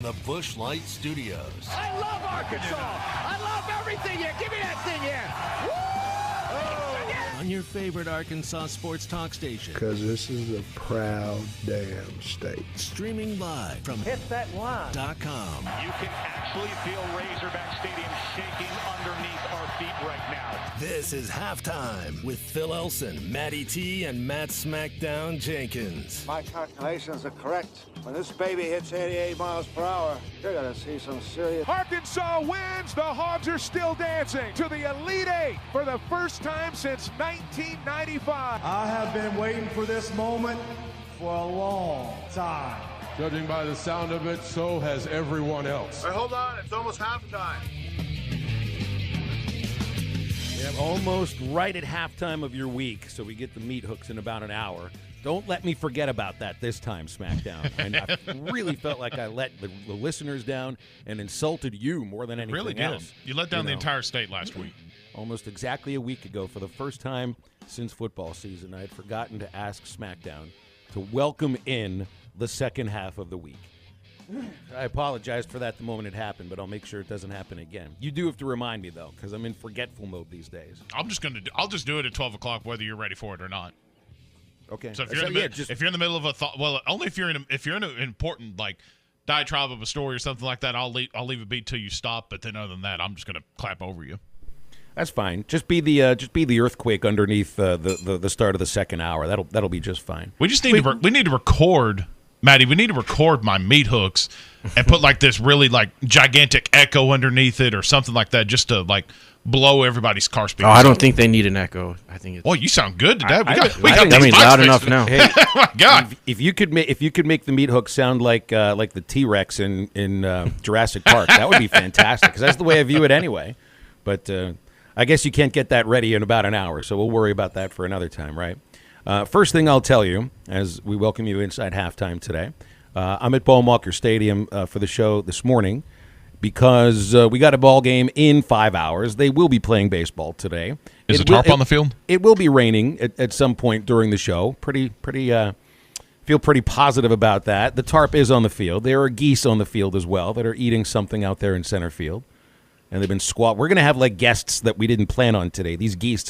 The Busch Light Studios. I love Arkansas. I love everything here. Give me that thing here. Woo! On your favorite Arkansas sports talk station. Because this is a proud damn state. Streaming live from HitThatOne.com. You can actually feel Razorback Stadium shaking underneath our feet right now. This is Halftime with Phil Elson, Matty T, and Matt Smackdown Jenkins. My calculations are correct. When this baby hits 88 miles per hour, you're going to see some serious... Arkansas wins. The Hogs are still dancing to the Elite Eight for the first time since 1995. I have been waiting for this moment for a long time. Judging by the sound of it, so has everyone else. Hey, hold on. It's almost halftime. Yeah, almost right at halftime of your week, so we get the meat hooks in about an hour. Don't let me forget about that this time, SmackDown. And I really felt like I let the listeners down and insulted you more than anything really else. You let down the entire state last week. Almost exactly a week ago, for the first time since football season, I had forgotten to ask SmackDown to welcome in the second half of the week. I apologized for that the moment it happened, but I'll make sure it doesn't happen again. You do have to remind me, though, because I'm in forgetful mode these days. I'll just do it at 12 o'clock, whether you're ready for it or not. Okay. So if you're in the middle of a thought, well, only if you're in an important like diatribe of a story or something like that, I'll leave it be till you stop. But then other than that, I'm just gonna clap over you. That's fine. Just be the earthquake underneath the start of the second hour. That'll be just fine. We just need to record, Maddie. We need to record my meat hooks and put like this really like gigantic echo underneath it or something like that, just to like blow everybody's car speakers. Oh, I don't think they need an echo. I think it's... Well, you sound good today. Loud enough now. Hey, oh my God! If you could make the meat hook sound like the T-Rex in Jurassic Park, that would be fantastic. Because that's the way I view it anyway. But I guess you can't get that ready in about an hour, so we'll worry about that for another time, right? First thing I'll tell you, as we welcome you inside halftime today, I'm at Ballwalker Stadium for the show this morning. Because we got a ball game in 5 hours. They will be playing baseball today. Is the tarp on the field? It will be raining at some point during the show. Feel pretty positive about that. The tarp is on the field. There are geese on the field as well that are eating something out there in center field. And they've been We're going to have like guests that we didn't plan on today. These geese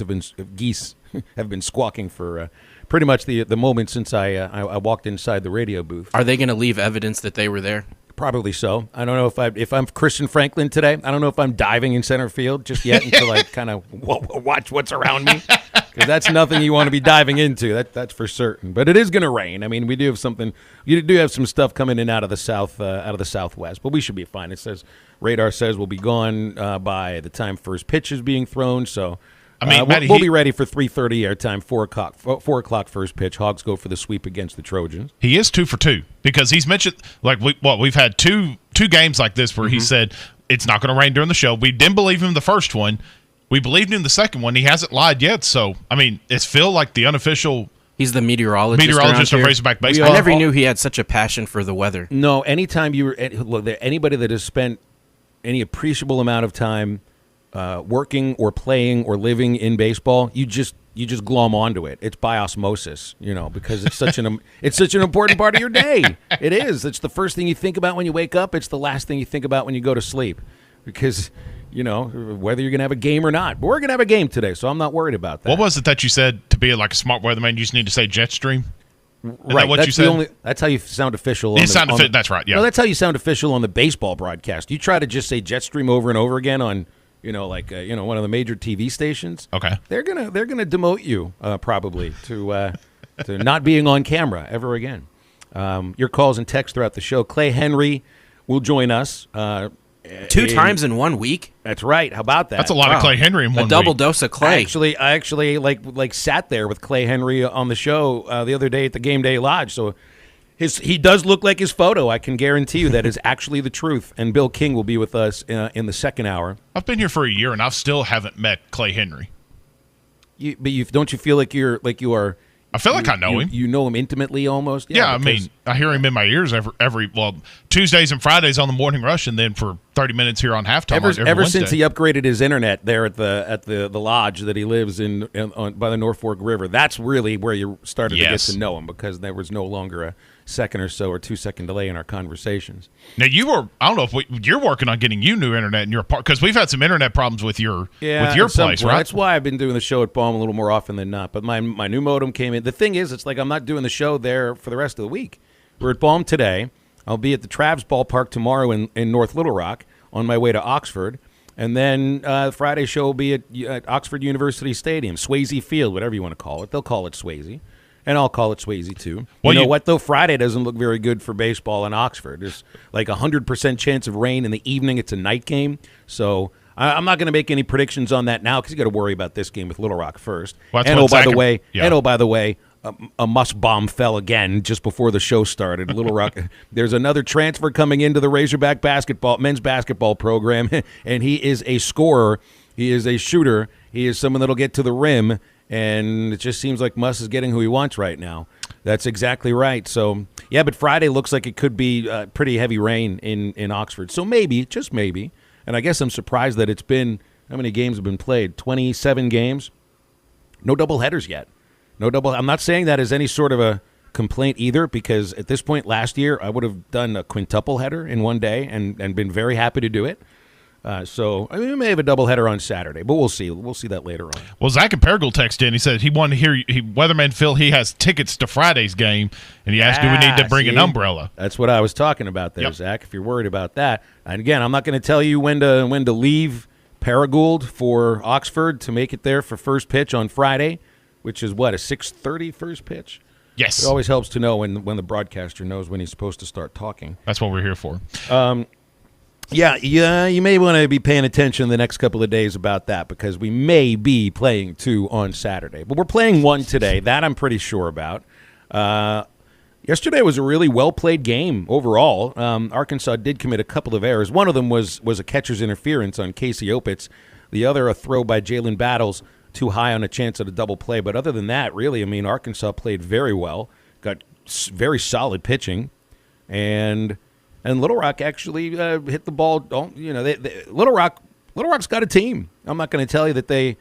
have been squawking for pretty much the moment since I walked inside the radio booth. Are they going to leave evidence that they were there? Probably so. I don't know if I'm Christian Franklin today. I don't know if I'm diving in center field just yet until I kind of watch what's around me, because that's nothing you want to be diving into. That's for certain. But it is going to rain. I mean, we do have something. You do have some stuff coming in out of the southwest, but we should be fine. It says radar says we'll be gone by the time first pitch is being thrown. So. I mean, Maddie, we'll be ready for 3:30 airtime, 4 o'clock first pitch. Hogs go for the sweep against the Trojans. He is 2 for 2 because he's mentioned we've had two games like this where he said it's not going to rain during the show. We didn't believe him the first one. We believed him the second one. He hasn't lied yet. So I mean, it's Phil like the unofficial. He's the meteorologist of Razorback baseball. I never knew he had such a passion for the weather. No, anytime anybody that has spent any appreciable amount of time working or playing or living in baseball, you just glom onto it. It's by osmosis, because it's such an important part of your day. It is. It's the first thing you think about when you wake up. It's the last thing you think about when you go to sleep, because whether you're gonna have a game or not. But we're gonna have a game today, so I'm not worried about that. What was it that you said to be like a smart weatherman? You just need to say jet stream. Right. That what you said? That's how you sound official. That's right. Yeah. No, that's how you sound official on the baseball broadcast. You try to just say jet stream over and over again on. One of the major TV stations. Okay, they're gonna demote you probably to not being on camera ever again. Your calls and texts throughout the show. Clay Henry will join us 2 times in 1 week. That's right. How about that? That's a lot of Clay Henry in 1 week. A double dose of Clay. I actually like sat there with Clay Henry on the show the other day at the Game Day Lodge. So. He does look like his photo. I can guarantee you that is actually the truth. And Bill King will be with us in the second hour. I've been here for a year, and I still haven't met Clay Henry. Don't you feel like you are? I feel like I know him. You know him intimately, almost. Yeah, I mean, I hear him in my ears every Tuesdays and Fridays on the Morning Rush, and then for 30 minutes here on halftime. Ever since he upgraded his internet there at the lodge that he lives in by the Norfolk River, that's really where you started to get to know him, because there was no longer a second or so or 2-second delay in our conversations. Now I don't know if you're working on getting you new internet in your part, because we've had some internet problems with your place, right? That's why I've been doing the show at Balm a little more often than not. But my new modem came in. The thing is, it's like I'm not doing the show there for the rest of the week. We're at Balm today. I'll be at the Travs ballpark tomorrow in North Little Rock on my way to Oxford. And then Friday show will be at Oxford University Stadium, Swayze Field, whatever you want to call it. They'll call it Swayze. And I'll call it Swayze, too. Well, you know what, though? Friday doesn't look very good for baseball in Oxford. There's like 100% chance of rain in the evening. It's a night game. So I'm not going to make any predictions on that now because you got to worry about this game with Little Rock first. Well, by the way, a Muss bomb fell again just before the show started. Little Rock, there's another transfer coming into the Razorback men's basketball program, and he is a scorer. He is a shooter. He is someone that'll get to the rim. And it just seems like Muss is getting who he wants right now. That's exactly right. So, yeah, but Friday looks like it could be pretty heavy rain in Oxford. So maybe, just maybe, and I guess I'm surprised that it's been, how many games have been played? 27 games? No doubleheaders yet. I'm not saying that as any sort of a complaint either, because at this point last year I would have done a quintuple header in one day and been very happy to do it. So we may have a doubleheader on Saturday, but we'll see. We'll see that later on. Well, Zach and Perigal texted in. He said he wanted to hear Weatherman Phil. He has tickets to Friday's game, and he asked, "Do we need to bring an umbrella?" That's what I was talking about there, Zach. If you're worried about that, and again, I'm not going to tell you when to leave Paragould for Oxford to make it there for first pitch on Friday, which is what, a 6:30 first pitch. Yes, it always helps to know when the broadcaster knows when he's supposed to start talking. That's what we're here for. Yeah, you may want to be paying attention the next couple of days about that because we may be playing 2 on Saturday. But we're playing 1 today. That I'm pretty sure about. Yesterday was a really well-played game overall. Arkansas did commit a couple of errors. One of them was a catcher's interference on Casey Opitz. The other, a throw by Jalen Battles, too high on a chance at a double play. But other than that, really, I mean, Arkansas played very well, got very solid pitching, and Little Rock actually hit the ball. Little Rock's got a team. I'm not going to tell you that they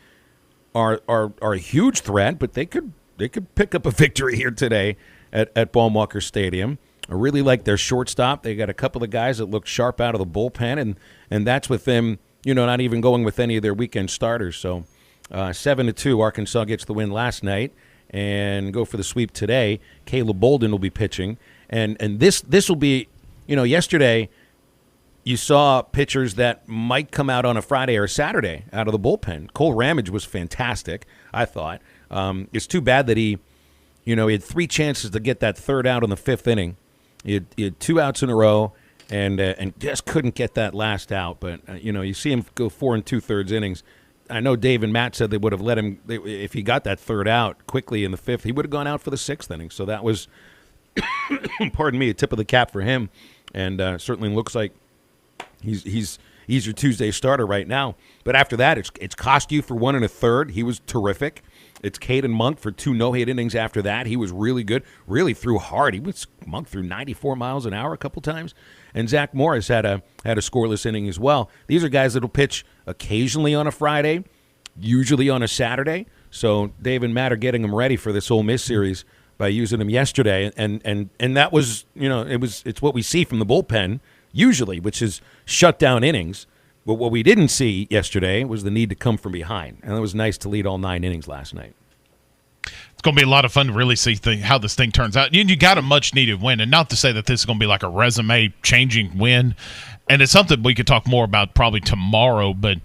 are a huge threat, but they could pick up a victory here today at Baum-Walker Stadium. I really like their shortstop. They got a couple of guys that look sharp out of the bullpen, and that's with them, not even going with any of their weekend starters. So 7-2, Arkansas gets the win last night and go for the sweep today. Caleb Bolden will be pitching, and this will be. Yesterday you saw pitchers that might come out on a Friday or a Saturday out of the bullpen. Cole Ramage was fantastic, I thought. It's too bad that he had 3 chances to get that third out in the 5th inning. He had 2 outs in a row and just couldn't get that last out. But, you see him go 4 2/3 innings. I know Dave and Matt said they would have let him, if he got that third out quickly in the 5th, he would have gone out for the 6th inning. So that was, pardon me, a tip of the cap for him. And certainly looks like he's your Tuesday starter right now. But after that, it's Costu for 1 1/3. He was terrific. It's Caden Monk for 2 no-hit innings after that. He was really good, really threw hard. Monk threw 94 miles an hour a couple times. And Zach Morris had a scoreless inning as well. These are guys that will pitch occasionally on a Friday, usually on a Saturday. So Dave and Matt are getting them ready for this Ole Miss series by using them yesterday, and that was, it's what we see from the bullpen usually, which is shut down innings. But what we didn't see yesterday was the need to come from behind, and it was nice to lead all 9 innings last night. It's going to be a lot of fun to really see how this thing turns out. You got a much-needed win, and not to say that this is going to be like a resume-changing win, and it's something we could talk more about probably tomorrow, but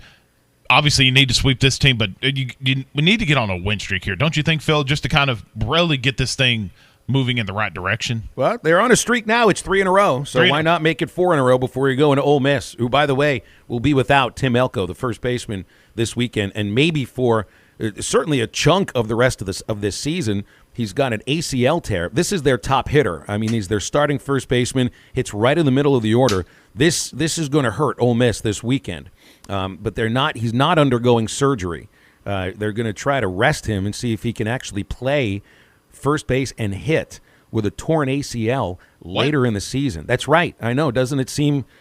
obviously, you need to sweep this team, but we need to get on a win streak here, don't you think, Phil, just to kind of really get this thing moving in the right direction? Well, they're on a streak now. It's 3 in a row, so why not make it 4 in a row before you go into Ole Miss, who, by the way, will be without Tim Elko, the first baseman, this weekend, and maybe for certainly a chunk of the rest of this season. He's got an ACL tear. This is their top hitter. I mean, he's their starting first baseman. Hits right in the middle of the order. This is going to hurt Ole Miss this weekend. But he's not undergoing surgery. They're going to try to rest him and see if he can actually play first base and hit with a torn ACL later in the season. That's right. I know. Doesn't it seem –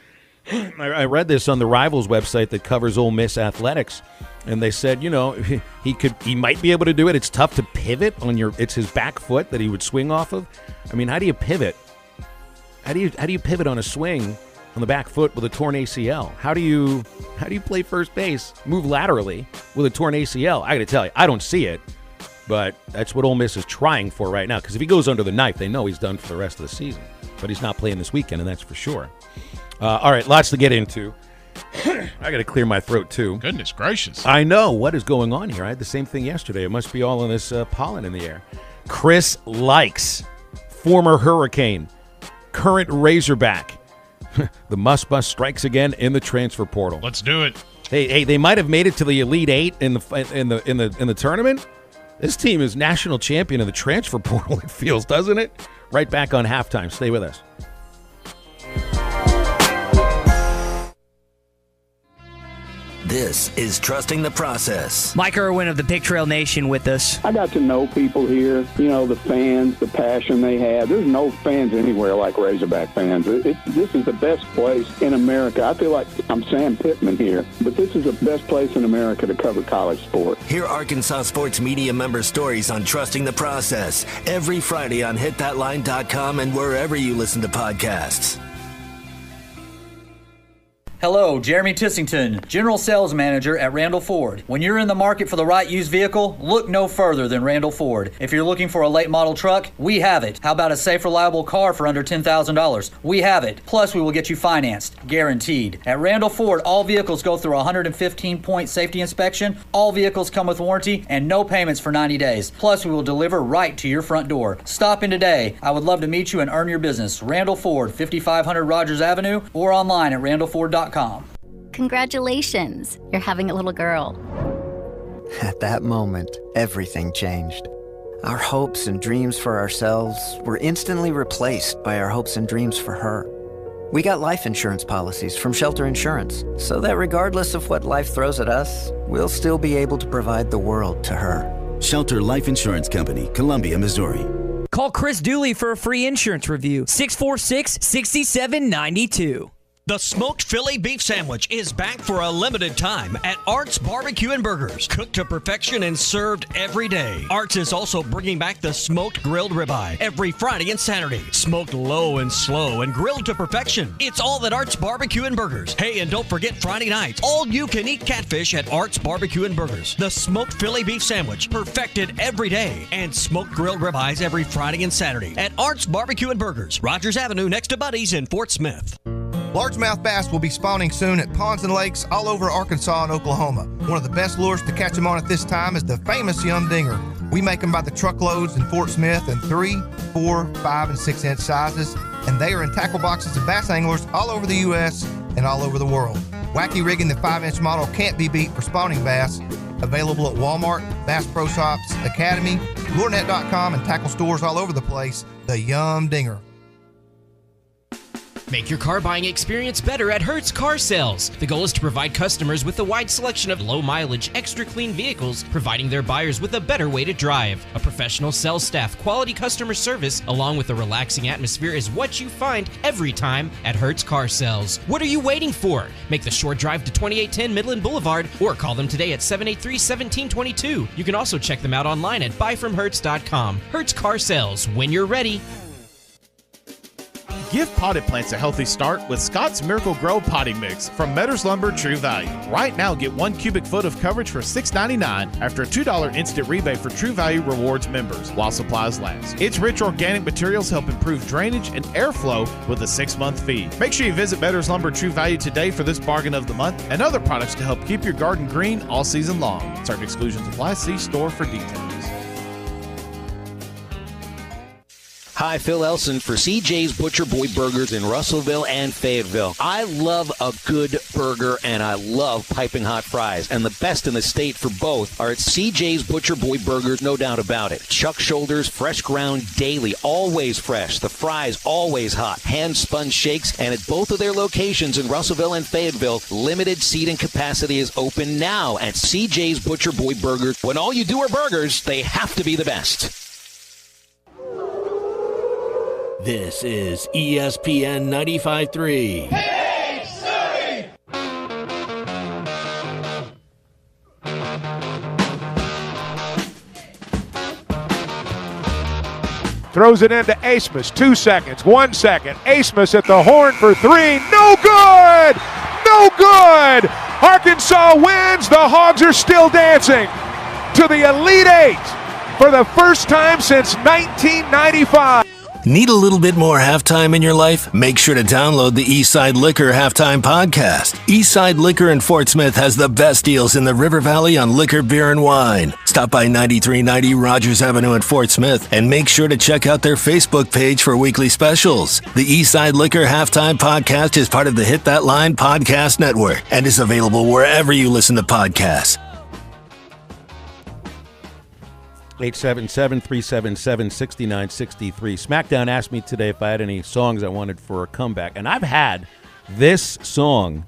I read this on the Rivals website that covers Ole Miss athletics, and they said, he might be able to do it. It's tough to pivot on it's his back foot that he would swing off of. I mean, how do you pivot How do you pivot on a swing on the back foot with a torn ACL? How do you play first base, move laterally with a torn ACL? I got to tell you, I don't see it, but that's what Ole Miss is trying for right now. Because if he goes under the knife, they know he's done for the rest of the season. But he's not playing this weekend, and that's for sure. All right, lots to get into. I got to clear my throat, too. Goodness gracious. I know. What is going on here? I had the same thing yesterday. It must be all in this pollen in the air. Chris Lykes, former Hurricane, current Razorback. The Muss bus strikes again in the transfer portal. Let's do it. Hey, they might have made it to the Elite Eight in the tournament. This team is national champion of the transfer portal, it feels, doesn't it? Right back on halftime. Stay with us. This is Trusting the Process. Mike Irwin of the Big Trail Nation with us. I got to know people here, the fans, the passion they have. There's no fans anywhere like Razorback fans. This is the best place in America. I feel like I'm Sam Pittman here, but this is the best place in America to cover college sports. Hear Arkansas sports media member stories on Trusting the Process every Friday on hitthatline.com and wherever you listen to podcasts. Hello, Jeremy Tissington, General Sales Manager at Randall Ford. When you're in the market for the right used vehicle, look no further than Randall Ford. If you're looking for a late model truck, we have it. How about a safe, reliable car for under $10,000? We have it. Plus, we will get you financed, guaranteed. At Randall Ford, all vehicles go through a 115-point safety inspection, all vehicles come with warranty, and no payments for 90 days. Plus, we will deliver right to your front door. Stop in today. I would love to meet you and earn your business. Randall Ford, 5500 Rogers Avenue, or online at randallford.com. Congratulations, you're having a little girl. At that moment, everything changed. Our hopes and dreams for ourselves were instantly replaced by our hopes and dreams for her. We got life insurance policies from Shelter Insurance, so that regardless of what life throws at us, we'll still be able to provide the world to her. Shelter Life Insurance Company, Columbia, Missouri. Call Chris Dooley for a free insurance review. 646-6792. The smoked Philly beef sandwich is back for a limited time at Art's Barbecue and Burgers. Cooked to perfection and served every day. Art's is also bringing back the smoked grilled ribeye every Friday and Saturday. Smoked low and slow and grilled to perfection. It's all at Art's Barbecue and Burgers. Hey, and don't forget Friday nights, all you can eat catfish at Art's Barbecue and Burgers. The smoked Philly beef sandwich, perfected every day. And smoked grilled ribeyes every Friday and Saturday at Art's Barbecue and Burgers. Rogers Avenue next to Buddy's in Fort Smith. Largemouth bass will be spawning soon at ponds and lakes all over Arkansas and Oklahoma. One of the best lures to catch them on at this time is the famous Yum Dinger. We make them by the truckloads in Fort Smith in 3, 4, 5, and 6 inch sizes, and they are in tackle boxes of bass anglers all over the U.S. and all over the world. Wacky rigging the 5-inch model can't be beat for spawning bass. Available at Walmart, Bass Pro Shops, Academy, LureNet.com, and tackle stores all over the place. The Yum Dinger. Make your car buying experience better at Hertz Car Sales. The goal is to provide customers with a wide selection of low-mileage, extra-clean vehicles, providing their buyers with a better way to drive. A professional sales staff, quality customer service, along with a relaxing atmosphere is what you find every time at Hertz Car Sales. What are you waiting for? Make the short drive to 2810 Midland Boulevard or call them today at 783-1722. You can also check them out online at buyfromhertz.com. Hertz Car Sales, when you're ready. Give potted plants a healthy start with Scott's Miracle Grow Potting Mix from Metters Lumber True Value. Right now, get 1 cubic foot of coverage for $6.99 after a $2 instant rebate for True Value Rewards members while supplies last. Its rich organic materials help improve drainage and airflow with a 6-month fee. Make sure you visit Metters Lumber True Value today for this bargain of the month and other products to help keep your garden green all season long. Certain exclusions apply. See store for details. Hi, Phil Elson for CJ's Butcher Boy Burgers in Russellville and Fayetteville. I love a good burger, and I love piping hot fries. And the best in the state for both are at CJ's Butcher Boy Burgers, no doubt about it. Chuck shoulders, fresh ground daily, always fresh. The fries, always hot. Hand-spun shakes, and at both of their locations in Russellville and Fayetteville, limited seating capacity is open now at CJ's Butcher Boy Burgers. When all you do are burgers, they have to be the best. This is ESPN 95.3. Hey, City! Throws it into Asmus. 2 seconds. 1 second. Asmus at the horn for 3. No good! No good! Arkansas wins. The Hogs are still dancing to the Elite Eight for the first time since 1995. Need a little bit more halftime in your life? Make sure to download the Eastside Liquor Halftime Podcast. Eastside Liquor in Fort Smith has the best deals in the River Valley on liquor, beer, and wine. Stop by 9390 Rogers Avenue in Fort Smith and make sure to check out their Facebook page for weekly specials. The Eastside Liquor Halftime Podcast is part of the Hit That Line Podcast Network and is available wherever you listen to podcasts. 877-377-6963. SmackDown asked me today if I had any songs I wanted for a comeback. And I've had this song,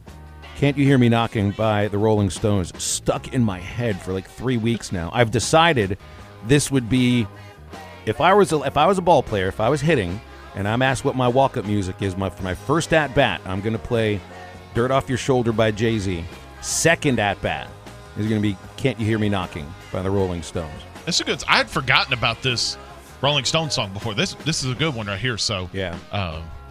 Can't You Hear Me Knocking by the Rolling Stones, stuck in my head for like 3 weeks now. I've decided this would be, if I was a ball player, if I was hitting, and I'm asked what my walk-up music is, for my first at-bat, I'm going to play Dirt Off Your Shoulder by Jay-Z. Second at-bat is going to be Can't You Hear Me Knocking by the Rolling Stones. It's a good. I had forgotten about this Rolling Stones song before. This is a good one right here. So yeah,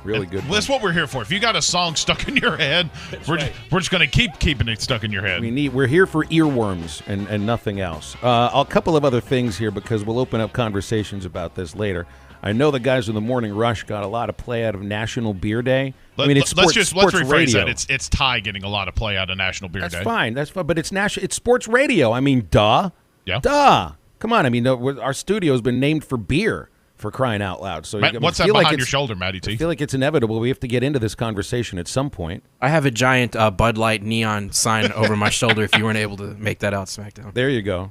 really good. That's what we're here for. If you got a song stuck in your head, we're just going to keep keeping it stuck in your head. We're here for earworms and nothing else. A couple of other things here because we'll open up conversations about this later. I know the guys in the Morning Rush got a lot of play out of National Beer Day. It's let's sports rephrase radio. that. It's Ty getting a lot of play out of National Beer Day. That's fine. But it's sports radio. Duh. Yeah. Duh. Come on, our studio's been named for beer, for crying out loud. So what's that behind your shoulder, Matty T? I feel like it's inevitable. We have to get into this conversation at some point. I have a giant Bud Light neon sign over my shoulder if you weren't able to make that out, SmackDown. There you go.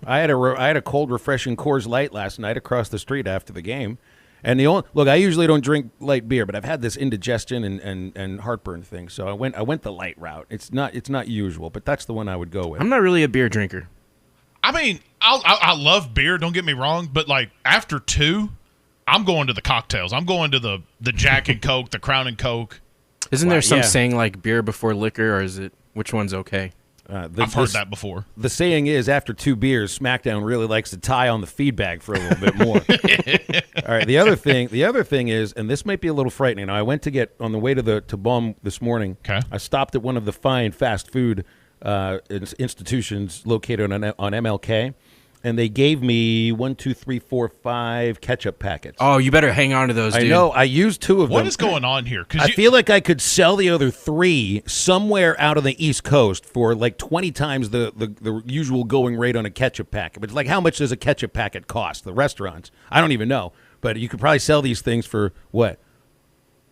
I had a cold, refreshing Coors Light last night across the street after the game. And I usually don't drink light beer, but I've had this indigestion and heartburn thing, so I went the light route. It's not usual, but that's the one I would go with. I'm not really a beer drinker. I love beer, don't get me wrong, but after 2, I'm going to the cocktails. I'm going to the Jack and Coke, the Crown and Coke. Isn't there some saying like beer before liquor, or is it which one's okay? I've heard that before. The saying is after 2 beers, SmackDown really likes to tie on the feedback for a little bit more. All right. The other thing is, and this might be a little frightening. I went to get on the way to Baum this morning. Okay. I stopped at one of the fine fast food institutions located on MLK, and they gave me 1, 2, 3, 4, 5 ketchup packets. Oh, you better hang on to those, dude. I know. I used 2 of them. What is going on here? I feel like I could sell the other 3 somewhere out on the East Coast for like 20 times the usual going rate on a ketchup packet. But it's like, how much does a ketchup packet cost? The restaurants, I don't even know. But you could probably sell these things for what?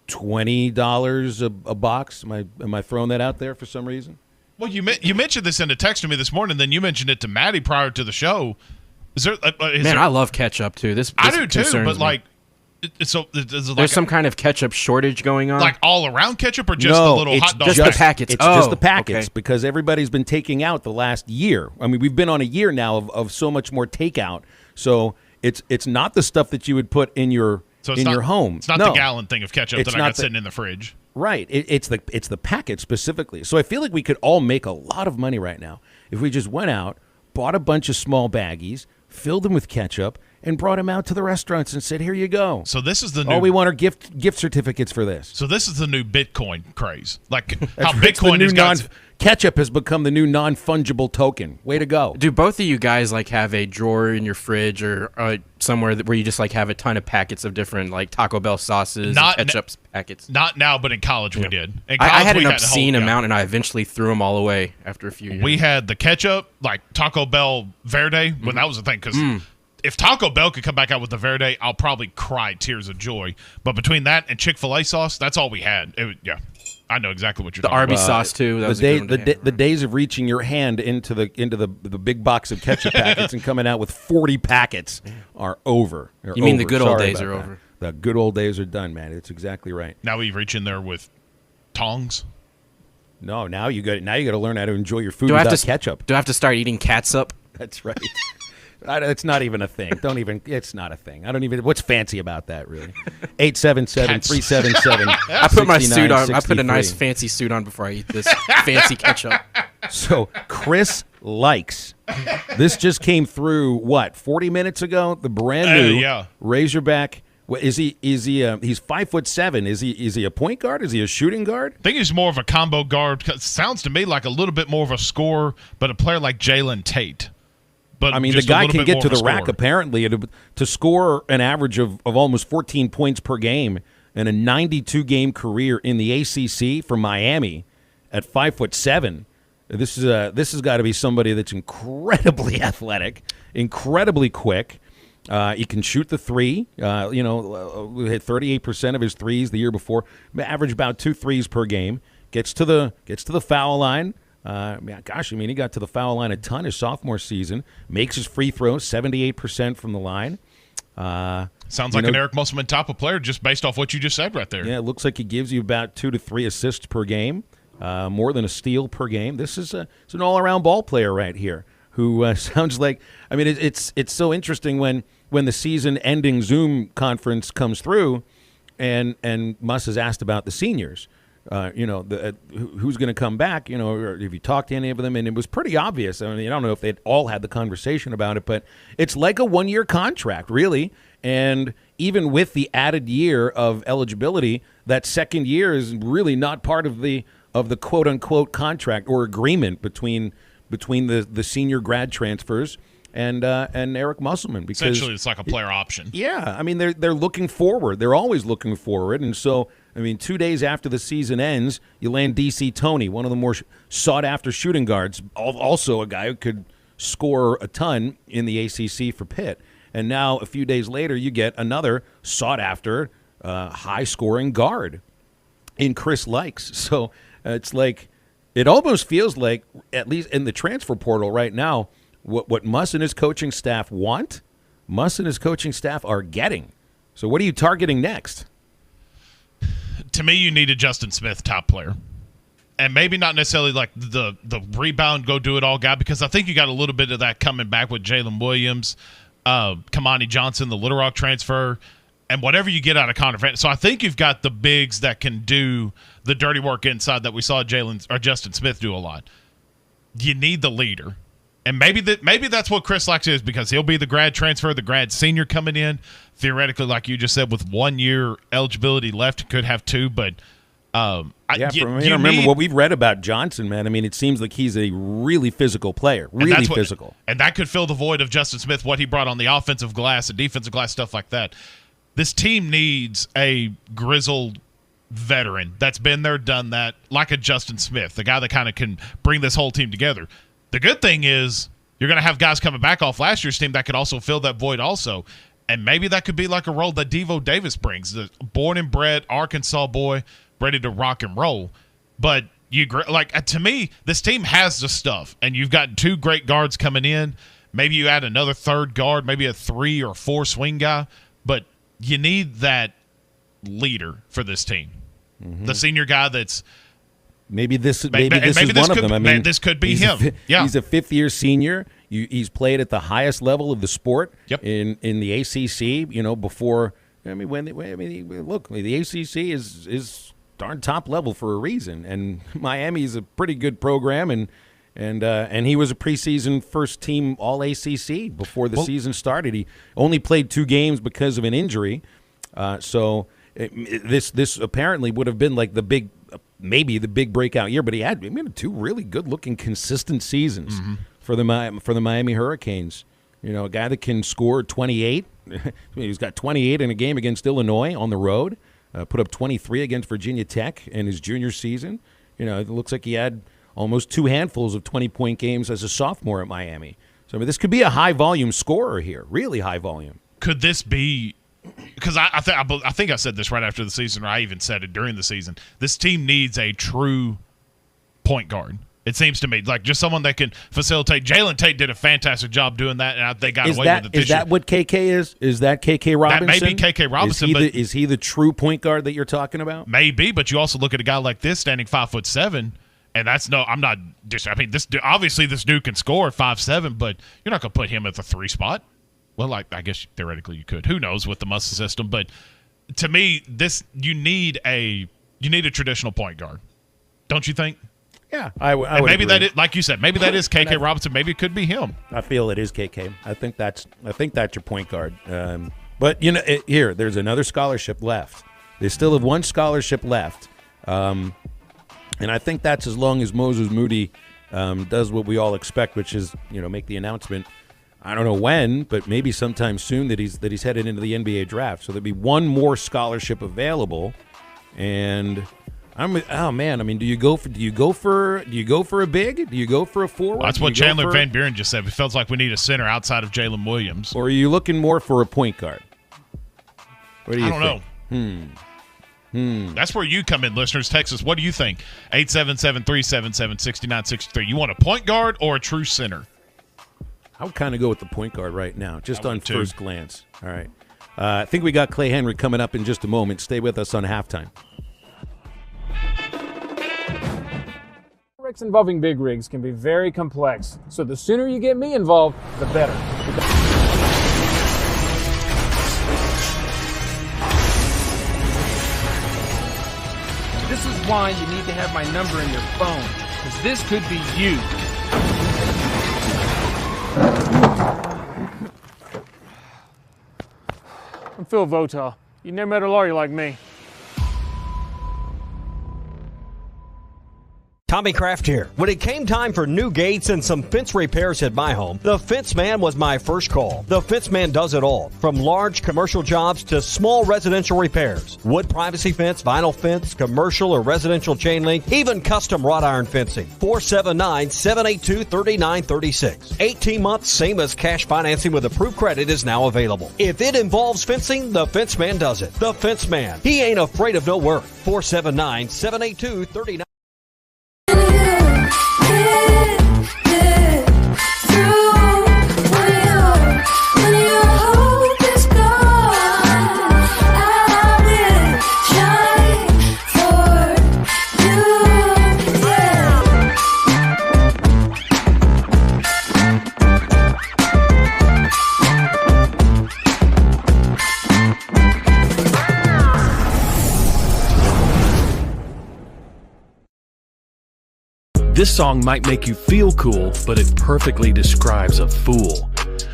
$20 a box? Am I throwing that out there for some reason? Well, you mentioned this in a text to me this morning, then you mentioned it to Maddie prior to the show. I love ketchup too. This I do too, but there's some kind of ketchup shortage going on? Like all around ketchup or just the little hot dog? Just the packets. It's just the packets because everybody's been taking out the last year. We've been on a year now of so much more takeout. So it's not the stuff that you would put in your home. It's not the gallon thing of ketchup that I got sitting in the fridge. Right. It's the packet specifically. So I feel like we could all make a lot of money right now if we just went out, bought a bunch of small baggies, filled them with ketchup, and brought them out to the restaurants and said, here you go. So this is the new... All we want are gift certificates for this. So this is the new Bitcoin craze. Like how Bitcoin is... Ketchup has become the new non-fungible token. Way to go. Do both of you guys have a drawer in your fridge or somewhere where you just have a ton of packets of different Taco Bell sauces, and ketchup packets? Not now, but in college we did. In college, I had an obscene amount, and I eventually threw them all away after a few years. We had the ketchup, Taco Bell Verde, when that was the thing, because if Taco Bell could come back out with the Verde, I'll probably cry tears of joy. But between that and Chick-fil-A sauce, that's all we had. I know exactly what you're talking about. The Arby's sauce too. The days of reaching your hand into the big box of ketchup packets and coming out with 40 packets are over. You mean the good old days are over? The good old days are done, man. It's exactly right. Now we reach in there with tongs. No, now you got to learn how to enjoy your food without ketchup. Do I have to start eating catsup? That's right. It's not even a thing. It's not a thing. I don't even. What's fancy about that, really? 877-377. I put my suit on. I put a nice fancy suit on before I eat this fancy ketchup. So Chris Lykes. This just came through 40 minutes ago? The brand new Razorback. Is he? He's 5'7". Is he a point guard? Is he a shooting guard? I think he's more of a combo guard. Sounds to me like a little bit more of a scorer, but a player like Jalen Tate. But I mean, the guy can get to the rack apparently to score an average of almost 14 points per game and a 92-game career in the ACC for Miami at 5'7". This has got to be somebody that's incredibly athletic, incredibly quick. He can shoot the three. Hit 38% of his threes the year before. Averaged about 2 threes per game. Gets to the foul line. He got to the foul line a ton his sophomore season. Makes his free throws 78% from the line. Sounds like an Eric Musselman type of player, just based off what you just said right there. Yeah, it looks like he gives you about 2 to 3 assists per game, more than a steal per game. This is it's an all-around ball player right here. Who sounds like? I mean, it's so interesting when the season-ending Zoom conference comes through, and Muss is asked about the seniors. Who's going to come back? Or if you talked to any of them, and it was pretty obvious. I mean, I don't know if they'd all had the conversation about it, but it's like a 1-year contract, really. And even with the added year of eligibility, that second year is really not part of the quote-unquote contract or agreement between the senior grad transfers and Eric Musselman, because essentially it's like a player option. Yeah, I mean they're looking forward. They're always looking forward, and so 2 days after the season ends, you land DC Toney, one of the more sought after shooting guards, also a guy who could score a ton in the ACC for Pitt. And now a few days later, you get another sought after high scoring guard in Chris Lykes. So it's like. It almost feels like, at least in the transfer portal right now, what Muss and his coaching staff want, Muss and his coaching staff are getting. So what are you targeting next? To me, you need a Justin Smith top player. And maybe not necessarily like the rebound, go-do-it-all guy, because I think you got a little bit of that coming back with Jalen Williams, Kamani Johnson, the Little Rock transfer, and whatever you get out of Connor Van. So I think you've got the bigs that can do the dirty work inside that we saw Justin Smith do a lot. You need the leader. And maybe that's what Chris Lykes is, because he'll be the grad transfer, the grad senior coming in. Theoretically, like you just said, with 1 year eligibility left, could have 2, but remember what we've read about Johnson, man. I mean, it seems like he's a really physical player, really physical. And that could fill the void of Justin Smith, what he brought on the offensive glass and defensive glass, stuff like that. This team needs a grizzled veteran that's been there, done that, like a Justin Smith, the guy that kind of can bring this whole team together. The good thing is you're going to have guys coming back off last year's team that could also fill that void also. And maybe that could be like a role that Devo Davis brings, the born and bred Arkansas boy ready to rock and roll. But to me, this team has the stuff, and you've got 2 great guards coming in. Maybe you add another third guard, maybe a 3 or 4 swing guy, but you need that leader for this team. Mm-hmm. The senior guy that's maybe this is one of them. I mean, this could be him. He's a 5th-year senior. He's played at the highest level of the sport in the ACC. Before look, the ACC is darn top level for a reason, and Miami is a pretty good program, and he was a preseason first team All ACC before the season started. He only played 2 games because of an injury, so this apparently would have been like the big breakout year. But he had 2 really good looking consistent seasons for the Miami Hurricanes. A guy that can score 28. He's got 28 in a game against Illinois on the road. Put up 23 against Virginia Tech in his junior season. It looks like he had almost 2 handfuls of 20-point games as a sophomore at Miami. So this could be a high-volume scorer here, really high volume. Could this be – because I think I said this right after the season, or I even said it during the season. This team needs a true point guard. It seems to me like just someone that can facilitate. Jalen Tate did a fantastic job doing that, and they got away with it this year. Is that what KK is? Is that KK Robinson? That may be KK Robinson. Is he the true point guard that you're talking about? Maybe, but you also look at a guy like this standing 5'7", And that's I'm not just. I mean, this dude can score 5'7", but you're not going to put him at the 3 spot. Well, I guess theoretically you could. Who knows with the Muss system? But to me, you need a traditional point guard, don't you think? Yeah, I would maybe agree. that is, like you said, maybe that is KK Robinson. Maybe it could be him. I feel it is KK. I think that's your point guard. But there's another scholarship left. They still have one scholarship left, and I think that's as long as Moses Moody does what we all expect, which is make the announcement. I don't know when, but maybe sometime soon that he's headed into the NBA draft. So there'll be one more scholarship available, and I mean, do you go for a big? Do you go for a forward? Well, that's what Chandler Van Buren just said. It feels like we need a center outside of Jalen Williams. Or are you looking more for a point guard? What do you think? I don't know. That's where you come in, listeners. Texas, what do you think? 877-377-6963. You want a point guard or a true center? I would kind of go with the point guard right now, just on first glance. All right. I think we got Clay Henry coming up in just a moment. Stay with us on Halftime. Projects involving big rigs can be very complex, so the sooner you get me involved, the better. This is why you need to have my number in your phone, because this could be you. I'm Phil Votaw. You never met a lawyer like me. Tommy Kraft here. When it came time for new gates and some fence repairs at my home, the Fence Man was my first call. The Fence Man does it all, from large commercial jobs to small residential repairs. Wood privacy fence, vinyl fence, commercial or residential chain link, even custom wrought iron fencing. 479-782-3936. 18 months, same as cash financing with approved credit is now available. If it involves fencing, the Fence Man does it. The Fence Man. He ain't afraid of no work. 479-782-3936. This song might make you feel cool, but it perfectly describes a fool.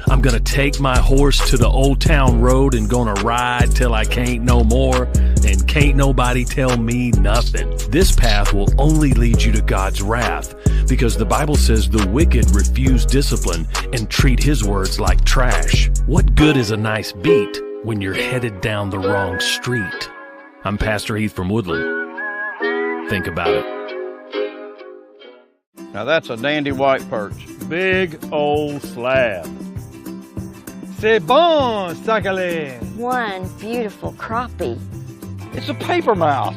I'm gonna take my horse to the old town road and gonna ride till I can't no more, and can't nobody tell me nothing. This path will only lead you to God's wrath, because the Bible says the wicked refuse discipline and treat his words like trash. What good is a nice beat when you're headed down the wrong street? I'm Pastor Heath from Woodland. Think about it. Now that's a dandy white perch. Big old slab. C'est bon, sacalé. One beautiful crappie. It's a paper mouse.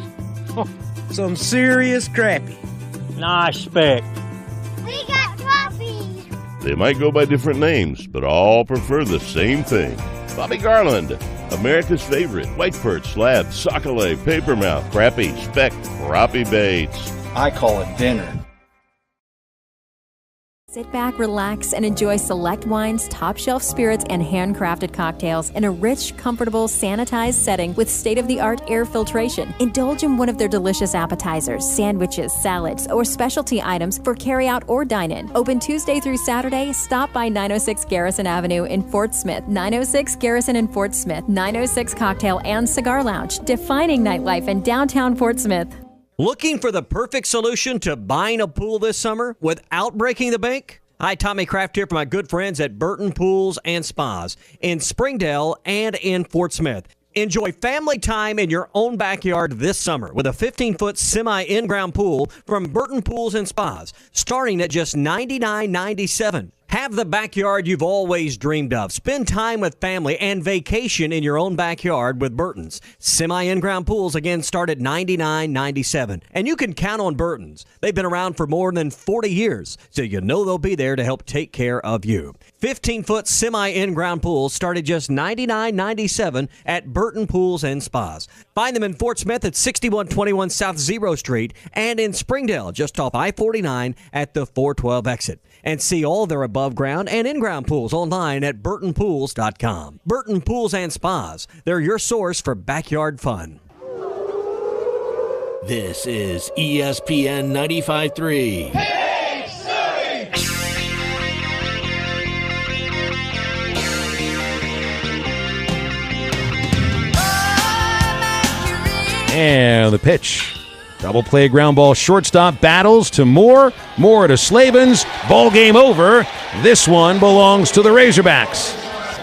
Some serious crappie. Nice speck. We got crappies. They might go by different names, but all prefer the same thing. Bobby Garland, America's favorite white perch, slab, sockeye, papermouth, crappie, speck, crappie baits. I call it dinner. Sit back, relax, and enjoy select wines, top-shelf spirits, and handcrafted cocktails in a rich, comfortable, sanitized setting with state-of-the-art air filtration. Indulge in one of their delicious appetizers, sandwiches, salads, or specialty items for carry-out or dine-in. Open Tuesday through Saturday. Stop by 906 Garrison Avenue in Fort Smith. 906 Garrison in Fort Smith. 906 Cocktail and Cigar Lounge, defining nightlife in downtown Fort Smith. Looking for the perfect solution to buying a pool this summer without breaking the bank? Hi, Tommy Kraft here from my good friends at Burton Pools and Spas in Springdale and in Fort Smith. Enjoy family time in your own backyard this summer with a 15-foot semi-in-ground pool from Burton Pools and Spas, starting at just $99.97. Have the backyard you've always dreamed of. Spend time with family and vacation in your own backyard with Burton's. Semi-in-ground pools again start at $99.97. And you can count on Burton's. They've been around for more than 40 years, so you know they'll be there to help take care of you. 15-foot semi-in-ground pools start at just $99.97 at Burton Pools and Spas. Find them in Fort Smith at 6121 South 0 Street and in Springdale just off I-49 at the 412 exit. And see all their above-ground and in-ground pools online at burtonpools.com. Burton Pools and Spas. They're your source for backyard fun. This is ESPN 95.3. And the pitch. Double play ground ball shortstop battles to Moore. Moore to Slavens. Ball game over. This one belongs to the Razorbacks.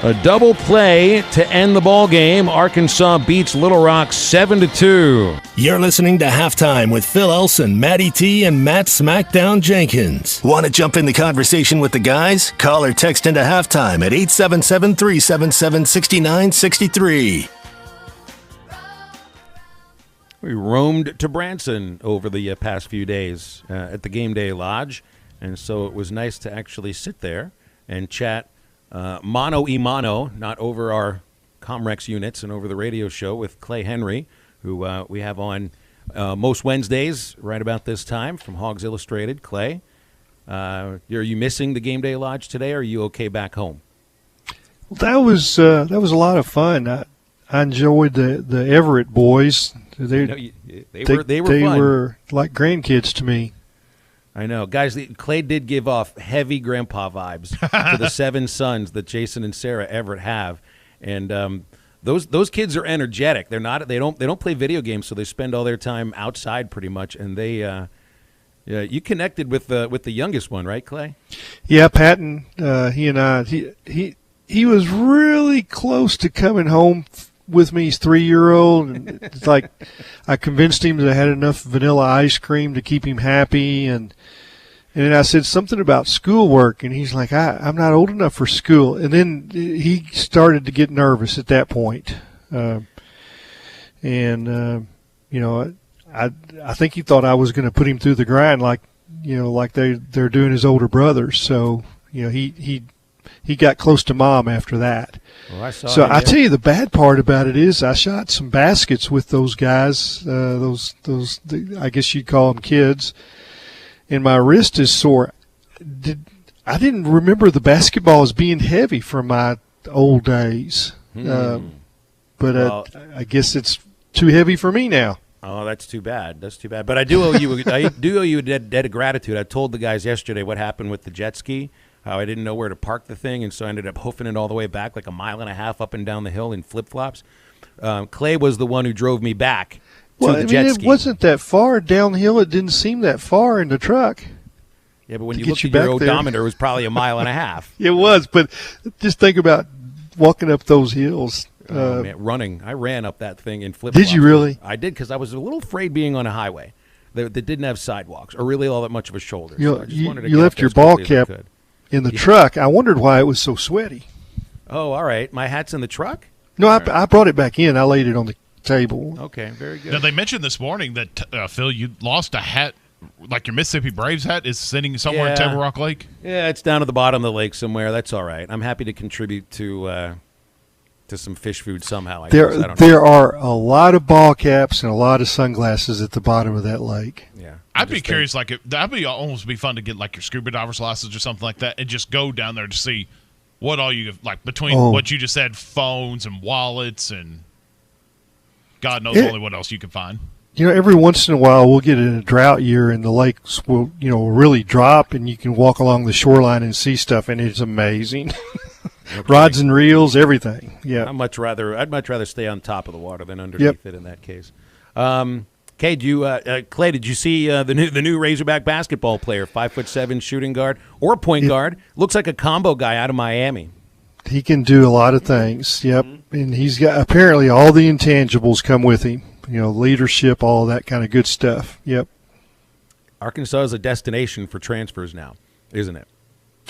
A double play to end the ball game. Arkansas beats Little Rock 7-2. You're listening to Halftime with Phil Elson, Matty T, and Matt Smackdown Jenkins. Want to jump in the conversation with the guys? Call or text into Halftime at 877-377-6963. We roamed to Branson over the past few days at the Game Day Lodge, and so it was nice to actually sit there and chat mano a mano, not over our Comrex units and over the radio show, with Clay Henry, who we have on most Wednesdays right about this time from Hogs Illustrated. Clay, are you missing the Game Day Lodge today, or are you okay back home? Well, that was a lot of fun. I enjoyed the Everett boys. They were like grandkids to me. I know. Guys, Clay did give off heavy grandpa vibes to the 7 sons that Jason and Sarah Everett have. And those kids are energetic. They don't play video games, so they spend all their time outside pretty much. And you connected with the youngest one, right, Clay? Yeah, Patton, he and I, he was really close to coming home with me. He's 3-year-old, and it's like I convinced him that I had enough vanilla ice cream to keep him happy, and then I said something about schoolwork, and he's like, I'm not old enough for school. And then he started to get nervous at that point. I think he thought I was going to put him through the grind like they're doing his older brothers. So, he got close to Mom after that. Well, I tell you, the bad part about it is I shot some baskets with those guys, I guess you'd call them kids, and my wrist is sore. I didn't remember the basketball as being heavy from my old days, but I guess it's too heavy for me now. Oh, that's too bad. But I do owe you a debt of gratitude. I told the guys yesterday what happened with the jet ski. How I didn't know where to park the thing, and so I ended up hoofing it all the way back like a mile and a half up and down the hill in flip-flops. Clay was the one who drove me back to the jet ski. It wasn't that far downhill. It didn't seem that far in the truck. Yeah, but when you looked at your odometer, it was probably a mile and a half. It was, but just think about walking up those hills. Man, running. I ran up that thing in flip-flops. Did you really? I did, because I was a little afraid being on a highway that didn't have sidewalks or really all that much of a shoulder. You you left your ball cap in the truck. I wondered why it was so sweaty. Oh, all right. My hat's in the truck? No, I brought it back in. I laid it on the table. Okay, very good. Now, they mentioned this morning that, Phil, you lost a hat, like your Mississippi Braves hat is sitting somewhere in Table Rock Lake? Yeah, it's down at the bottom of the lake somewhere. That's all right. I'm happy to contribute to some fish food somehow. There are a lot of ball caps and a lot of sunglasses at the bottom of that lake. Yeah. I'd be curious, that'd be almost be fun to get like your scuba diver's license or something like that and just go down there to see what all you like between what you just said, phones and wallets and God knows only what else you can find. Every once in a while we'll get in a drought year and the lakes will, really drop and you can walk along the shoreline and see stuff, and it's amazing. Okay. Rods and reels, everything. Yeah. I'd much rather stay on top of the water than underneath it in that case. Clay, did you see the new Razorback basketball player, 5'7" shooting guard or point guard? Looks like a combo guy out of Miami. He can do a lot of things. Yep, and he's got apparently all the intangibles come with him. Leadership, all that kind of good stuff. Yep. Arkansas is a destination for transfers now, isn't it?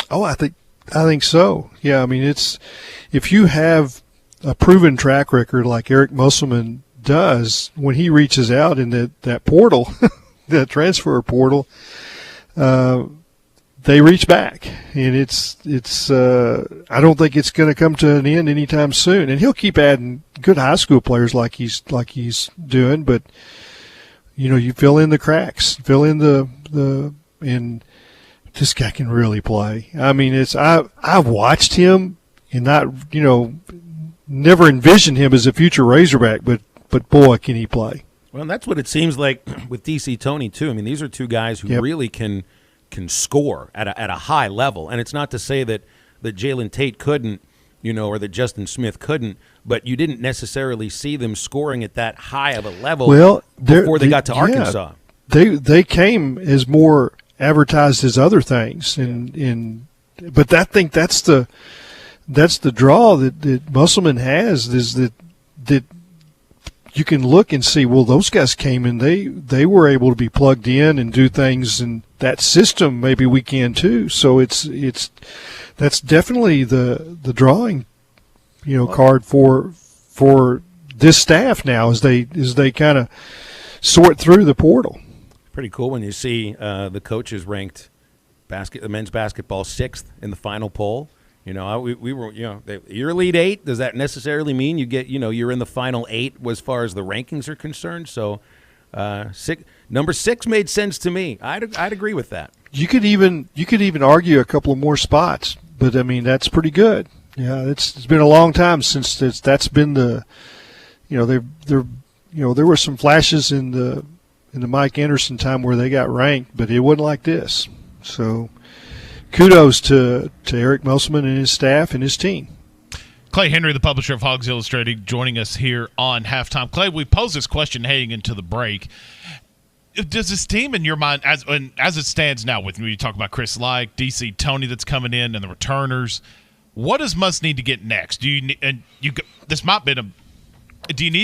Oh, I think I think so. Yeah, I mean, if you have a proven track record like Eric Musselman does, when he reaches out in that portal, that transfer portal, they reach back, and it's. I don't think it's going to come to an end anytime soon. And he'll keep adding good high school players like he's doing, but you fill in the cracks, fill in and this guy can really play. I mean, I've watched him and not never envisioned him as a future Razorback, but boy, can he play. Well, that's what it seems like with DC Tony too. I mean, these are two guys who really can score at a high level, and it's not to say that Jalen Tate couldn't, or that Justin Smith couldn't, but you didn't necessarily see them scoring at that high of a level before they got to Arkansas. They came as more advertised as other things, but I think that's the draw that Musselman has, is that you can look and see, well, those guys came and they were able to be plugged in and do things in that system. Maybe we can too. So that's definitely the drawing, card for this staff now as they kind of sort through the portal. Pretty cool when you see the coaches ranked the men's basketball 6th in the final poll. We were, your Elite 8, does that necessarily mean you get, you're in the final 8 as far as the rankings are concerned? So number 6 made sense to me. I'd agree with that. You could even argue a couple of more spots, but I mean, that's pretty good. Yeah, it's been a long time since that's been the, there were some flashes in the Mike Anderson time where they got ranked, but it wasn't like this. So kudos to Eric Musselman and his staff and his team. Clay Henry, the publisher of Hogs Illustrated, joining us here on Halftime. Clay, we posed this question heading into the break. Does this team, in your mind, as it stands now, with when you talk about Chris Lykes, DC Tony that's coming in, and the returners, what does Muss need to get next? Do you need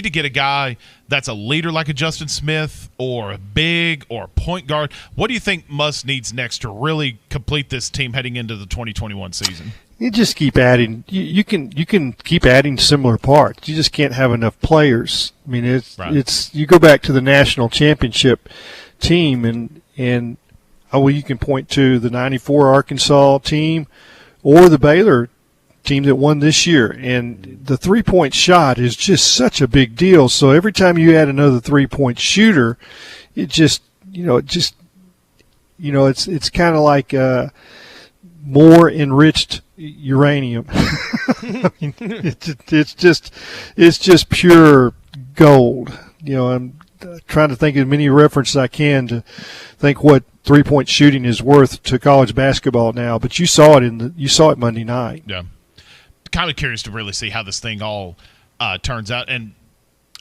to get a guy that's a leader like a Justin Smith, or a big, or a point guard? What do you think Muss needs next to really complete this team heading into the 2021 season? You just keep adding. You can keep adding similar parts. You just can't have enough players. I mean, it's you go back to the national championship team, and you can point to the '94 Arkansas team or the Baylor team that won this year, and the 3-point shot is just such a big deal. So every time you add another 3-point shooter, it's kind of like more enriched uranium. I mean, it's just pure gold. I'm trying to think of as many references as I can to think what 3-point shooting is worth to college basketball now. But you saw it Monday night. Yeah. Kind of curious to really see how this thing all turns out, and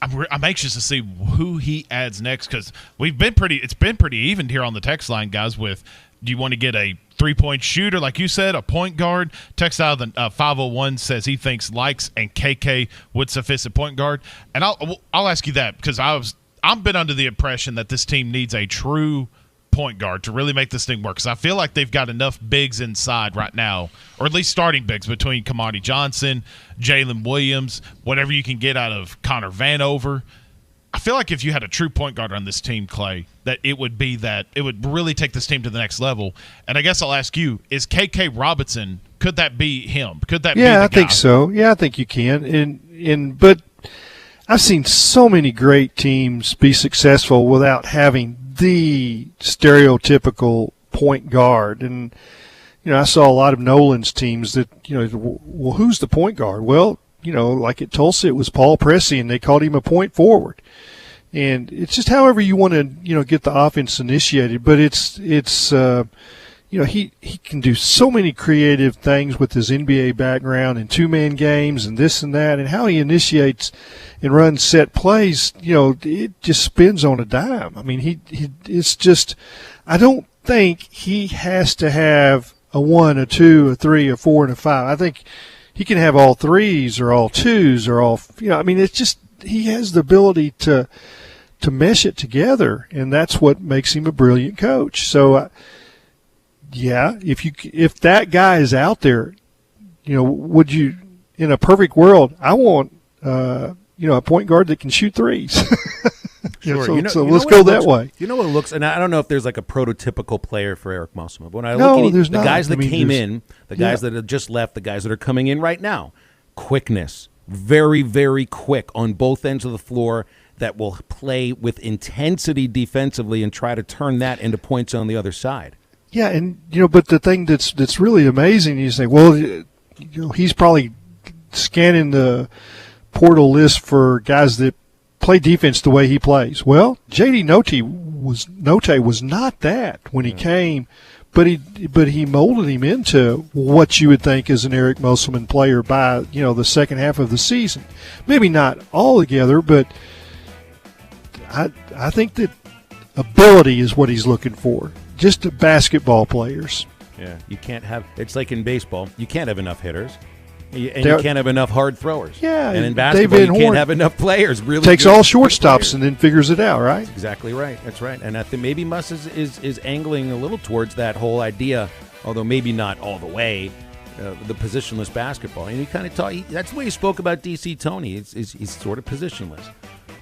I'm anxious to see who he adds next, because it's been pretty even here on the text line, guys. With, do you want to get a 3-point shooter, like you said, a point guard? Text out of the 501 says he thinks Lykes and KK would suffice a point guard, and I'll ask you that, because I've been under the impression that this team needs a true point guard to really make this thing work, because I feel like they've got enough bigs inside right now, or at least starting bigs, between Kamani Johnson, Jalen Williams, whatever you can get out of Connor Vanover. I feel like if you had a true point guard on this team, Clay, that it would really take this team to the next level. And I guess I'll ask you, is KK Robinson, could that be him? Could that be the guy? Yeah, I think so. Yeah, I think you can. But I've seen so many great teams be successful without having the stereotypical point guard. And I saw a lot of Nolan's teams that well, who's the point guard? Well, like at Tulsa, it was Paul Pressey, and they called him a point forward. And it's just however you want to get the offense initiated. But it's he can do so many creative things with his NBA background and 2-man games and this and that, and how he initiates and runs set plays. It just spins on a dime. I mean, it's just, I don't think he has to have a 1, a 2, a 3, a 4, and a 5. I think he can have all 3s or all 2s or all. I mean, it's just, he has the ability to mesh it together, and that's what makes him a brilliant coach. So. yeah, if that guy is out there, would you, in a perfect world, I want a point guard that can shoot threes. Sure. So let's go that way. You know what it looks, and I don't know if there's like a prototypical player for Eric Musselman, but when I No, look at there's the not. guys that came there's- in, the guys that have just left, the guys that are coming in right now, quickness, very, very quick on both ends of the floor that will play with intensity defensively and try to turn that into points on the other side. Yeah, and but the thing that's really amazing, you say, well, he's probably scanning the portal list for guys that play defense the way he plays. Well, JD Note was not that when he came, but he molded him into what you would think is an Eric Musselman player by the second half of the season. Maybe not all together, but I think that ability is what he's looking for. Just the basketball players. Yeah, you can't have. It's like in baseball, you can't have enough hitters. And you can't have enough hard throwers. Yeah, and in basketball, you can't have enough players. Really takes all shortstops and then figures it out, right? That's exactly right. That's right. And I think maybe Muss is angling a little towards that whole idea, although maybe not all the way. The positionless basketball, and he kind of that's the way he spoke about DC Tony. He's sort of positionless.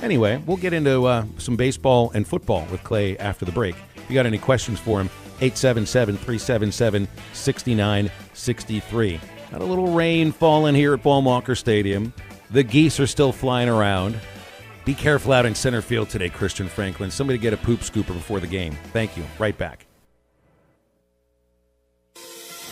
Anyway, we'll get into some baseball and football with Clay after the break. If you got any questions for him, 877-377-6963. Got a little rain falling here at Ballwalker Stadium. The geese are still flying around. Be careful out in center field today, Christian Franklin. Somebody get a poop scooper before the game. Thank you. Right back.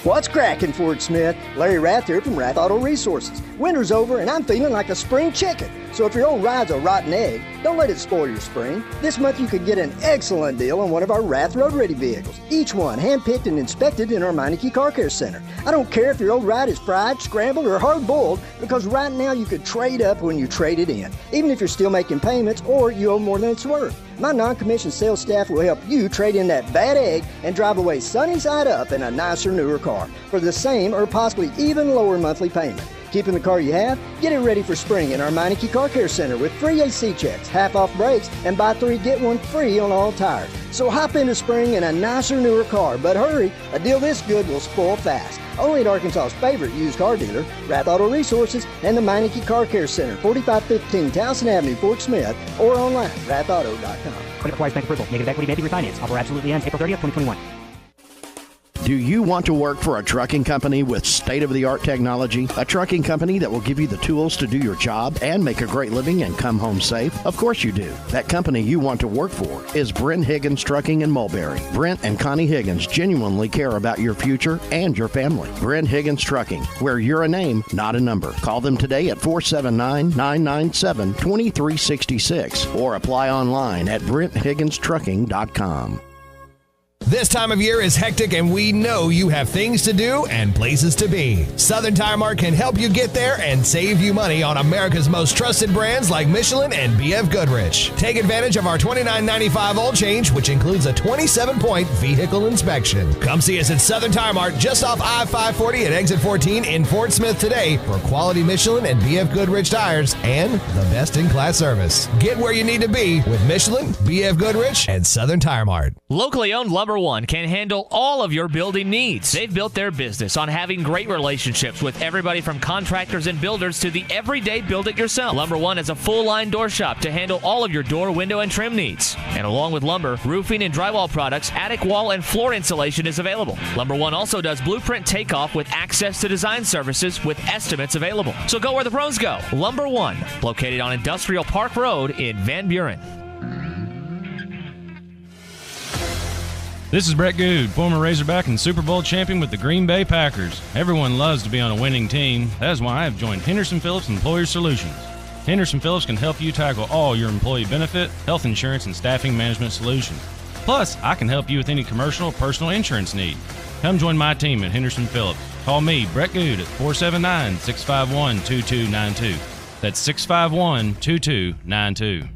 What's cracking, Fort Smith? Larry Rath here from Rath Auto Resources. Winter's over and I'm feeling like a spring chicken. So if your old ride's a rotten egg, don't let it spoil your spring. This month you could get an excellent deal on one of our Rath Road Ready vehicles. Each one hand-picked and inspected in our Meineke Car Care Center. I don't care if your old ride is fried, scrambled, or hard-boiled, because right now you could trade up when you trade it in, even if you're still making payments or you owe more than it's worth. My non-commissioned sales staff will help you trade in that bad egg and drive away sunny side up in a nicer, newer car for the same or possibly even lower monthly payment. Keeping the car you have? Get it ready for spring in our Meineke Car Care Center with free AC checks, half-off brakes, and buy 3, get 1 free on all tires. So hop into spring in a nicer, newer car, but hurry, a deal this good will spoil fast. Only at Arkansas's favorite used car dealer, Rath Auto Resources, and the Meineke Car Care Center, 4515 Towson Avenue, Fort Smith, or online, rathauto.com. Credit requires bank approval. Negative equity may be refinanced. Offer absolutely ends April 30th, 2021. Do you want to work for a trucking company with state-of-the-art technology? A trucking company that will give you the tools to do your job and make a great living and come home safe? Of course you do. That company you want to work for is Brent Higgins Trucking in Mulberry. Brent and Connie Higgins genuinely care about your future and your family. Brent Higgins Trucking, where you're a name, not a number. Call them today at 479-997-2366 or apply online at BrentHigginsTrucking.com. This time of year is hectic, and we know you have things to do and places to be. Southern Tire Mart can help you get there and save you money on America's most trusted brands like Michelin and B.F. Goodrich. Take advantage of our $29.95 oil change, which includes a 27-point vehicle inspection. Come see us at Southern Tire Mart just off I-540 at exit 14 in Fort Smith today for quality Michelin and B.F. Goodrich tires and the best-in-class service. Get where you need to be with Michelin, B.F. Goodrich, and Southern Tire Mart. Locally owned Lumber One can handle all of your building needs. They've built their business on having great relationships with everybody from contractors and builders to the everyday build-it-yourself. Lumber One has a full-line door shop to handle all of your door, window, and trim needs. And along with lumber, roofing and drywall products, attic wall and floor insulation is available. Lumber One also does blueprint takeoff with access to design services with estimates available. So go where the pros go. Lumber One, located on Industrial Park Road in Van Buren. This is Brett Good, former Razorback and Super Bowl champion with the Green Bay Packers. Everyone loves to be on a winning team. That is why I have joined Henderson Phillips Employer Solutions. Henderson Phillips can help you tackle all your employee benefit, health insurance, and staffing management solutions. Plus, I can help you with any commercial or personal insurance need. Come join my team at Henderson Phillips. Call me, Brett Good, at 479-651-2292. That's 651-2292.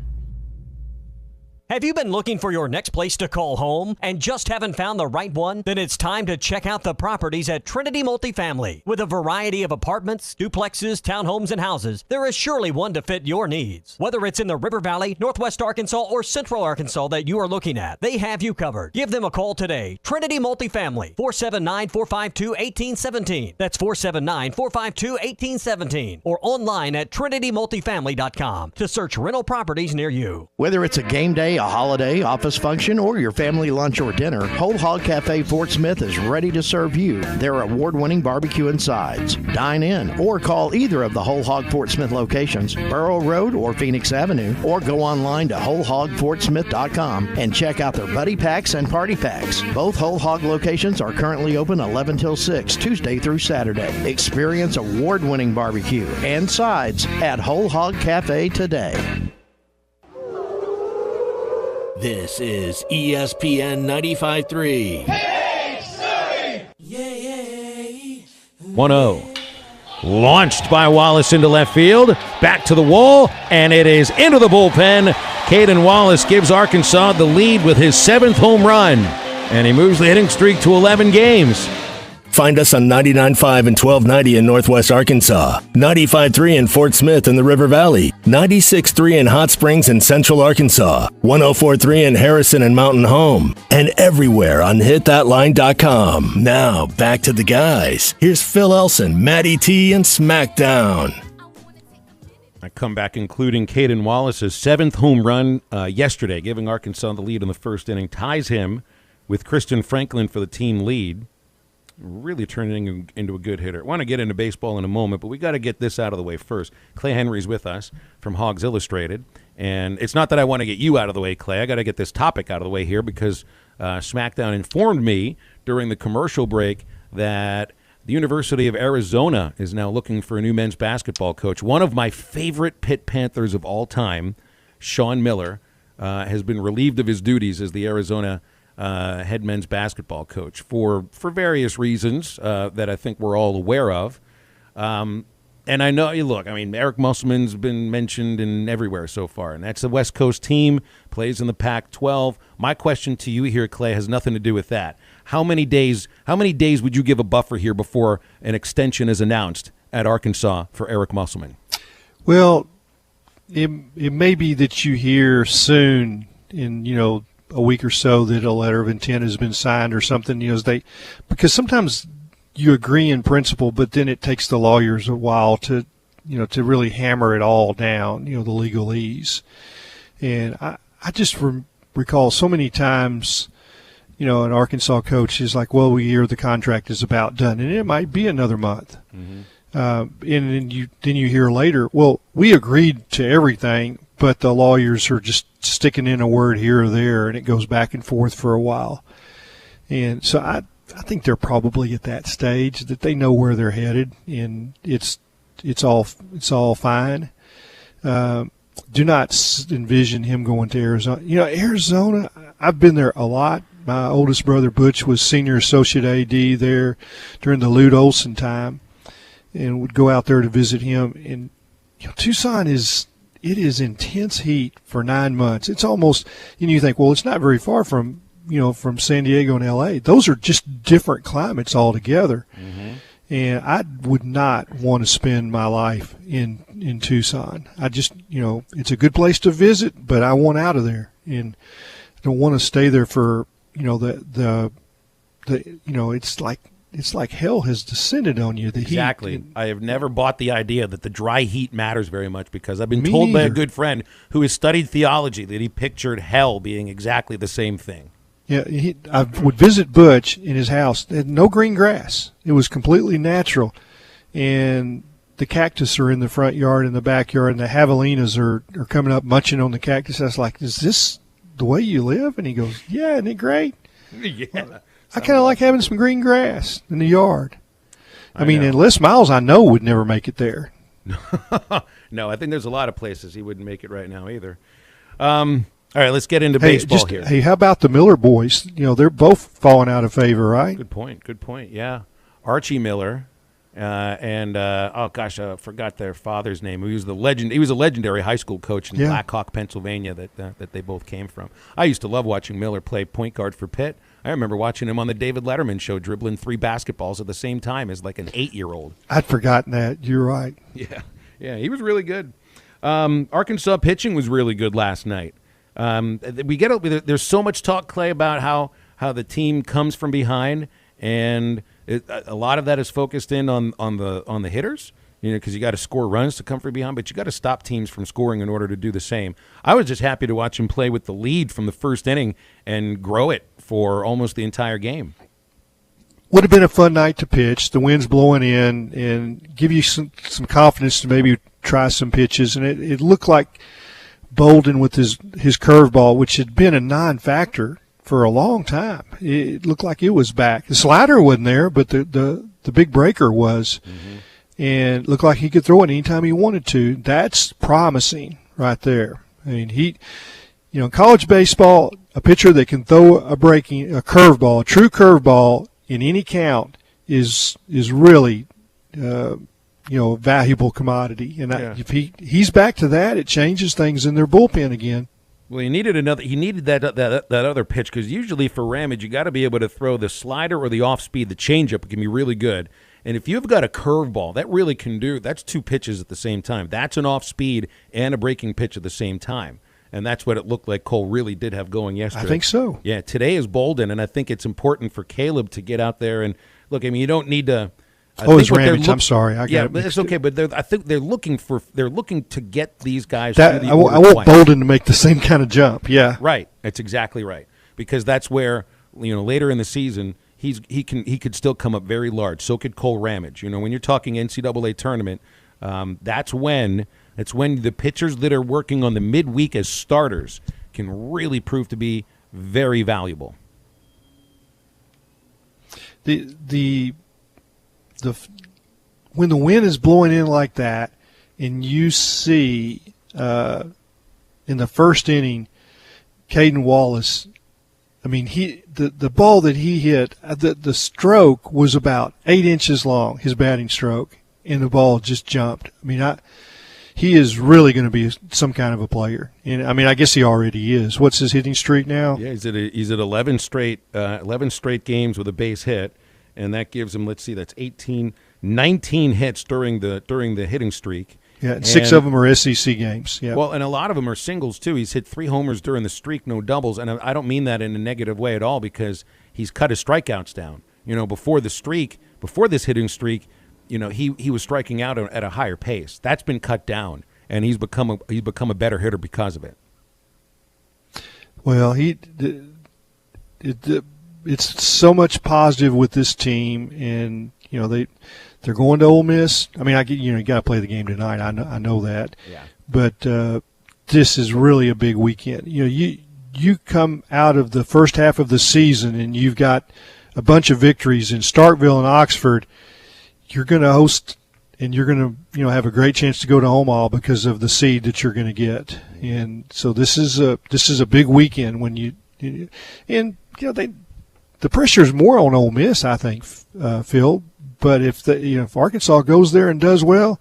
Have you been looking for your next place to call home and just haven't found the right one? Then it's time to check out the properties at Trinity Multifamily. With a variety of apartments, duplexes, townhomes, and houses, there is surely one to fit your needs. Whether it's in the River Valley, Northwest Arkansas, or Central Arkansas that you are looking at, they have you covered. Give them a call today. Trinity Multifamily, 479-452-1817. That's 479-452-1817. Or online at trinitymultifamily.com to search rental properties near you. Whether it's a game day, a holiday, office function, or your family lunch or dinner, Whole Hog Cafe Fort Smith is ready to serve you their award-winning barbecue and sides. Dine in or call either of the Whole Hog Fort Smith locations, Burrow Road or Phoenix Avenue, or go online to wholehogfortsmith.com and check out their buddy packs and party packs. Both Whole Hog locations are currently open 11 till 6, Tuesday through Saturday. Experience award-winning barbecue and sides at Whole Hog Cafe today. This is ESPN 95.3. 1-0. Launched by Wallace into left field. Back to the wall, and it is into the bullpen. Caden Wallace gives Arkansas the lead with his 7th home run, and he moves the hitting streak to 11 games. Find us on 99.5 and 1290 in Northwest Arkansas, 95.3 in Fort Smith in the River Valley, 96.3 in Hot Springs in Central Arkansas, 104.3 in Harrison and Mountain Home, and everywhere on hitthatline.com. Now, back to the guys. Here's Phil Elson, Matty T, and SmackDown. I come back including Caden Wallace's 7th home run yesterday, giving Arkansas the lead in the first inning, ties him with Christian Franklin for the team lead. Really turning into a good hitter. I want to get into baseball in a moment, but we got to get this out of the way first. Clay Henry's with us from Hogs Illustrated, and it's not that I want to get you out of the way, Clay. I got to get this topic out of the way here because SmackDown informed me during the commercial break that the University of Arizona is now looking for a new men's basketball coach. One of my favorite Pitt Panthers of all time, Sean Miller, has been relieved of his duties as the Arizona head men's basketball coach for various reasons that I think we're all aware of. And I know, look, I mean, Eric Musselman's been mentioned in everywhere so far, and that's the West Coast team, plays in the Pac-12. My question to you here, Clay, has nothing to do with that. How many days would you give a buffer here before an extension is announced at Arkansas for Eric Musselman? Well, it may be that you hear soon in, a week or so that a letter of intent has been signed or something, because sometimes you agree in principle, but then it takes the lawyers a while to really hammer it all down, the legalese. And I just recall so many times, an Arkansas coach is like, well, we hear the contract is about done, and it might be another month. Mm-hmm. And then you hear later, well, we agreed to everything, but the lawyers are just sticking in a word here or there, and it goes back and forth for a while. And so I think they're probably at that stage that they know where they're headed, and it's all fine. Do not envision him going to Arizona. Arizona, I've been there a lot. My oldest brother Butch was senior associate AD there during the Lute Olson time, and would go out there to visit him. And Tucson is intense heat for 9 months. It's almost, you think, well, it's not very far from San Diego and LA. Those are just different climates altogether. Mm-hmm. And I would not want to spend my life in Tucson. I just, it's a good place to visit, but I want out of there, and I don't want to stay there for, it's like hell has descended on you. The exactly. heat. I have never bought the idea that the dry heat matters very much, because I've been told by a good friend who has studied theology that he pictured hell being exactly the same thing. Yeah, I would visit Butch in his house. It had no green grass. It was completely natural. And the cactus are in the front yard and the backyard, and the javelinas are coming up munching on the cactus. I was like, is this the way you live? And he goes, yeah, isn't it great? Yeah. I kind of like having some green grass in the yard. I mean, and Les Miles I know would never make it there. No, I think there's a lot of places he wouldn't make it right now either. All right, let's get into baseball here. Hey, how about the Miller boys? They're both falling out of favor, right? Good point. Yeah. Archie Miller, I forgot their father's name. He was the legend. He was a legendary high school coach in Black Hawk, Pennsylvania. That they both came from. I used to love watching Miller play point guard for Pitt. I remember watching him on the David Letterman show, dribbling 3 basketballs at the same time as like an 8-year-old. I'd forgotten that. You're right. Yeah, he was really good. Arkansas pitching was really good last night. There's so much talk, Clay, about how the team comes from behind, and a lot of that is focused in on the hitters, because you got to score runs to come from behind, but you got to stop teams from scoring in order to do the same. I was just happy to watch him play with the lead from the first inning and grow it for almost the entire game. Would have been a fun night to pitch. The wind's blowing in and give you some confidence to maybe try some pitches. And it looked like Bolden with his curveball, which had been a non-factor for a long time. It looked like it was back. The slider wasn't there, but the big breaker was. Mm-hmm. And it looked like he could throw it anytime he wanted to. That's promising right there. I mean, in college baseball, a pitcher that can throw a curveball, a true curveball in any count is really a valuable commodity. And if he's back to that, it changes things in their bullpen again. Well, he needed that other pitch, because usually for Ramage you got to be able to throw the slider or the off speed. The changeup can be really good. And if you've got a curveball, that really can that's 2 pitches at the same time. That's an off speed and a breaking pitch at the same time. And that's what it looked like Cole really did have going yesterday. I think so. Yeah, today is Bolden, and I think it's important for Caleb to get out there and look. I mean, you don't need to. It's Ramage. I'm sorry. But it's okay. But I think they're looking to get these guys. I want Bolden to make the same kind of jump. Yeah, right. That's exactly right, because that's where later in the season he could still come up very large. So could Cole Ramage. When you're talking NCAA tournament, that's when the pitchers that are working on the midweek as starters can really prove to be very valuable. When the wind is blowing in like that, and you see in the first inning, Caden Wallace, I mean, the ball that he hit, the stroke was about 8 inches long, his batting stroke, and the ball just jumped. I mean, he is really going to be some kind of a player, and I mean, I guess he already is. What's his hitting streak now? Yeah, he's at 11 straight games with a base hit, and that gives him, let's see, that's 19 hits during the hitting streak. Yeah, and 6 of them are SEC games. Yeah. Well, and a lot of them are singles too. He's hit 3 homers during the streak, no doubles, and I don't mean that in a negative way at all, because he's cut his strikeouts down. Before this hitting streak, he was striking out at a higher pace. That's been cut down, and he's become a better hitter because of it. Well, it's so much positive with this team, and they're going to Ole Miss. I mean, you got to play the game tonight. I know that. Yeah. But this is really a big weekend. You come out of the first half of the season and you've got a bunch of victories in Starkville and Oxford. You're going to host, and you're going to have a great chance to go to Omaha because of the seed that you're going to get. And so this is a big weekend when the pressure is more on Ole Miss, I think, Phil. But if Arkansas goes there and does well,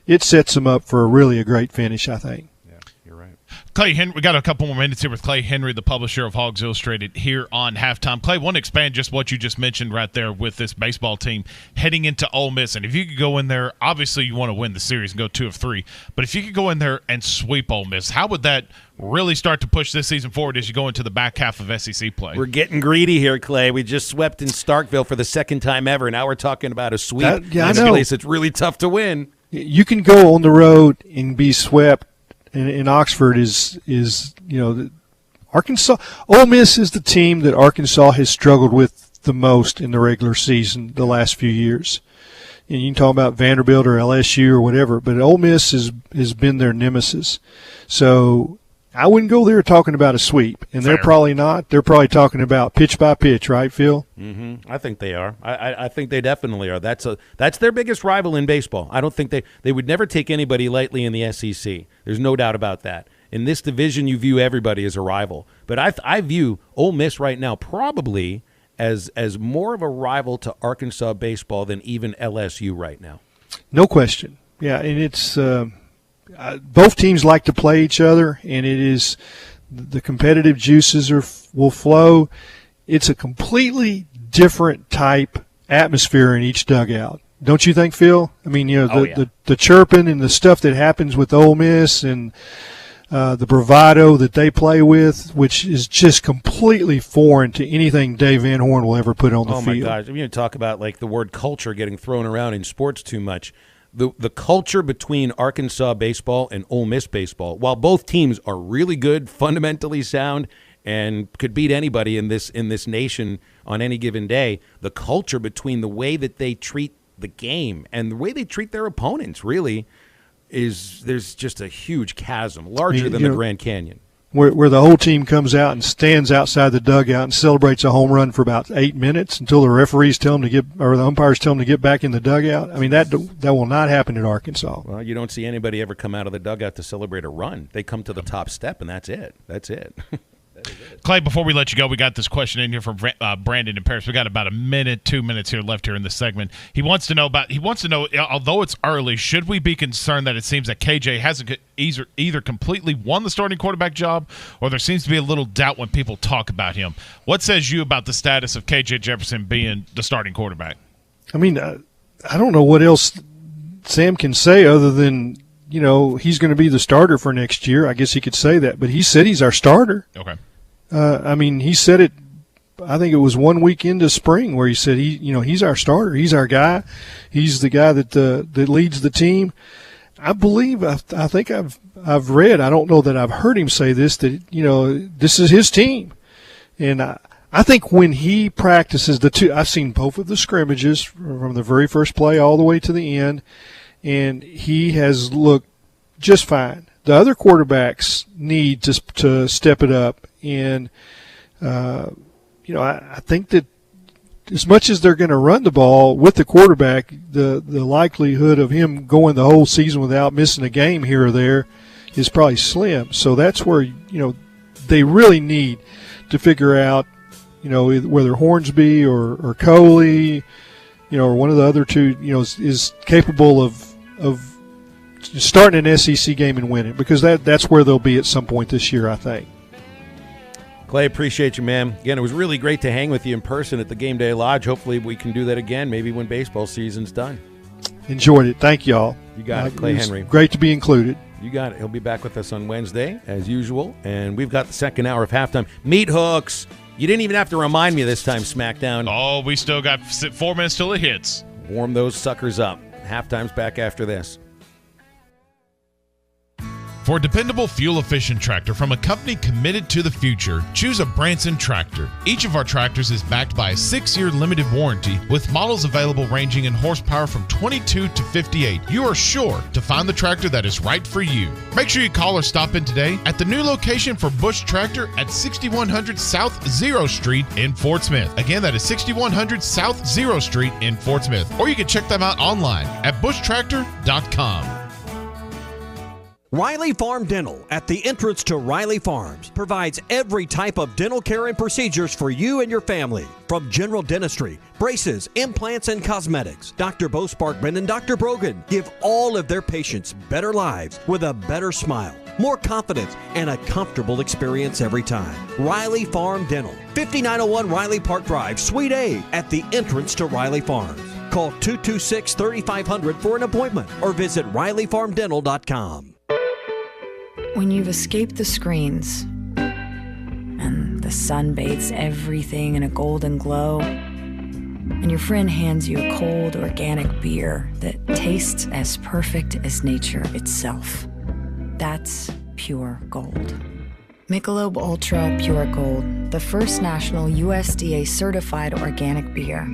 it sets them up for a great finish, I think. Yeah, you're right. Clay Henry, we got a couple more minutes here with Clay Henry, the publisher of Hogs Illustrated, here on Halftime. Clay, I want to expand just what you just mentioned right there with this baseball team heading into Ole Miss. And if you could go in there, obviously you want to win the series and go 2 of 3. But if you could go in there and sweep Ole Miss, how would that really start to push this season forward as you go into the back half of SEC play? We're getting greedy here, Clay. We just swept in Starkville for the second time ever. Now we're talking about a sweep. I know. Place it's really tough to win. You can go on the road and be swept. In Oxford is Arkansas. Ole Miss is the team that Arkansas has struggled with the most in the regular season the last few years. And you can talk about Vanderbilt or LSU or whatever, but Ole Miss has been their nemesis. So I wouldn't go there talking about a sweep, and they're probably not. They're probably talking about pitch by pitch, right, Phil? Mm-hmm. I think they are. I think they definitely are. That's their biggest rival in baseball. I don't think they would never take anybody lightly in the SEC. There's no doubt about that. In this division, you view everybody as a rival. But I view Ole Miss right now probably as more of a rival to Arkansas baseball than even LSU right now? No question. Yeah, and it's both teams like to play each other, and it is the competitive juices will flow. It's a completely different type atmosphere in each dugout. Don't you think, Phil? I mean, the chirping and the stuff that happens with Ole Miss and the bravado that they play with, which is just completely foreign to anything Dave Van Horn will ever put on the field. Oh, my gosh. You talk about, like, the word culture getting thrown around in sports too much. The culture between Arkansas baseball and Ole Miss baseball, while both teams are really good, fundamentally sound, and could beat anybody in this nation on any given day, the culture between the way that they treat the game and the way they treat their opponents really there's just a huge chasm, larger than the Grand Canyon. Where the whole team comes out and stands outside the dugout and celebrates a home run for about 8 minutes until the referees tell them or the umpires tell them to get baback in the dugout. I mean, that will not happen at Arkansas. Well, you don't see anybody ever come out of the dugout to celebrate a run. They come to the top step, and that's it. That's it. Clay, before we let you go, we got this question in here from Brandon in Paris. We got about 2 minutes here left here in this segment. He wants to know, although it's early, should we be concerned that it seems that KJ hasn't either completely won the starting quarterback job, or there seems to be a little doubt when people talk about him? What says you about the status of KJ Jefferson being the starting quarterback? I mean, I don't know what else Sam can say other than, he's going to be the starter for next year. I guess he could say that, but he said he's our starter. Okay. I mean, he said it, I think it was 1 week into spring where he said he's our starter. He's our guy. He's the guy that leads the team. I believe, I think I've read, I don't know that I've heard him say this, that, this is his team. And I think when he practices I've seen both of the scrimmages from the very first play all the way to the end, and he has looked just fine. The other quarterbacks need to step it up, and I think that as much as they're going to run the ball with the quarterback, the likelihood of him going the whole season without missing a game here or there is probably slim. So that's where they really need to figure out whether Hornsby or Coley, or one of the other two is capable of starting an SEC game and winning, because that's where they'll be at some point this year, I think. Clay, appreciate you, man. Again, it was really great to hang with you in person at the Game Day Lodge. Hopefully we can do that again, maybe when baseball season's done. Enjoyed it. Thank y'all. You got it, Clay Henry. Great to be included. You got it. He'll be back with us on Wednesday, as usual, and we've got the second hour of halftime. Meat hooks. You didn't even have to remind me this time, SmackDown. Oh, we still got 4 minutes till it hits. Warm those suckers up. Halftime's back after this. For a dependable, fuel-efficient tractor from a company committed to the future, choose a Branson tractor. Each of our tractors is backed by a 6-year limited warranty with models available ranging in horsepower from 22 to 58. You are sure to find the tractor that is right for you. Make sure you call or stop in today at the new location for Bush Tractor at 6100 South 0 Street in Fort Smith. Again, that is 6100 South 0 Street in Fort Smith. Or you can check them out online at bushtractor.com. Riley Farm Dental, at the entrance to Riley Farms, provides every type of dental care and procedures for you and your family. From general dentistry, braces, implants, and cosmetics, Dr. Bo Sparkman and Dr. Brogan give all of their patients better lives with a better smile, more confidence, and a comfortable experience every time. Riley Farm Dental, 5901 Riley Park Drive, Suite A, at the entrance to Riley Farms. Call 226-3500 for an appointment or visit RileyFarmDental.com. When you've escaped the screens and the sun bathes everything in a golden glow, and your friend hands you a cold organic beer that tastes as perfect as nature itself, that's pure gold. Michelob Ultra Pure Gold, the first national USDA certified organic beer.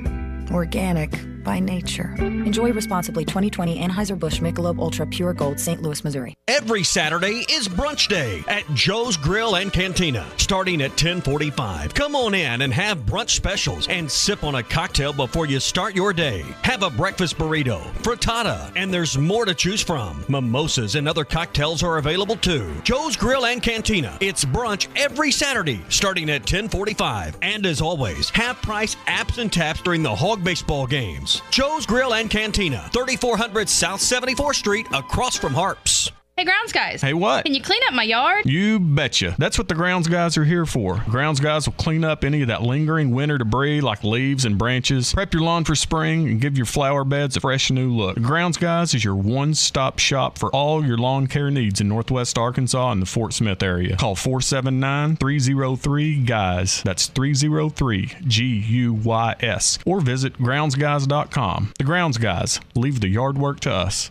Organic, by nature. Enjoy responsibly. 2020 Anheuser-Busch Michelob Ultra Pure Gold, St. Louis, Missouri. Every Saturday is brunch day at Joe's Grill and Cantina, starting at 10:45. Come on in and have brunch specials and sip on a cocktail before you start your day. Have a breakfast burrito, frittata, and there's more to choose from. Mimosas and other cocktails are available too. Joe's Grill and Cantina. It's brunch every Saturday, starting at 10:45. And as always, half-price apps and taps during the Hog baseball games. Joe's Grill and Cantina, 3400 South 74th Street, across from Harps. Hey, grounds guys. Hey, what? Can you clean up my yard? You betcha. That's what the grounds guys are here for. Grounds guys will clean up any of that lingering winter debris like leaves and branches, prep your lawn for spring, and give your flower beds a fresh new look. The grounds guys is your one-stop shop for all your lawn care needs in Northwest Arkansas and the Fort Smith area. Call 479-303-GUYS. That's 303-GUYS. Or visit groundsguys.com. The Grounds Guys. Leave the yard work to us.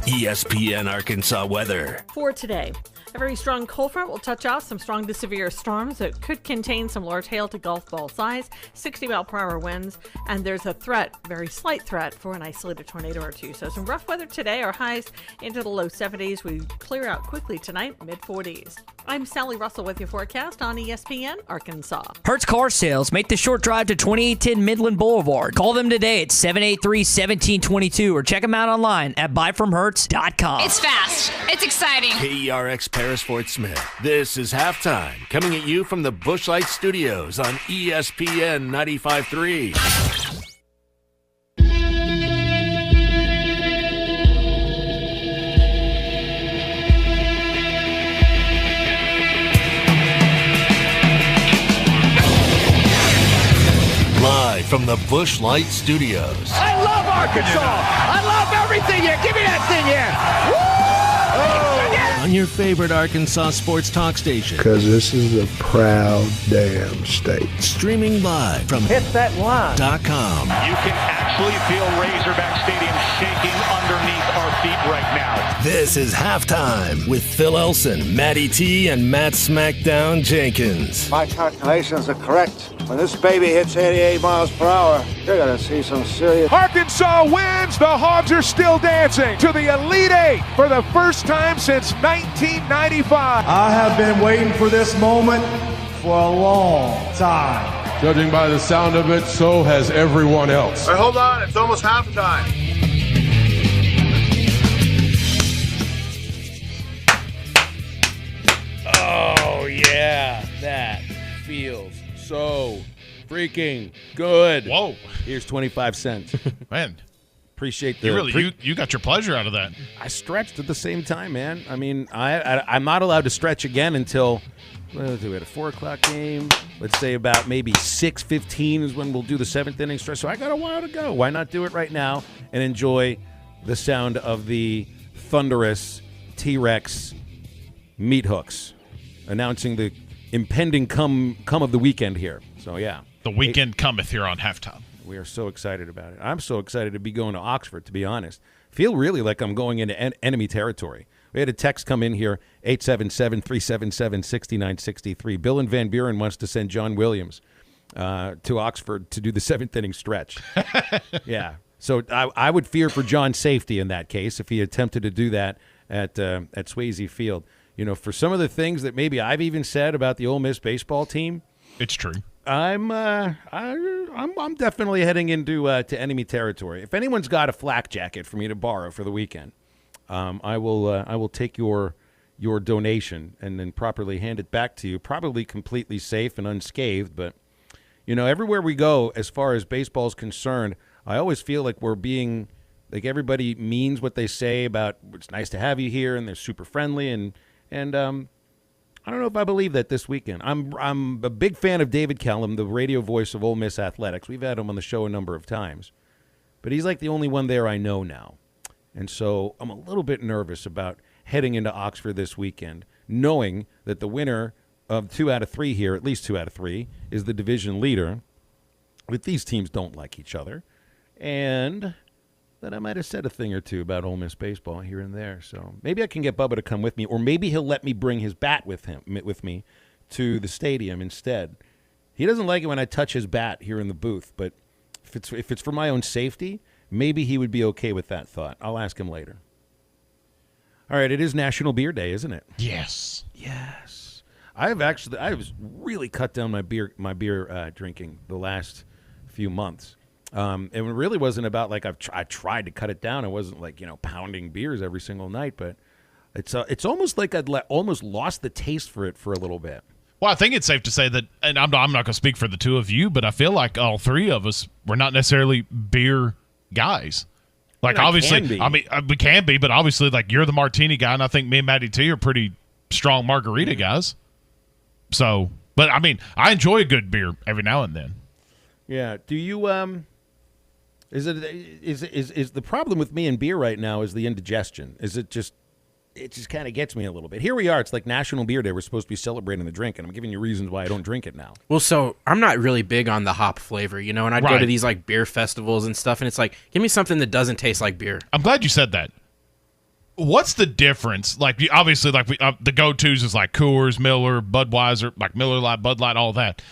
ESPN Arkansas weather. For today, a very strong cold front will touch off some strong to severe storms that could contain some large hail to golf ball size, 60-mile-per-hour winds, and there's a threat, very slight threat, for an isolated tornado or two. So some rough weather today. Our highs into the low 70s. We clear out quickly tonight, mid-40s. I'm Sally Russell with your forecast on ESPN Arkansas. Hertz Car Sales. Make the short drive to 2810 Midland Boulevard. Call them today at 783-1722 or check them out online at buyfromhertz.com. It's fast. It's exciting. KERX Paris Fort Smith. This is Halftime, coming at you from the Busch Light Studios on ESPN 95.3. Live from the Busch Light Studios. I love Arkansas. I love everything here. Give me that thing here. Woo! On your favorite Arkansas sports talk station. Because this is a proud damn state. Streaming live from HitThatLine.com. You can actually feel Razorback Stadium shaking underneath our feet right now. This is Halftime with Phil Elson, Matty T, and Matt Smackdown Jenkins. My calculations are correct. When this baby hits 88 miles per hour, you're going to see some serious... Arkansas wins. The Hogs are still dancing to the Elite Eight for the first time since 1995. I have been waiting for this moment for a long time. Judging by the sound of it, so has everyone else. Hey, hold on. It's almost halftime. Oh, yeah. That feels so freaking good. Whoa. Here's 25 cents. Man. Appreciate the... You got your pleasure out of that. I stretched at the same time, man. I mean, I'm not allowed to stretch again until... Well, we had a 4 o'clock game. Let's say about maybe 6:15 is when we'll do the 7th inning stretch. So I got a while to go. Why not do it right now and enjoy the sound of the thunderous T-Rex meat hooks announcing the impending come of the weekend here. So, yeah. The weekend cometh here on Halftime. We are so excited about it. I'm so excited to be going to Oxford, to be honest. Feel really like I'm going into enemy territory. We had a text come in here, 877-377-6963. Bill in Van Buren wants to send John Williams to Oxford to do the 7th inning stretch. Yeah. So I would fear for John's safety in that case if he attempted to do that at Swayze Field. You know, for some of the things that maybe I've even said about the Ole Miss baseball team. It's true. I'm definitely heading into to enemy territory. If anyone's got a flak jacket for me to borrow for the weekend, I will take your donation and then properly hand it back to you, probably completely safe and unscathed. But, you know, everywhere we go, as far as baseball is concerned, I always feel like we're being, like everybody means what they say about it's nice to have you here and they're super friendly. And I don't know if I believe that this weekend. I'm a big fan of David Kellum, the radio voice of Ole Miss Athletics. We've had him on the show a number of times. But he's like the only one there I know now. And so I'm a little bit nervous about heading into Oxford this weekend, knowing that the winner of 2 out of 3 here, at least 2 out of 3, is the division leader. But these teams don't like each other. And that I might have said a thing or two about Ole Miss baseball here and there. So maybe I can get Bubba to come with me, or maybe he'll let me bring his bat with me to the stadium instead. He doesn't like it when I touch his bat here in the booth, but if it's for my own safety, maybe he would be okay with that thought. I'll ask him later. All right, it is National Beer Day, isn't it? Yes. Yes. I was really cut down my beer drinking the last few months. It really wasn't about like I tried to cut it down. It wasn't like pounding beers every single night, but it's almost like I'd almost lost the taste for it for a little bit. Well, I think it's safe to say that, and I'm not going to speak for the two of you, but I feel like all three of us were not necessarily beer guys. Like, obviously, we can be, but obviously, like, you're the martini guy, and I think me and Matty T are pretty strong margarita guys. So, but I mean, I enjoy a good beer every now and then. Yeah. Do you is the problem with me and beer right now is the indigestion? Is it just kind of gets me a little bit. Here we are. It's like National Beer Day. We're supposed to be celebrating the drink, and I'm giving you reasons why I don't drink it now. Well, so I'm not really big on the hop flavor, and I'd go to these like beer festivals and stuff, and it's like, give me something that doesn't taste like beer. I'm glad you said that. What's the difference? Like, obviously, like the go-tos is like Coors, Miller, Budweiser, like Miller Lite, Bud Light, all that.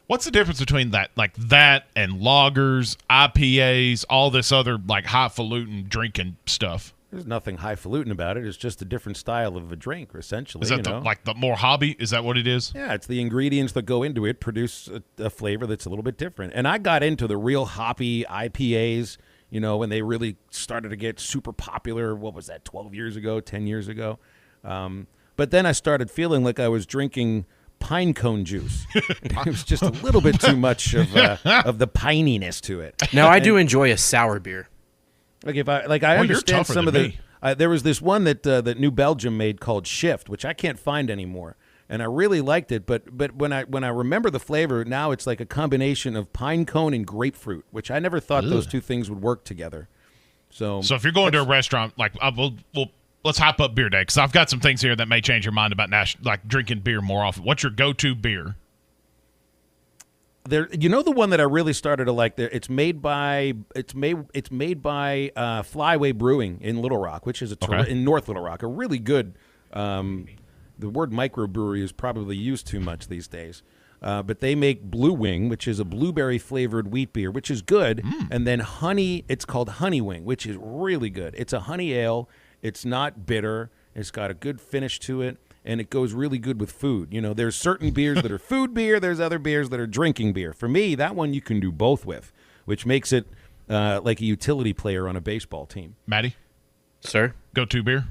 What's the difference between that and lagers, IPAs, all this other like highfalutin drinking stuff? There's nothing highfalutin about it. It's just a different style of a drink, essentially. Is that the more hobby? Is that what it is? Yeah, it's the ingredients that go into it produce a flavor that's a little bit different. And I got into the real hoppy IPAs, when they really started to get super popular. What was that, 12 years ago, 10 years ago? But then I started feeling like I was drinking pine cone juice. It was just a little bit too much of the pininess to it. Now, I do enjoy a sour beer. Like I understand some of the. There was this one that New Belgium made called Shift, which I can't find anymore, and I really liked it. But when I remember the flavor, now it's like a combination of pine cone and grapefruit, which I never thought those two things would work together. So if you're going to a restaurant, like let's hype up beer day, because I've got some things here that may change your mind about like drinking beer more often. What's your go-to beer? The one that I really started to like. It's made by Flyway Brewing in Little Rock, which is in North Little Rock. A really good. The word microbrewery is probably used too much these days, but they make Blue Wing, which is a blueberry flavored wheat beer, which is good, and then honey. It's called Honey Wing, which is really good. It's a honey ale. It's not bitter. It's got a good finish to it. And it goes really good with food. There's certain beers that are food beer. There's other beers that are drinking beer. For me, that one you can do both with, which makes it like a utility player on a baseball team. Matty? Sir? Go-to beer?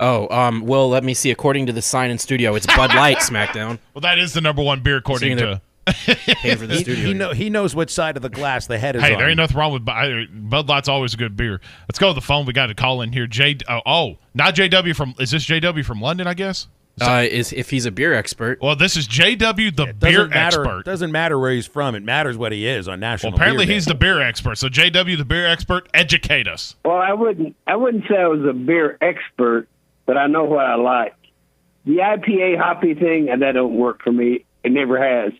Oh, well, let me see. According to the sign in studio, it's Bud Light, SmackDown. Well, that is the number one beer according to... Pay for the studio. He knows what side of the glass the head is on. Hey, there ain't nothing wrong with Bud Light's always a good beer. Let's go to the phone. We got to call in here. Not JW from. Is this JW from London? I guess. If he's a beer expert. Well, this is JW, the beer expert. Doesn't matter where he's from. It matters what he is on National. Well, apparently Beer he's Day. the beer expert. So JW, the beer expert, educate us. Well, I wouldn't say I was a beer expert, but I know what I like. The IPA hoppy thing, and that don't work for me. It never has.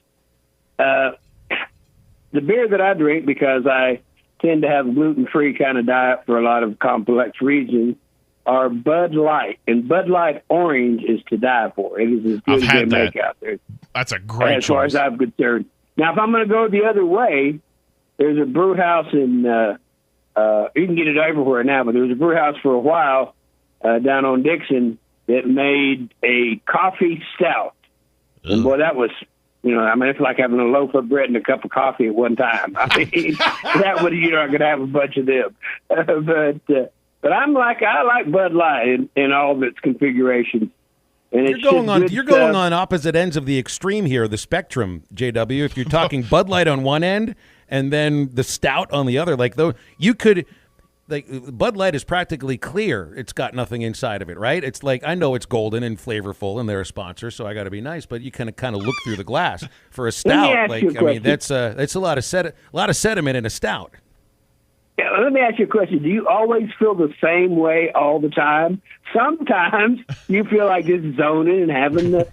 The beer that I drink, because I tend to have a gluten-free kind of diet for a lot of complex reasons, are Bud Light. And Bud Light Orange is to die for. It is as good as they make out there. That's a great as far choice. as I'm concerned. Now, if I'm going to go the other way, there's a brew house in, you can get it everywhere now, but there was a brew house for a while down on Dixon that made a coffee stout. And boy, that was... it's like having a loaf of bread and a cup of coffee at one time. I mean, that would you're not going to have a bunch of them. But I like Bud Light in all of its configurations. And you're going on opposite ends of the extreme here, the spectrum, JW. If you're talking Bud Light on one end and then the stout on the other, you could. Bud Light is practically clear. It's got nothing inside of it, right? It's like, I know it's golden and flavorful, and they're a sponsor, so I got to be nice. But you kind of look through the glass for a stout. That's a lot of sediment in a stout. Yeah, let me ask you a question. Do you always feel the same way all the time? Sometimes you feel like just zoning and having the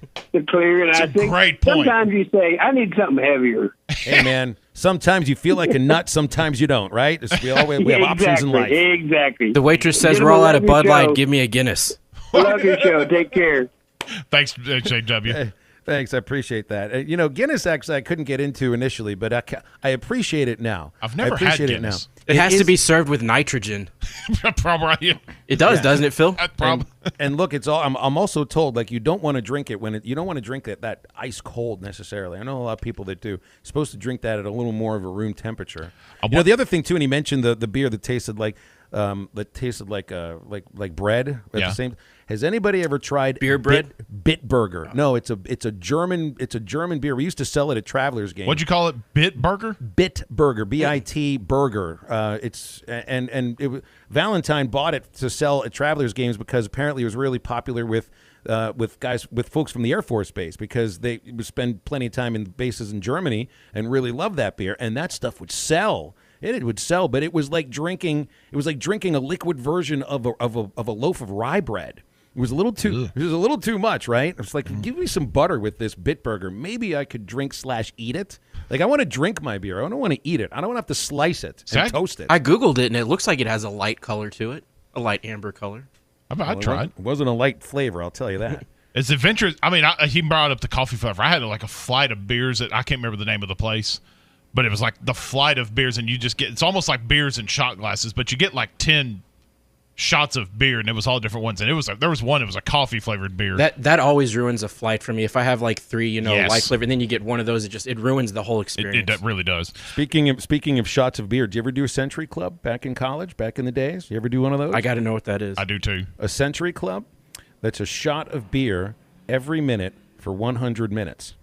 clear. And I think great point. Sometimes you say, I need something heavier. Hey, man. Sometimes you feel like a nut, sometimes you don't, right? We have options in life. Exactly. The waitress says, we're all out of Bud Light. Give me a Guinness. Love your show. Take care. Thanks, JW. Thanks, I appreciate that. Guinness actually I couldn't get into initially, but I appreciate it now. I've never had Guinness. It has to be served with nitrogen. Probably. It does, doesn't it, Phil? And look, it's all. I'm also told you don't want to drink it you don't want to drink it that ice cold necessarily. I know a lot of people that do. You're supposed to drink that at a little more of a room temperature. The other thing too, and he mentioned the beer that tasted like bread at the same. Has anybody ever tried beer bread? Bitburger. No, it's a German beer. We used to sell it at Travelers Game. What'd you call it? Bitburger? Bitburger. BIT burger. Valentine bought it to sell at Travelers Games because apparently it was really popular with folks from the Air Force Base because they would spend plenty of time in bases in Germany and really love that beer, and that stuff would sell. It would sell, but it was like drinking a liquid version of a loaf of rye bread. It was a little too much, right? It's like, give me some butter with this Bitburger. Maybe I could drink/eat it. Like, I want to drink my beer. I don't want to eat it. I don't want to have to slice it and toast it. I Googled it, and it looks like it has a light color to it, a light amber color. I tried. It wasn't a light flavor, I'll tell you that. It's adventurous. I mean, he brought up the coffee flavor. I had like a flight of beers that I can't remember the name of the place, but it was like the flight of beers, and you just get, it's almost like beers in shot glasses, but you get like 10 shots of beer, and it was all different ones, and it was there was one, it was a coffee flavored beer. That always ruins a flight for me. If I have like 3 light flavor, and then you get one of those, it ruins the whole experience. It really does. Speaking of shots of beer, did you ever do a Century Club back in college, back in the days? You ever do one of those? I got to know what that is. I do too. A Century Club? That's a shot of beer every minute for 100 minutes. Oh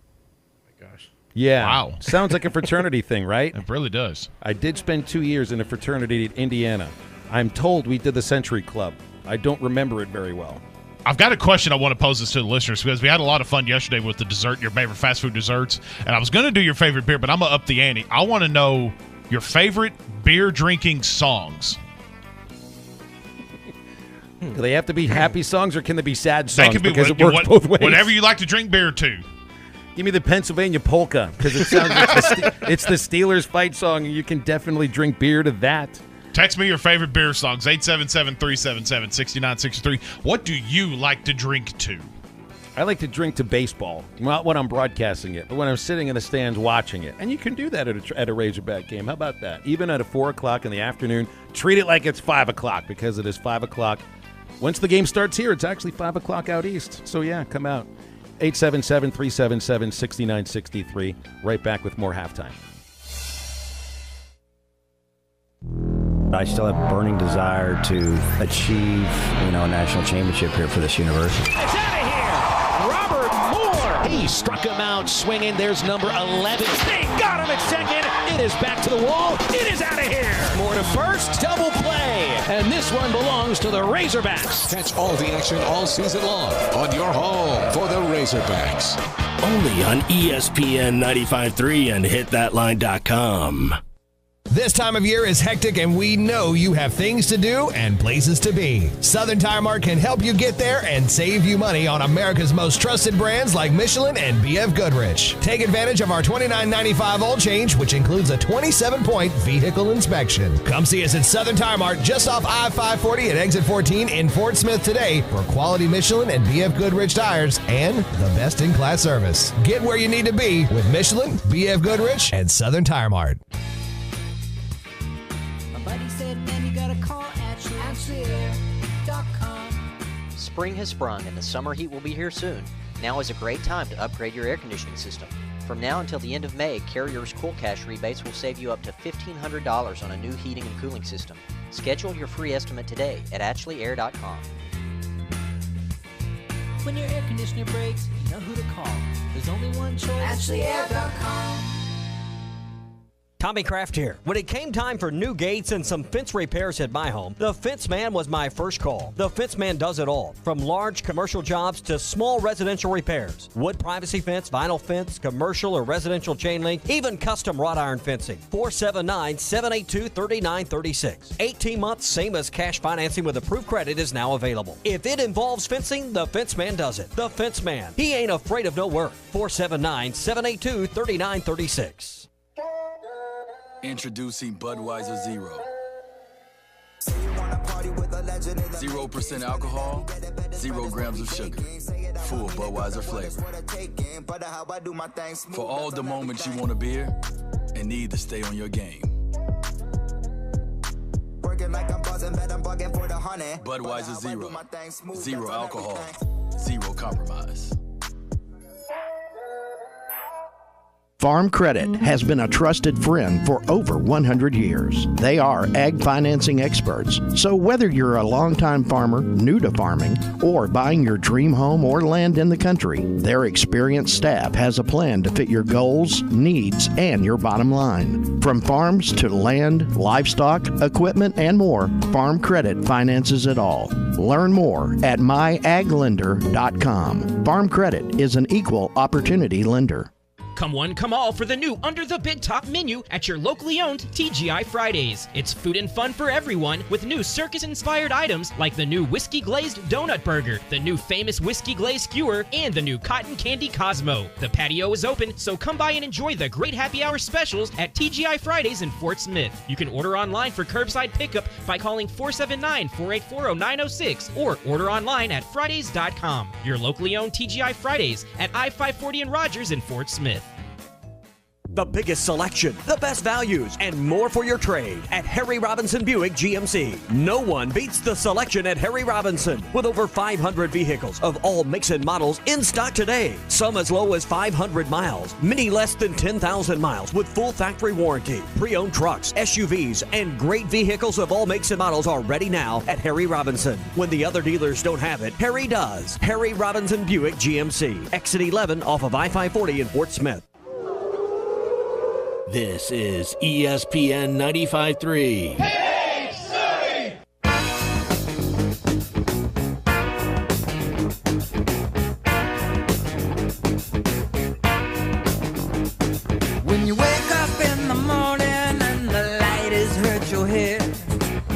my gosh. Yeah. Wow. Sounds like a fraternity thing, right? It really does. I did spend 2 years in a fraternity in Indiana. I'm told we did the Century Club. I don't remember it very well. I've got a question I want to pose this to the listeners because we had a lot of fun yesterday with the dessert, your favorite fast food desserts, and I was going to do your favorite beer, but I'm going to up the ante. I want to know your favorite beer drinking songs. Do they have to be happy songs or can they be sad songs? They can be, because it works both ways. Whatever you like to drink beer to. Give me the Pennsylvania polka because it sounds like it's the Steelers fight song, and you can definitely drink beer to that. Text me your favorite beer songs, 877-377-6963. What do you like to drink to? I like to drink to baseball, not when I'm broadcasting it, but when I'm sitting in the stands watching it. And you can do that at a Razorback game. How about that? Even at 4 o'clock in the afternoon, treat it like it's 5 o'clock because it is 5 o'clock. Once the game starts here, it's actually 5 o'clock out east. So, yeah, come out. 877-377-6963. Right back with more halftime. I still have a burning desire to achieve, a national championship here for this university. It's out of here! Robert Moore! He struck him out swinging. There's number 11. They got him at second. It is back to the wall. It is out of here. Moore to first. Double play. And this one belongs to the Razorbacks. Catch all the action all season long on your home for the Razorbacks. Only on ESPN 95.3 and hitthatline.com. This time of year is hectic, and we know you have things to do and places to be. Southern Tire Mart can help you get there and save you money on America's most trusted brands like Michelin and BF Goodrich. Take advantage of our $29.95 oil change, which includes a 27-point vehicle inspection. Come see us at Southern Tire Mart just off I-540 at exit 14 in Fort Smith today for quality Michelin and BF Goodrich tires and the best-in-class service. Get where you need to be with Michelin, BF Goodrich, and Southern Tire Mart. Spring has sprung and the summer heat will be here soon. Now is a great time to upgrade your air conditioning system. From now until the end of May, Carrier's Cool Cash rebates will save you up to $1,500 on a new heating and cooling system. Schedule your free estimate today at AshleyAir.com. When your air conditioner breaks, you know who to call. There's only one choice. AshleyAir.com. Tommy Kraft here. When it came time for new gates and some fence repairs at my home, the Fence Man was my first call. The Fence Man does it all, from large commercial jobs to small residential repairs. Wood privacy fence, vinyl fence, commercial or residential chain link, even custom wrought iron fencing. 479-782-3936. 18 months, same as cash financing with approved credit is now available. If it involves fencing, the Fence Man does it. The Fence Man. He ain't afraid of no work. 479-782-3936. Introducing Budweiser Zero. 0% alcohol, 0 grams of sugar. Full Budweiser flavor. For all the moments you want a beer and need to stay on your game. Budweiser Zero. 0 alcohol, 0 compromise. Farm Credit has been a trusted friend for over 100 years. They are ag financing experts, so whether you're a longtime farmer, new to farming, or buying your dream home or land in the country, their experienced staff has a plan to fit your goals, needs, and your bottom line. From farms to land, livestock, equipment, and more, Farm Credit finances it all. Learn more at myaglender.com. Farm Credit is an equal opportunity lender. Come one, come all for the new Under the Big Top menu at your locally owned TGI Fridays. It's food and fun for everyone with new circus-inspired items like the new Whiskey Glazed Donut Burger, the new famous Whiskey Glazed Skewer, and the new Cotton Candy Cosmo. The patio is open, so come by and enjoy the great happy hour specials at TGI Fridays in Fort Smith. You can order online for curbside pickup by calling 479-484-0906 or order online at Fridays.com. Your locally owned TGI Fridays at I-540 and Rogers in Fort Smith. The biggest selection, the best values, and more for your trade at Harry Robinson Buick GMC. No one beats the selection at Harry Robinson with over 500 vehicles of all makes and models in stock today. Some as low as 500 miles, many less than 10,000 miles with full factory warranty. Pre-owned trucks, SUVs, and great vehicles of all makes and models are ready now at Harry Robinson. When the other dealers don't have it, Harry does. Harry Robinson Buick GMC. Exit 11 off of I-540 in Fort Smith. This is ESPN 95.3. Hey, City! When you wake up in the morning and the light has hurt your head,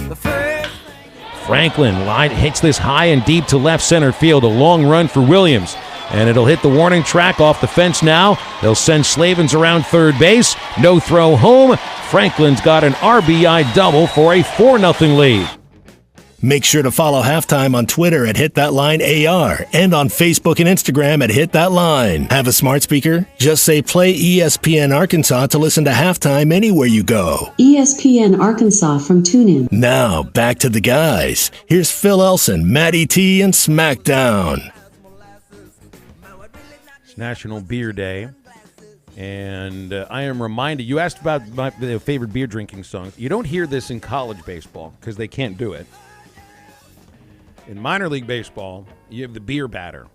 the first... Franklin hits this high and deep to left center field. A long run for Williams. And it'll hit the warning track off the fence now. They'll send Slavens around third base. No throw home. Franklin's got an RBI double for a 4-0 lead. Make sure to follow Halftime on Twitter at HitThatLineAR and on Facebook and Instagram at HitThatLine. Have a smart speaker? Just say play ESPN Arkansas to listen to Halftime anywhere you go. ESPN Arkansas from TuneIn. Now, back to the guys. Here's Phil Elson, Matty T, and SmackDown. National Beer Day, and I am reminded, you asked about my favorite beer drinking songs. You don't hear this in college baseball because they can't do it. In minor league baseball, you have the beer batter.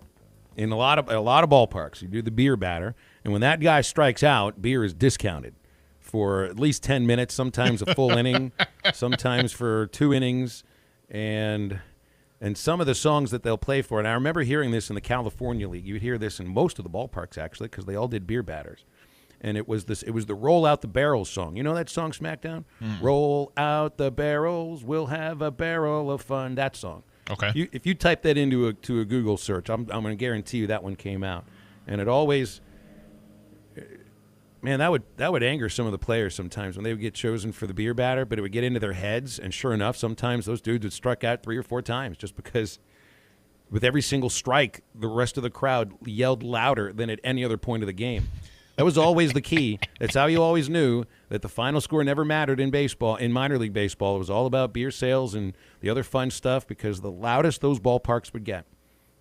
In a lot of ballparks, you do the beer batter, and when that guy strikes out, beer is discounted for at least 10 minutes, sometimes a full inning, sometimes for 2 innings, and some of the songs that they'll play for, and I remember hearing this in the California League. You would hear this in most of the ballparks, actually, because they all did beer batters. And it was the Roll Out the Barrels song. You know that song, SmackDown? Roll out the barrels, we'll have a barrel of fun. That song. Okay. If you type that into a Google search, I'm going to guarantee you that one came out. And it always... Man, that would anger some of the players sometimes when they would get chosen for the beer batter, but it would get into their heads, and sure enough, sometimes those dudes would strike out 3 or 4 times just because with every single strike, the rest of the crowd yelled louder than at any other point of the game. That was always the key. That's how you always knew that the final score never mattered in baseball, in minor league baseball. It was all about beer sales and the other fun stuff because the loudest those ballparks would get.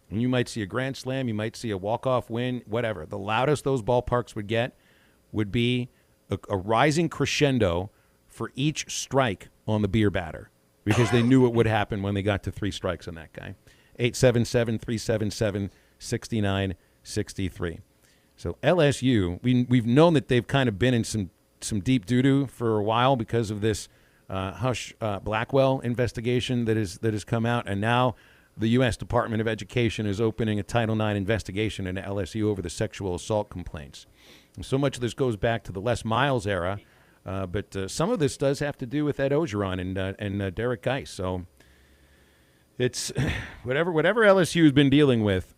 And you might see a grand slam, you might see a walk-off win, whatever. The loudest those ballparks would get would be a rising crescendo for each strike on the beer batter because they knew it would happen when they got to 3 strikes on that guy. 877-377-6963. So LSU, we've known that they've kind of been in some deep doo-doo for a while because of this Hush Blackwell investigation that has come out, and now the U.S. Department of Education is opening a Title IX investigation into LSU over the sexual assault complaints. And so much of this goes back to the Les Miles era, but some of this does have to do with Ed Ogeron and Derek Geis. So it's whatever LSU has been dealing with,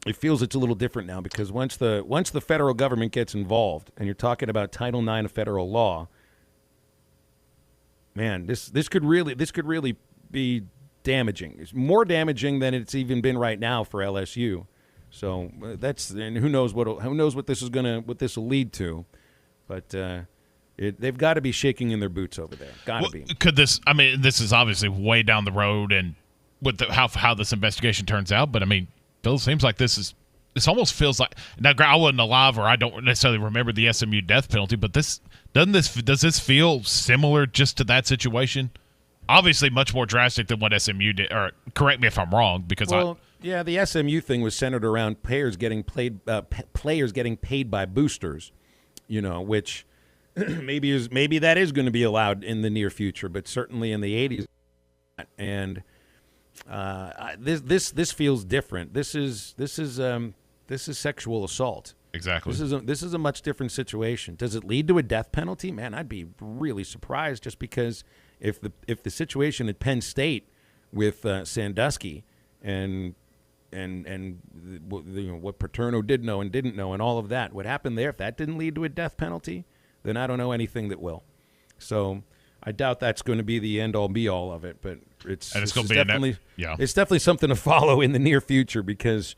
it feels it's a little different now because once the federal government gets involved and you're talking about Title IX of federal law, man, this could really be damaging. It's more damaging than it's even been right now for LSU. So and who knows what this will lead to, but they've got to be shaking in their boots over there. Got to be. Could this? I mean, this is obviously way down the road, and with how this investigation turns out. But I mean, Bill, seems like this almost feels like now. I wasn't alive, or I don't necessarily remember the SMU death penalty. But does this feel similar just to that situation? Obviously, much more drastic than what SMU did. Or correct me if I'm wrong, because yeah, the SMU thing was centered around players getting paid by boosters, which maybe that is going to be allowed in the near future, but certainly in the 80s. And this feels different. This is sexual assault. Exactly. This is a much different situation. Does it lead to a death penalty? Man, I'd be really surprised, just because if the situation at Penn State with Sandusky and what Paterno did know and didn't know and all of that, what happened there, if that didn't lead to a death penalty, then I don't know anything that will. So I doubt that's going to be the end-all, be-all of it, but it's going to be it's definitely something to follow in the near future, because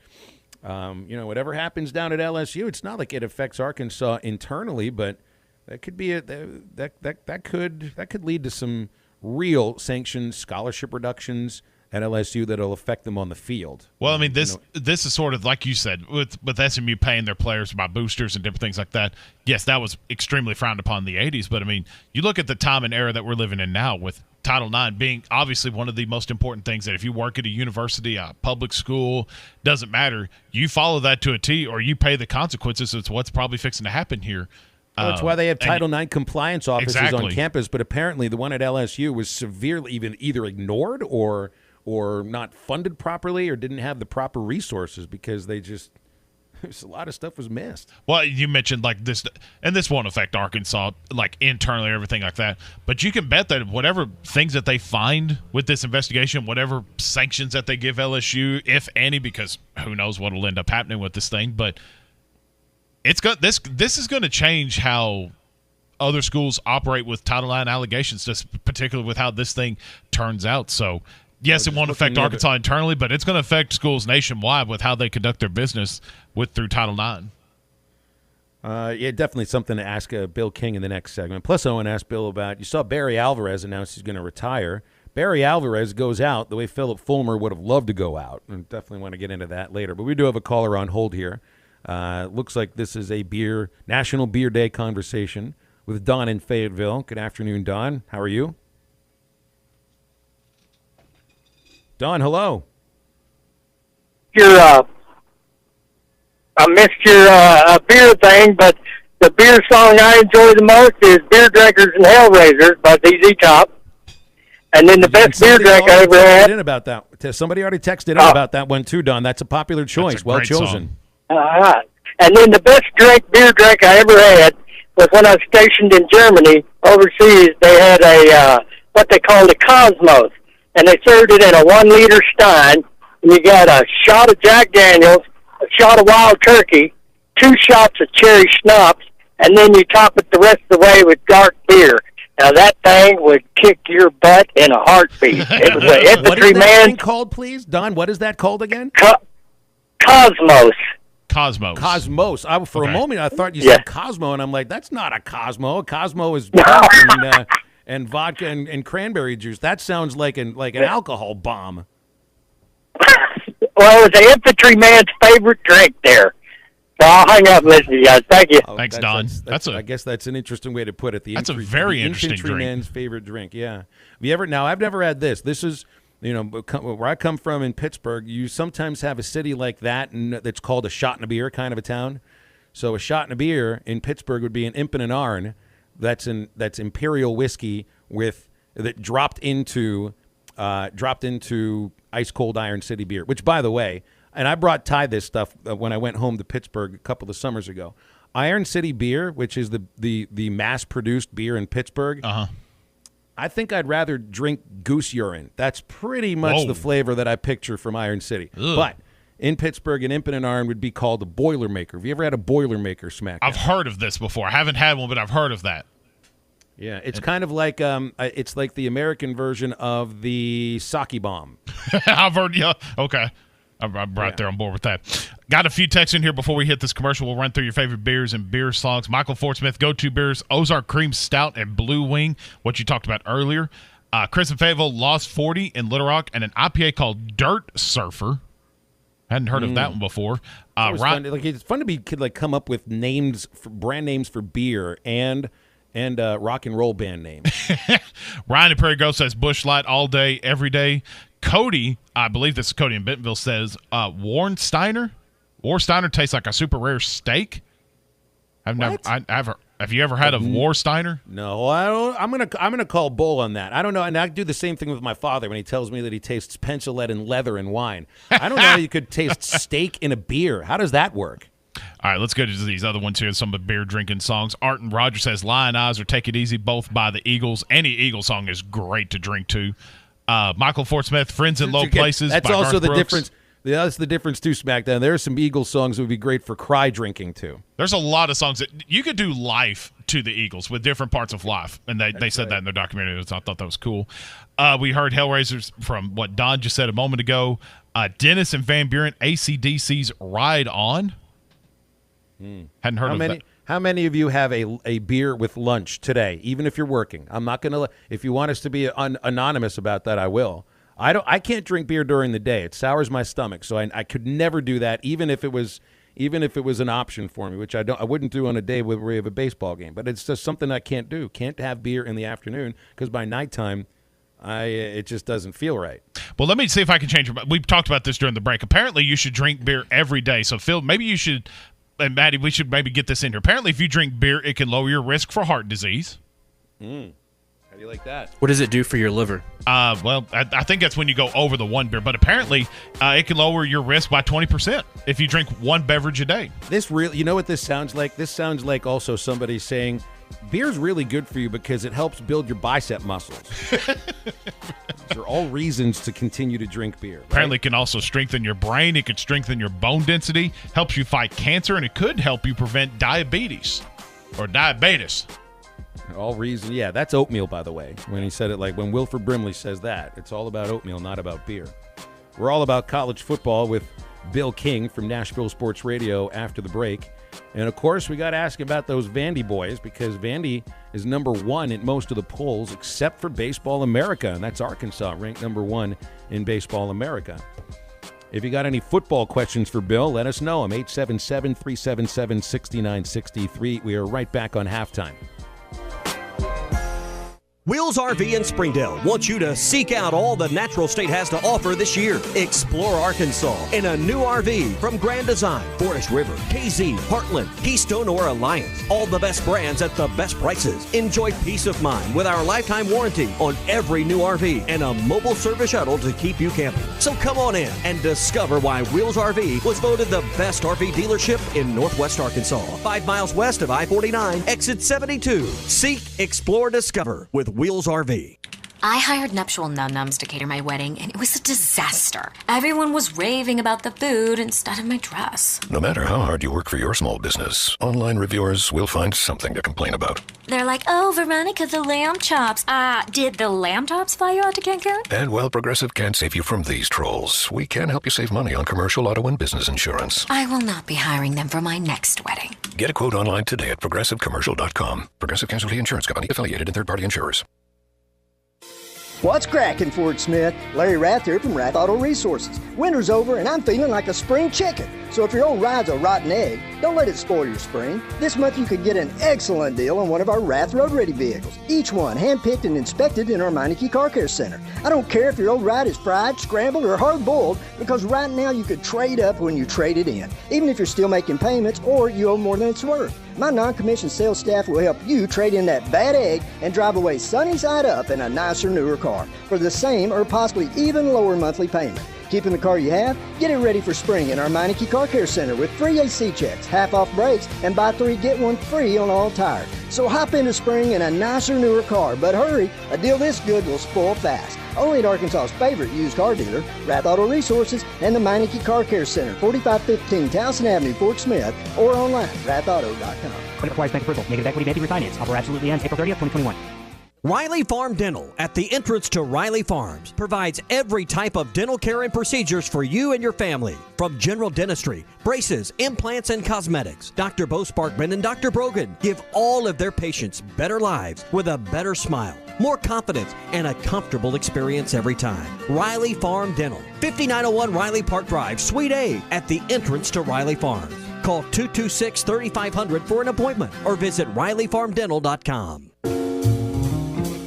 whatever happens down at LSU, it's not like it affects Arkansas internally, but that could be that could lead to some real sanctions, scholarship reductions at LSU that'll affect them on the field. Well, I mean, this is sort of like you said, with SMU paying their players by boosters and different things like that. Yes, that was extremely frowned upon in the 80s, but I mean, you look at the time and era that we're living in now, with Title IX being obviously one of the most important things, that if you work at a university, a public school, doesn't matter, you follow that to a T, or you pay the consequences. It's what's probably fixing to happen here. That's why they have Title IX compliance offices on campus, but apparently the one at LSU was severely either ignored or not funded properly, or didn't have the proper resources, because there's a lot of stuff was missed. Well, you mentioned like this, and this won't affect Arkansas like internally or everything like that, but you can bet that whatever things that they find with this investigation, whatever sanctions that they give LSU, if any, because who knows what will end up happening with this thing, but this is going to change how other schools operate with Title IX allegations, just particularly with how this thing turns out. So yes, it won't affect Arkansas internally, but it's going to affect schools nationwide with how they conduct their business through Title IX. Yeah, definitely something to ask Bill King in the next segment. Plus, I want to ask Bill about, you saw Barry Alvarez announce he's going to retire. Barry Alvarez goes out the way Philip Fulmer would have loved to go out, and definitely want to get into that later. But we do have a caller on hold here. Looks like this is a National Beer Day conversation with Don in Fayetteville. Good afternoon, Don. How are you? Don, hello. I missed your beer thing, but the beer song I enjoy the most is Beer Drinkers and Hellraisers by ZZ Top. And then the best beer drink I ever had. About that. Somebody already texted in about that one too, Don. That's a popular choice. Well chosen. And then the best beer drink I ever had was when I was stationed in Germany overseas. They had what they called a Cosmos, and they served it in a 1-liter stein. And you got a shot of Jack Daniels, a shot of Wild Turkey, 2 shots of cherry schnapps, and then you top it the rest of the way with dark beer. Now that thing would kick your butt in a heartbeat. It was an infantry what is that man thing called, please, Don? What is that called again? Cosmos. Cosmos. For a moment, I thought you said Cosmo, and I'm like, that's not a Cosmo. A Cosmo is Coke and vodka and cranberry juice. That sounds like an alcohol bomb. Well, it was an infantry man's favorite drink there. So I'll hang up and listen to you guys. Thank you. Thanks, Don. I guess that's an interesting way to put it. That's a very interesting infantry drink. man's favorite drink. Yeah. Have you ever? Now, I've never had this. This is, where I come from in Pittsburgh. You sometimes have a city like that, and that's called a shot and a beer kind of a town. So a shot and a beer in Pittsburgh would be an Imp and an Arn. That's imperial whiskey that dropped into ice cold Iron City beer. Which, by the way. And I brought Ty this stuff when I went home to Pittsburgh a couple of summers ago. Iron City beer, which is the mass-produced beer in Pittsburgh, I think I'd rather drink goose urine. That's pretty much the flavor that I picture from Iron City. Ugh. But in Pittsburgh, an Imp and an Arn would be called a Boilermaker. Have you ever had a Boilermaker, Smack? I've heard of this before. I haven't had one, but I've heard of that. Yeah, it's kind of like it's like the American version of the sake bomb. I've heard, yeah. Okay. I'm right there on board with that. Got a few texts in here before we hit this commercial. We'll run through your favorite beers and beer songs. Michael Fort Smith, go-to beers, Ozark Cream Stout and Blue Wing, what you talked about earlier. Chris and Fayetteville, Lost 40 in Little Rock, and an IPA called Dirt Surfer. Hadn't heard of that one before. It's fun to come up with names, brand names for beer and rock and roll band names. Ryan in Prairie Grove says Busch Light all day, every day. Cody, I believe this is Cody in Bentonville, says Warsteiner. Warsteiner tastes like a super rare steak. Have you ever had a Warsteiner? No, I don't. I'm gonna call bull on that. I don't know, and I do the same thing with my father when he tells me that he tastes pencilette and leather in wine. I don't know how you could taste steak in a beer. How does that work? All right, let's go to these other ones here. Some of the beer drinking songs. Art and Roger says Lion Eyes or Take It Easy, both by the Eagles. Any Eagles song is great to drink to. Michael Fort Smith, Friends in Low Places. That's by also Garth the Brooks. difference. That's the difference too, SmackDown. There are some Eagles songs that would be great for cry drinking too. There's a lot of songs that you could do life to the Eagles with different parts of life, and they said that in their documentary. So I thought that was cool. We heard Hellraisers from what Don just said a moment ago. Dennis and Van Buren, AC/DC's Ride On. Hadn't heard of that. How many of you have a beer with lunch today, even if you're working? I'm not going to. If you want us to be anonymous about that, I will. I can't drink beer during the day. It sours my stomach, so I could never do that, even if it was an option for me, which I wouldn't do on a day where we have a baseball game. But it's just something I can't do. Can't have beer in the afternoon because by nighttime, it just doesn't feel right. Well, let me see if I can change your mind. We've talked about this during the break. Apparently, you should drink beer every day. So, Phil, maybe you should. And Maddie, we should maybe get this in here. Apparently, if you drink beer, it can lower your risk for heart disease. How do you like that? What does it do for your liver? Well, I think that's when you go over the one beer. But apparently, it can lower your risk by 20% if you drink one beverage a day. This really, you know what this sounds like? This sounds like also somebody saying, beer's really good for you because it helps build your bicep muscles. These are all reasons to continue to drink beer. Right? Apparently, it can also strengthen your brain. It could strengthen your bone density, helps you fight cancer, and it could help you prevent diabetes or diabetes. All reason, yeah, that's oatmeal, by the way. When he said it, like when Wilford Brimley says that, it's all about oatmeal, not about beer. We're all about college football with Bill King from Nashville Sports Radio after the break. And, of course, we got to ask about those Vandy boys because Vandy is number one in most of the polls except for Baseball America, and that's Arkansas, ranked number one in Baseball America. If you got any football questions for Bill, let us know. I'm 877-377-6963. We are right back on halftime. Wheels RV in Springdale wants you to seek out all the Natural State has to offer this year. Explore Arkansas in a new RV from Grand Design, Forest River, KZ, Heartland, Keystone, or Alliance. All the best brands at the best prices. Enjoy peace of mind with our lifetime warranty on every new RV and a mobile service shuttle to keep you camping. So come on in and discover why Wheels RV was voted the best RV dealership in Northwest Arkansas. 5 miles west of I-49, exit 72. Seek, explore, discover with Wheels RV. I hired Nuptial Num-Nums to cater my wedding, and it was a disaster. Everyone was raving about the food instead of my dress. No matter how hard you work for your small business, online reviewers will find something to complain about. They're like, oh, Veronica, the lamb chops. Did the lamb chops fly you out to Cancun? And while Progressive can't save you from these trolls, we can help you save money on commercial, auto, and business insurance. I will not be hiring them for my next wedding. Get a quote online today at progressivecommercial.com. Progressive Casualty Insurance Company, affiliated and third-party insurers. What's cracking, Fort Smith? Larry Rath here from Rath Auto Resources. Winter's over and I'm feeling like a spring chicken. So if your old ride's a rotten egg, don't let it spoil your spring. This month you could get an excellent deal on one of our Rath Road Ready vehicles. Each one handpicked and inspected in our Meineke Car Care Center. I don't care if your old ride is fried, scrambled, or hard-boiled, because right now you could trade up when you trade it in, even if you're still making payments or you owe more than it's worth. My non-commissioned sales staff will help you trade in that bad egg and drive away sunny side up in a nicer, newer car for the same or possibly even lower monthly payment. Keeping the car you have? Get it ready for spring in our Meineke Car Care Center with free AC checks, half-off brakes, and buy 3, get 1 free on all tires. So hop into spring in a nicer, newer car, but hurry, a deal this good will spoil fast. Only at Arkansas's favorite used car dealer, Rath Auto Resources, and the Meineke Car Care Center, 4515 Towson Avenue, Fort Smith, or online, rathauto.com. Credit requires bank approval. Negative equity may be refinanced. Offer absolutely ends April 30th, 2021. Riley Farm Dental at the entrance to Riley Farms provides every type of dental care and procedures for you and your family. From general dentistry, braces, implants, and cosmetics, Dr. Bo Sparkman and Dr. Brogan give all of their patients better lives with a better smile, more confidence, and a comfortable experience every time. Riley Farm Dental, 5901 Riley Park Drive, Suite A, at the entrance to Riley Farms. Call 226-3500 for an appointment or visit RileyFarmDental.com.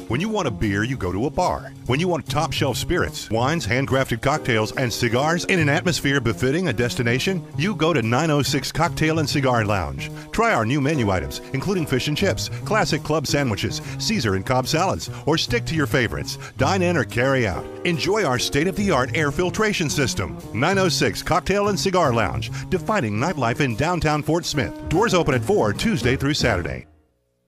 When you want a beer, you go to a bar. When you want top shelf spirits, wines, handcrafted cocktails, and cigars in an atmosphere befitting a destination, you go to 906 Cocktail and Cigar Lounge. Try our new menu items, including fish and chips, classic club sandwiches, Caesar and Cobb salads, or stick to your favorites. Dine in or carry out. Enjoy our state-of-the-art air filtration system. 906 Cocktail and Cigar Lounge, defining nightlife in downtown Fort Smith. Doors open at 4 Tuesday through Saturday.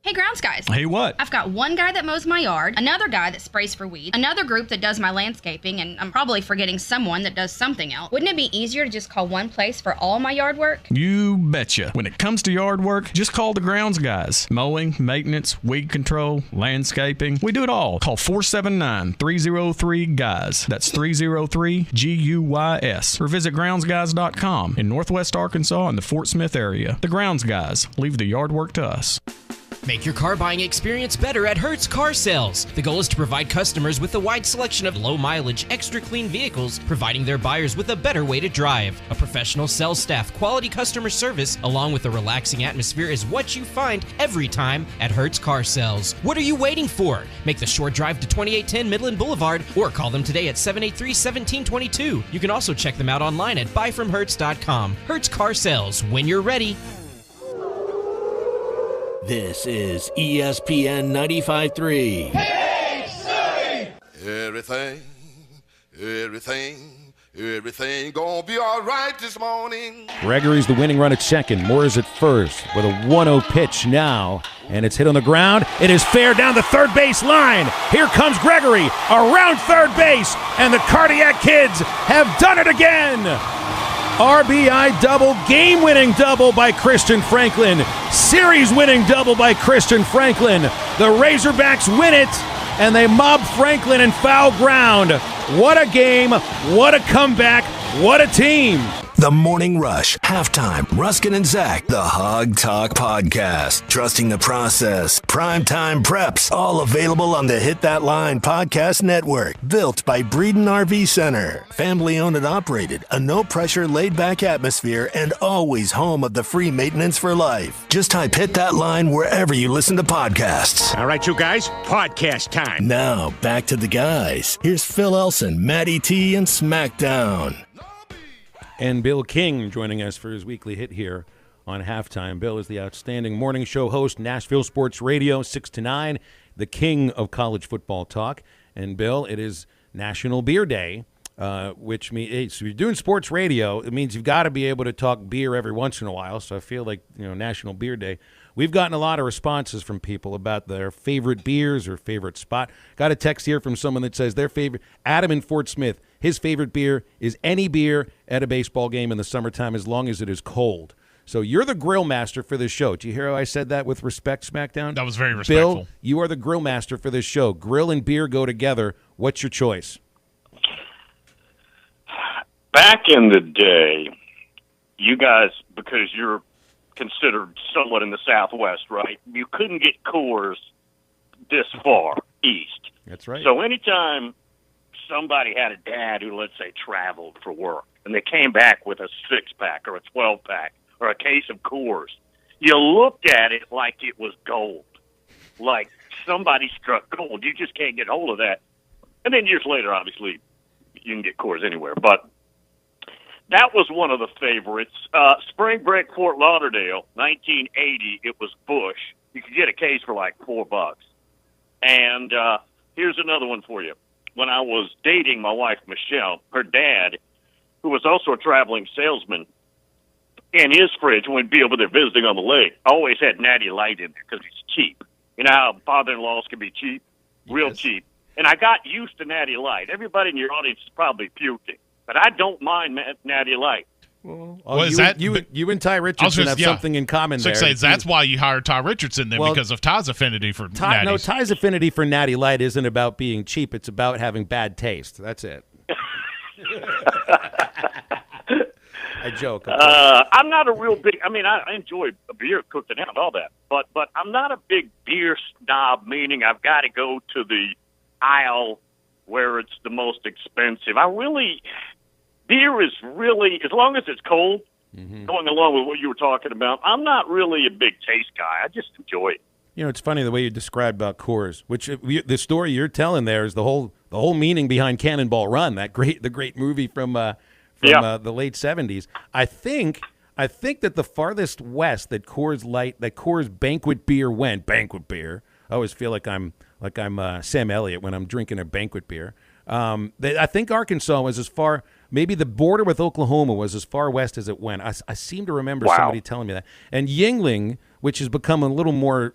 Hey, grounds guys. Hey, what? I've got one guy that mows my yard, another guy that sprays for weeds, another group that does my landscaping, and I'm probably forgetting someone that does something else. Wouldn't it be easier to just call one place for all my yard work? You betcha. When it comes to yard work, just call the grounds guys. Mowing, maintenance, weed control, landscaping. We do it all. Call 479-303-GUYS. That's 303-GUYS. Or visit groundsguys.com in Northwest Arkansas and the Fort Smith area. The Grounds Guys. Leave the yard work to us. Make your car buying experience better at Hertz Car Sales. The goal is to provide customers with a wide selection of low-mileage, extra-clean vehicles, providing their buyers with a better way to drive. A professional sales staff, quality customer service, along with a relaxing atmosphere is what you find every time at Hertz Car Sales. What are you waiting for? Make the short drive to 2810 Midland Boulevard or call them today at 783-1722. You can also check them out online at buyfromhertz.com. Hertz Car Sales, when you're ready. This is ESPN 95.3. Hey, City! Everything gonna be all right this morning. Gregory's the winning run at second. Moore is at first with a 1-0 pitch now, and it's hit on the ground. It is fair down the third base line. Here comes Gregory around third base, and the Cardiac Kids have done it again. RBI double, game-winning double by Christian Franklin. Series-winning double by Christian Franklin. The Razorbacks win it, and they mob Franklin in foul ground. What a game, what a comeback, what a team. The Morning Rush, Halftime, Ruskin and Zach, the Hog Talk Podcast. Trusting the process, primetime preps, all available on the Hit That Line Podcast Network. Built by Breeden RV Center. Family owned and operated, a no-pressure, laid-back atmosphere, and always home of the free maintenance for life. Just type Hit That Line wherever you listen to podcasts. All right, you guys, podcast time. Now, back to the guys. Here's Phil Elson, Matty T, and SmackDown. And Bill King joining us for his weekly hit here on Halftime. Bill is the outstanding morning show host, Nashville Sports Radio, 6 to 9, the king of college football talk. And, Bill, it is National Beer Day, which means hey, so you're doing sports radio. It means you've got to be able to talk beer every once in a while. So I feel like, National Beer Day. We've gotten a lot of responses from people about their favorite beers or favorite spot. Got a text here from someone that says their favorite, Adam in Fort Smith, his favorite beer is any beer at a baseball game in the summertime as long as it is cold. So you're the grill master for this show. Do you hear how I said that with respect, SmackDown? That was very respectful. Bill, you are the grill master for this show. Grill and beer go together. What's your choice? Back in the day, you guys, because you're considered somewhat in the Southwest, right? You couldn't get Coors this far east. That's right. So anytime somebody had a dad who, let's say, traveled for work, and they came back with a 6-pack or a 12-pack or a case of Coors, you looked at it like it was gold, like somebody struck gold. You just can't get hold of that. And then years later, obviously, you can get Coors anywhere. But that was one of the favorites. Spring Break, Fort Lauderdale, 1980, it was Busch. You could get a case for like $4. And here's another one for you. when I was dating my wife, Michelle, her dad, who was also a traveling salesman, in his fridge when we'd be over there visiting on the lake, always had Natty Light in there because it's cheap. You know how father-in-laws can be cheap? Real cheap. And I got used to Natty Light. Everybody in your audience is probably puking, but I don't mind Natty Light. Well, you and Ty Richardson have something in common there. That's why you hired Ty Richardson then, because of Ty's affinity for natties. No, Ty's affinity for Natty Light isn't about being cheap. It's about having bad taste. That's it. I joke. I'm not a real big. I mean, I enjoy a beer, cooked and out, all that. But I'm not a big beer snob. Meaning, I've got to go to the aisle where it's the most expensive. Beer is really, as long as it's cold. Going along with what you were talking about, I'm not really a big taste guy. I just enjoy it. You know, it's funny the way you described about Coors, which the story you're telling there is the whole meaning behind Cannonball Run, the great movie from the late 70s. I think that the farthest west that Coors banquet beer went, I always feel like I'm Sam Elliott when I'm drinking a banquet beer. I think Arkansas was as far, maybe the border with Oklahoma was as far west as it went. I seem to remember somebody telling me that. And Yuengling, which has become a little more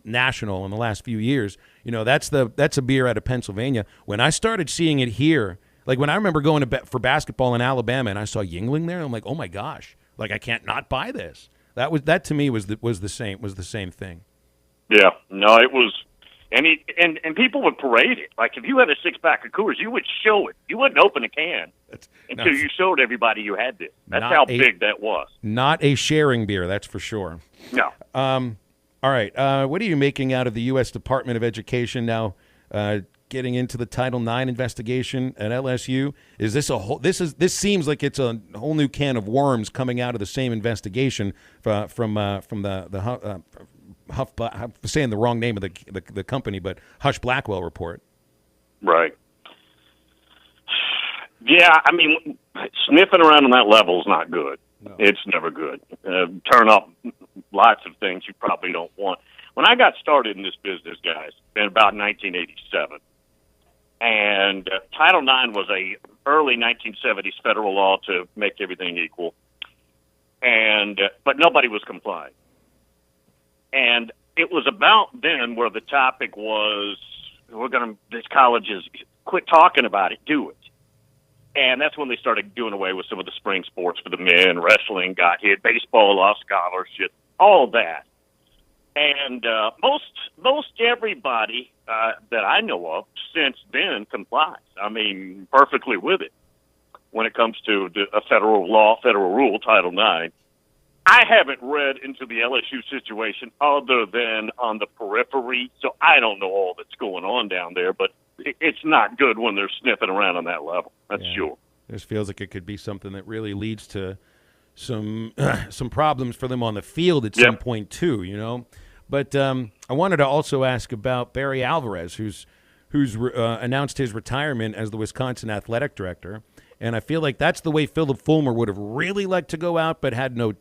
national in the last few years, you know, that's a beer out of Pennsylvania. When I started seeing it here, like when I remember going for basketball in Alabama and I saw Yuengling there, I'm like, oh my gosh, like I can't not buy this. That to me was the same thing. Yeah, no, it was. And people would parade it. Like, if you had a six-pack of Coors, you would show it. You wouldn't open a can until you showed everybody you had this. That's how big that was. Not a sharing beer, that's for sure. No. All right. What are you making out of the U.S. Department of Education now getting into the Title IX investigation at LSU? Is this this seems like it's a whole new can of worms coming out of the same investigation from the I'm saying the wrong name of the company, but Hush Blackwell report. Right. Yeah, I mean, sniffing around on that level is not good. No. It's never good. Turn up lots of things you probably don't want. When I got started in this business, guys, in about 1987, and Title IX was a early 1970s federal law to make everything equal, but nobody was complying. And it was about then where the topic was, these colleges, quit talking about it, do it. And that's when they started doing away with some of the spring sports for the men. Wrestling got hit, baseball lost scholarship, all of that. And most everybody that I know of since then complies. I mean, perfectly with it when it comes to a federal law, federal rule, Title IX. I haven't read into the LSU situation other than on the periphery, so I don't know all that's going on down there, but it's not good when they're sniffing around on that level. That's sure. This feels like it could be something that really leads to some problems for them on the field at some point too, you know. But I wanted to also ask about Barry Alvarez, who's announced his retirement as the Wisconsin athletic director. And I feel like that's the way Philip Fulmer would have really liked to go out, but had no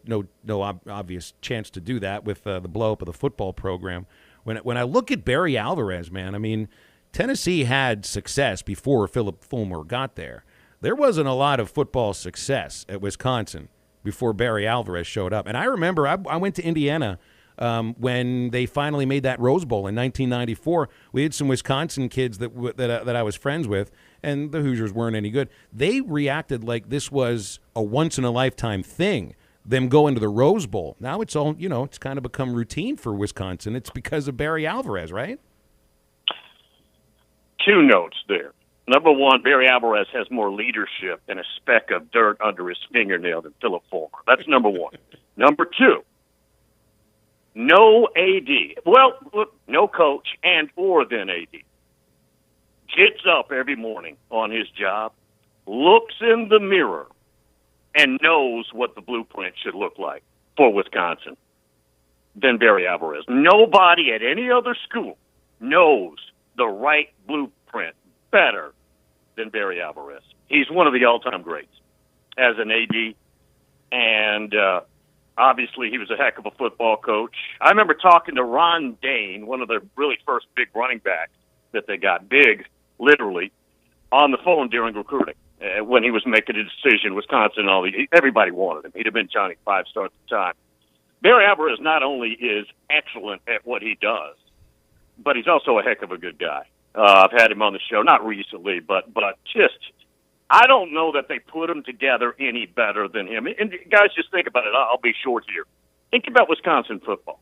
obvious chance to do that with the blow-up of the football program. When I look at Barry Alvarez, man, I mean, Tennessee had success before Philip Fulmer got there. There wasn't a lot of football success at Wisconsin before Barry Alvarez showed up. And I remember I went to Indiana when they finally made that Rose Bowl in 1994. We had some Wisconsin kids that I was friends with, and the Hoosiers weren't any good. They reacted like this was a once-in-a-lifetime thing, them going to the Rose Bowl. Now it's all, it's kind of become routine for Wisconsin. It's because of Barry Alvarez, right? Two notes there. Number one, Barry Alvarez has more leadership and a speck of dirt under his fingernail than Philip Fulmer. That's number one. Number two, no AD. Well, look, no coach or then AD. Gets up every morning on his job, looks in the mirror, and knows what the blueprint should look like for Wisconsin than Barry Alvarez. Nobody at any other school knows the right blueprint better than Barry Alvarez. He's one of the all-time greats as an AD, and obviously he was a heck of a football coach. I remember talking to Ron Dane, one of the really first big running backs that they got big, literally, on the phone during recruiting when he was making a decision. Wisconsin, everybody wanted him. He'd have been Johnny 5-star at the time. Barry Alvarez not only is excellent at what he does, but he's also a heck of a good guy. I've had him on the show, not recently, but just, I don't know that they put him together any better than him. And guys, just think about it. I'll be short here. Think about Wisconsin football.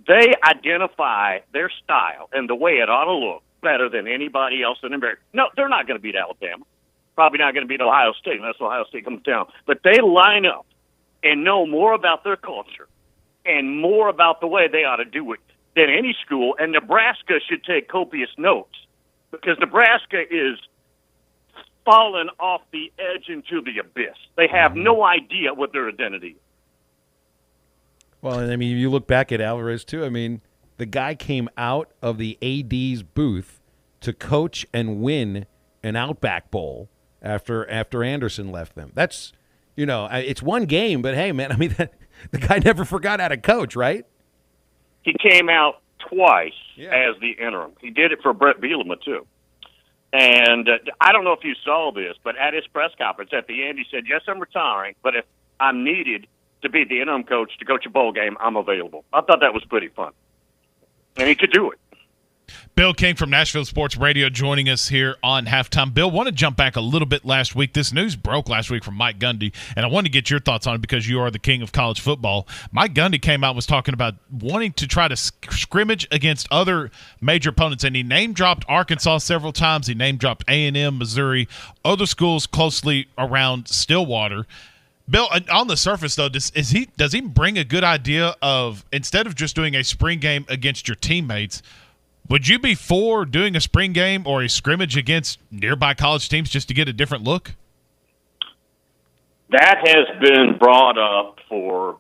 They identify their style and the way it ought to look better than anybody else in America. No, they're not going to beat Alabama. Probably not going to beat Ohio State unless Ohio State comes down. But they line up and know more about their culture and more about the way they ought to do it than any school. And Nebraska should take copious notes because Nebraska is fallen off the edge into the abyss. They have no idea what their identity is. Well, and I mean, you look back at Alvarez, too. I mean, the guy came out of the AD's booth to coach and win an Outback Bowl after Anderson left them. That's, it's one game, but hey, man, I mean, the guy never forgot how to coach, right? He came out twice as the interim. He did it for Brett Bielema, too. And I don't know if you saw this, but at his press conference at the end, he said, yes, I'm retiring, but if I'm needed to be the interim coach to coach a bowl game, I'm available. I thought that was pretty fun. And he could do it. Bill King from Nashville Sports Radio joining us here on Halftime. Bill, want to jump back a little bit last week. This news broke last week from Mike Gundy, and I wanted to get your thoughts on it because you are the king of college football. Mike Gundy came out was talking about wanting to try to scrimmage against other major opponents, and he name-dropped Arkansas several times. He name-dropped A&M, Missouri, other schools closely around Stillwater. Bill, on the surface, though, does he bring a good idea of, instead of just doing a spring game against your teammates, would you be for doing a spring game or a scrimmage against nearby college teams just to get a different look? That has been brought up for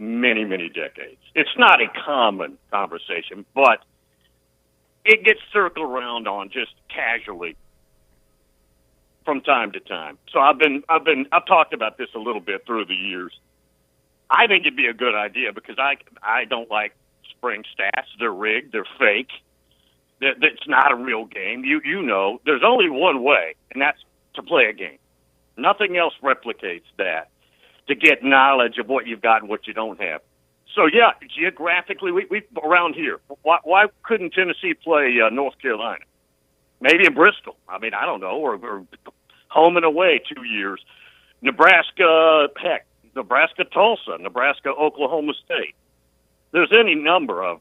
many, many decades. It's not a common conversation, but it gets circled around on just casually from time to time. So I've talked about this a little bit through the years. I think it'd be a good idea because I don't like spring stats. They're rigged. They're fake. It's not a real game. You know, there's only one way, and that's to play a game. Nothing else replicates that, to get knowledge of what you've got and what you don't have. So, yeah, geographically, we around here, why couldn't Tennessee play North Carolina? Maybe in Bristol. I mean, I don't know, or home and away 2 years. Nebraska, Tulsa, Nebraska, Oklahoma State. There's any number of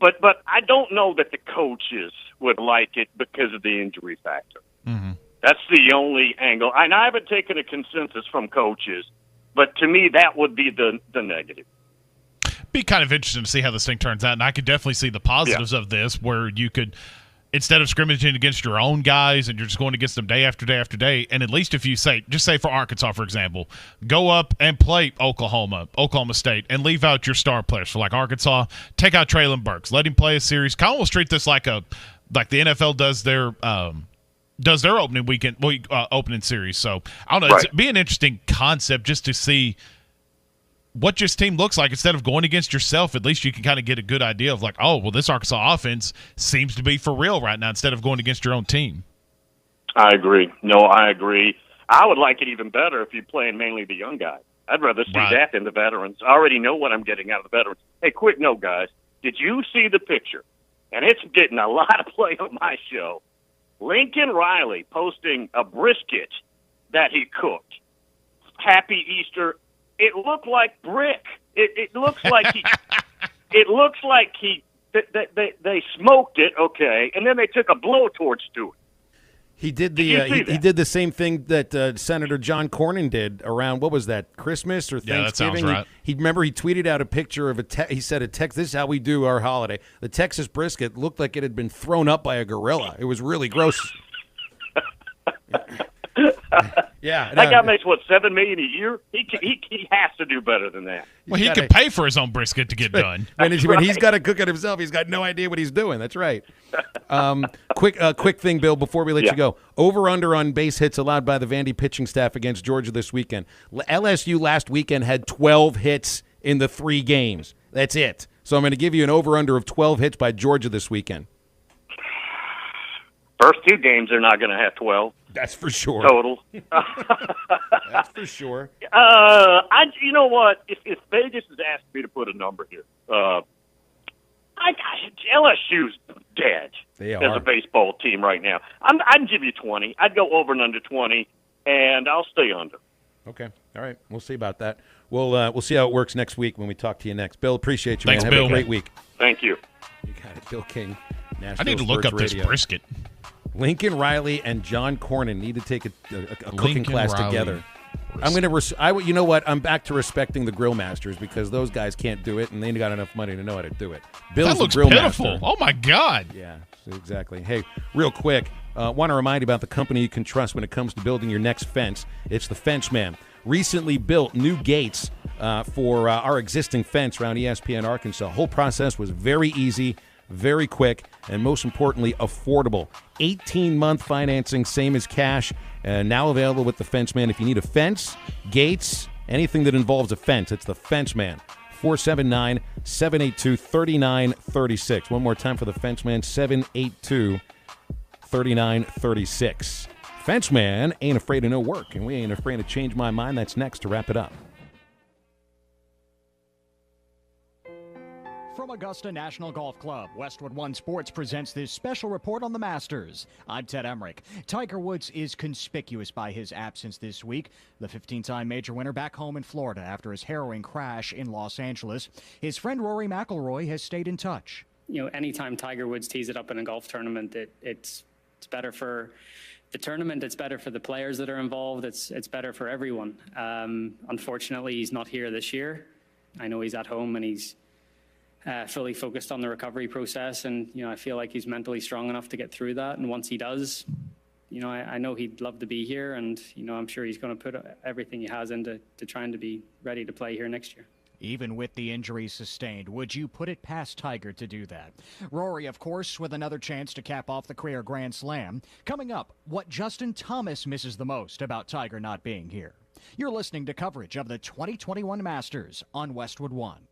but I don't know that the coaches would like it because of the injury factor. Mm-hmm. That's the only angle. And I haven't taken a consensus from coaches, but to me that would be the negative. Be kind of interesting to see how this thing turns out, and I could definitely see the positives of this, where you could, instead of scrimmaging against your own guys and you're just going against them day after day after day, and at least if you say for Arkansas, for example, go up and play Oklahoma State, and leave out your star players. For like Arkansas, take out Traylon Burks, let him play a series. Kind of almost treat this like the NFL does their opening weekend opening series. So I don't know. Right. It'd be an interesting concept just to see what your team looks like. Instead of going against yourself, at least you can kind of get a good idea of like, oh, well, this Arkansas offense seems to be for real right now instead of going against your own team. I agree. No, I agree. I would like it even better if you're playing mainly the young guys. I'd rather see that than the veterans. I already know what I'm getting out of the veterans. Hey, quick note, guys. Did you see the picture? And it's getting a lot of play on my show. Lincoln Riley posting a brisket that he cooked. Happy Easter. It looked like brick. It looks like he. It looks like they smoked it, okay, and then they took a blowtorch to it. He did he did the same thing that Senator John Cornyn did around, what was that, Christmas or Thanksgiving? Yeah, that sounds right. He tweeted out a picture of he said this is how we do our holiday. The Texas brisket looked like it had been thrown up by a gorilla. It was really gross. Yeah, that guy makes $7 million a year. He has to do better than that. Well, he can pay for his own brisket to get done. When he's got to cook it himself, he's got no idea what he's doing. That's right. Quick thing, Bill, before we let you go. Over under on base hits allowed by the Vandy pitching staff against Georgia this weekend. LSU last weekend had 12 hits in the 3 games. That's it. So I'm going to give you an over under of 12 hits by Georgia this weekend. First 2 games, they're not going to have 12. That's for sure. Total. That's for sure. You know what? If Vegas has asked me to put a number here, LSU's dead as a baseball team right now. I'd give you 20. I'd go over and under 20, and I'll stay under. Okay. All right. We'll see about that. We'll see how it works next week when we talk to you next. Bill, appreciate you, Thanks, man. Bill. Have a great week. Thank you. You got it. Bill King, Nashville I need to look Sports up Radio. this brisket. Lincoln Riley and John Cornyn need to take a cooking Lincoln class Riley. together. I'm going you know what? I'm back to respecting the grill masters because those guys can't do it, and they ain't got enough money to know how to do it. Bill's That looks the grill pitiful. master. Oh, my God. Yeah, exactly. Hey, real quick, want to remind you about the company you can trust when it comes to building your next fence. It's the Fence Man. Recently built new gates for our existing fence around ESPN Arkansas. The whole process was very easy, very quick, and most importantly, affordable. 18-month financing, same as cash, and now available with the Fence Man. If you need a fence, gates, anything that involves a fence, it's the Fence Man. 479-782-3936. One more time for the Fence Man, 782-3936. Fence Man ain't afraid of no work, and we ain't afraid to change my mind. That's next to wrap it up. From Augusta National Golf Club, Westwood One Sports presents this special report on the Masters. I'm Ted Emmerich. Tiger Woods is conspicuous by his absence this week. The 15-time major winner back home in Florida after his harrowing crash in Los Angeles. His friend Rory McIlroy has stayed in touch. You know, anytime Tiger Woods tees it up in a golf tournament, it's better for the tournament. It's better for the players that are involved. It's better for everyone. Unfortunately, he's not here this year. I know he's at home and he's fully focused on the recovery process, and I feel like he's mentally strong enough to get through that. And once he does, I know he'd love to be here, and I'm sure he's going to put everything he has into trying to be ready to play here next year. Even with the injuries sustained, would you put it past Tiger to do that? Rory, of course, with another chance to cap off the career Grand Slam. Coming up, what Justin Thomas misses the most about Tiger not being here. You're listening to coverage of the 2021 Masters on Westwood One.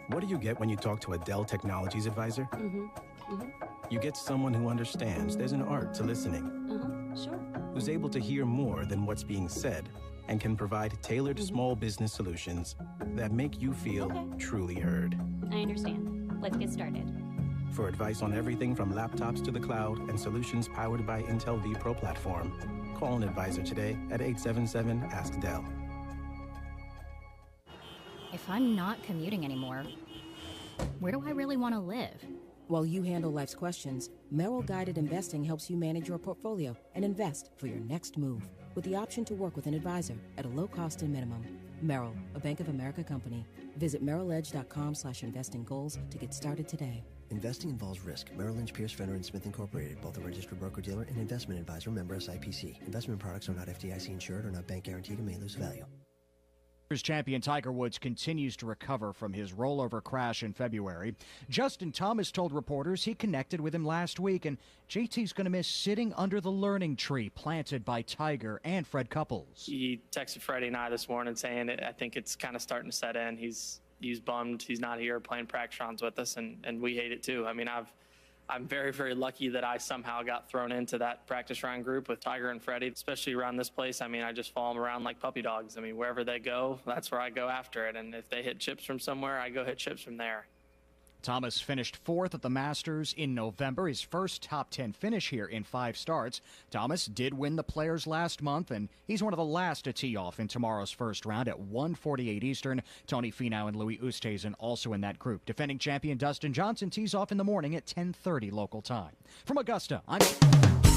What do you get when you talk to a Dell Technologies advisor? You get someone who understands there's an art to listening. Sure. Who's able to hear more than what's being said and can provide tailored small business solutions that make you feel truly heard. I understand. Let's get started. For advice on everything from laptops to the cloud and solutions powered by Intel vPro platform, call an advisor today at 877-ASK-DELL. If I'm not commuting anymore, where do I really want to live? While you handle life's questions, Merrill Guided Investing helps you manage your portfolio and invest for your next move with the option to work with an advisor at a low cost and minimum. Merrill, a Bank of America company. Visit merrilledge.com/investing goals to get started today. Investing involves risk. Merrill Lynch, Pierce, Fenner & Smith Incorporated, both a registered broker-dealer and investment advisor, member SIPC. Investment products are not FDIC insured or not bank guaranteed and may lose value. Champion Tiger Woods continues to recover from his rollover crash in February. Justin Thomas told reporters he connected with him last week, and JT's going to miss sitting under the learning tree planted by Tiger and Fred Couples. He texted Freddie and I this morning saying I think it's kind of starting to set in. He's bummed he's not here playing practice rounds with us, and we hate it too. I mean, I'm very, very lucky that I somehow got thrown into that practice round group with Tiger and Freddie, especially around this place. I mean, I just follow them around like puppy dogs. I mean, wherever they go, that's where I go after it. And if they hit chips from somewhere, I go hit chips from there. Thomas finished fourth at the Masters in November, his first top 10 finish here in 5 starts. Thomas did win the Players last month, and he's one of the last to tee off in tomorrow's first round at 1:48 Eastern. Tony Finau and Louis Oosthuizen also in that group. Defending champion Dustin Johnson tees off in the morning at 10:30 local time. From Augusta,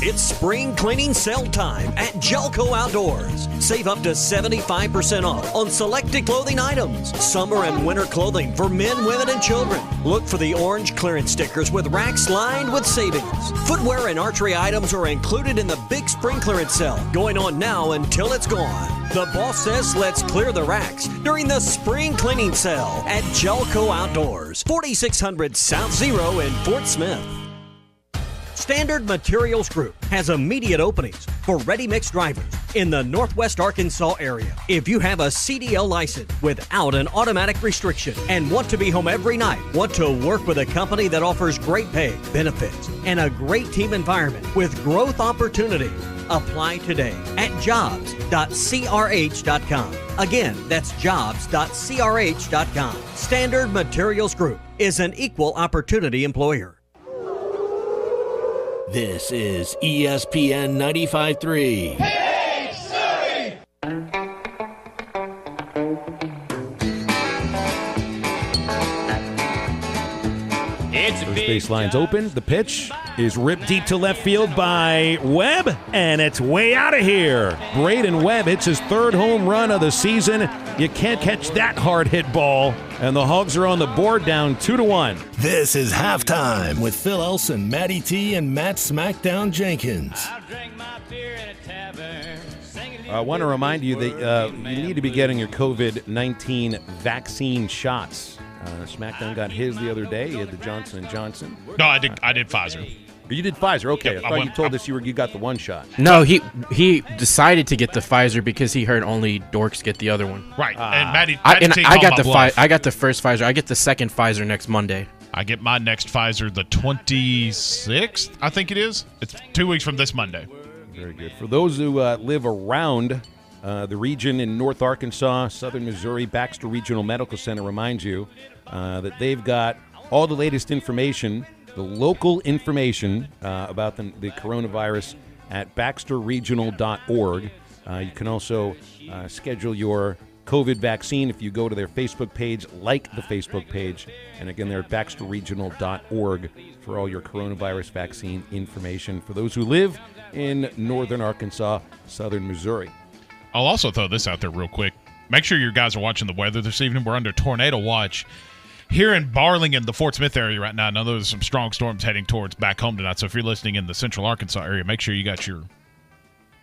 It's spring cleaning sale time at Jelco Outdoors. Save up to 75% off on selected clothing items. Summer and winter clothing for men, women, and children. Look for the orange clearance stickers with racks lined with savings. Footwear and archery items are included in the big spring clearance sale, going on now until it's gone. The boss says let's clear the racks during the spring cleaning sale at Jelco Outdoors, 4600 South Zero in Fort Smith. Standard Materials Group has immediate openings for ready-mix drivers, in the Northwest Arkansas area. If you have a CDL license without an automatic restriction and want to be home every night, want to work with a company that offers great pay, benefits, and a great team environment with growth opportunity, apply today at jobs.crh.com. Again, that's jobs.crh.com. Standard Materials Group is an equal opportunity employer. This is ESPN 95.3. Hey, Surrey! First base line's open. The pitch is ripped deep to left field by Webb, and it's way out of here. Braden Webb hits his third home run of the season. You can't catch that hard hit ball, and the Hogs are on the board down 2-1. This is Halftime with Phil Elson, Matty T, and Matt Smackdown Jenkins. I want to remind you that you need to be getting your COVID-19 vaccine shots. SmackDown got his the other day. He had the Johnson & Johnson. No, I did Pfizer. You did Pfizer, okay. Yep, I thought you told us you got the one shot. No, he decided to get the Pfizer because he heard only dorks get the other one. Right, and Matty I got the first Pfizer. I get the second Pfizer next Monday. I get my next Pfizer the 26th, I think it is. It's 2 weeks from this Monday. Very good. For those who live around the region in North Arkansas, Southern Missouri, Baxter Regional Medical Center reminds you that they've got all the latest information, the local information about the coronavirus at baxterregional.org. You can also schedule your COVID vaccine if you go to their Facebook page, like the Facebook page. And again, they're at baxterregional.org for all your coronavirus vaccine information for those who live in northern Arkansas, southern Missouri. I'll also throw this out there real quick. Make sure you guys are watching the weather this evening. We're under tornado watch here in Barling, the Fort Smith area right now. I know there's some strong storms heading towards back home tonight. So if you're listening in the central Arkansas area, make sure you got your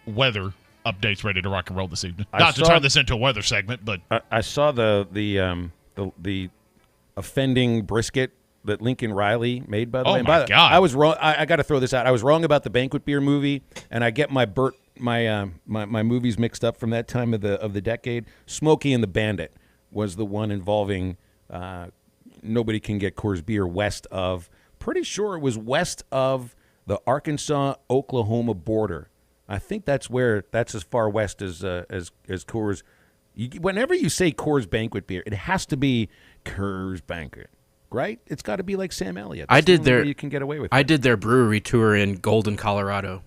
weather updates ready to rock and roll this evening. Not to turn this into a weather segment, but I saw the offending brisket that Lincoln Riley made, by the way. Oh, my God. I was wrong. I got to throw this out. I was wrong about the banquet beer movie, and I get my movies mixed up from that time of the decade. Smokey and the Bandit was the one involving nobody can get Coors beer west of. Pretty sure it was west of the Arkansas-Oklahoma border. I think that's as far west as Coors. Whenever you say Coors banquet beer, it has to be Coors banquet. Right? It's got to be like Sam Elliott. I did their. You can get away with. I did their brewery tour in Golden, Colorado.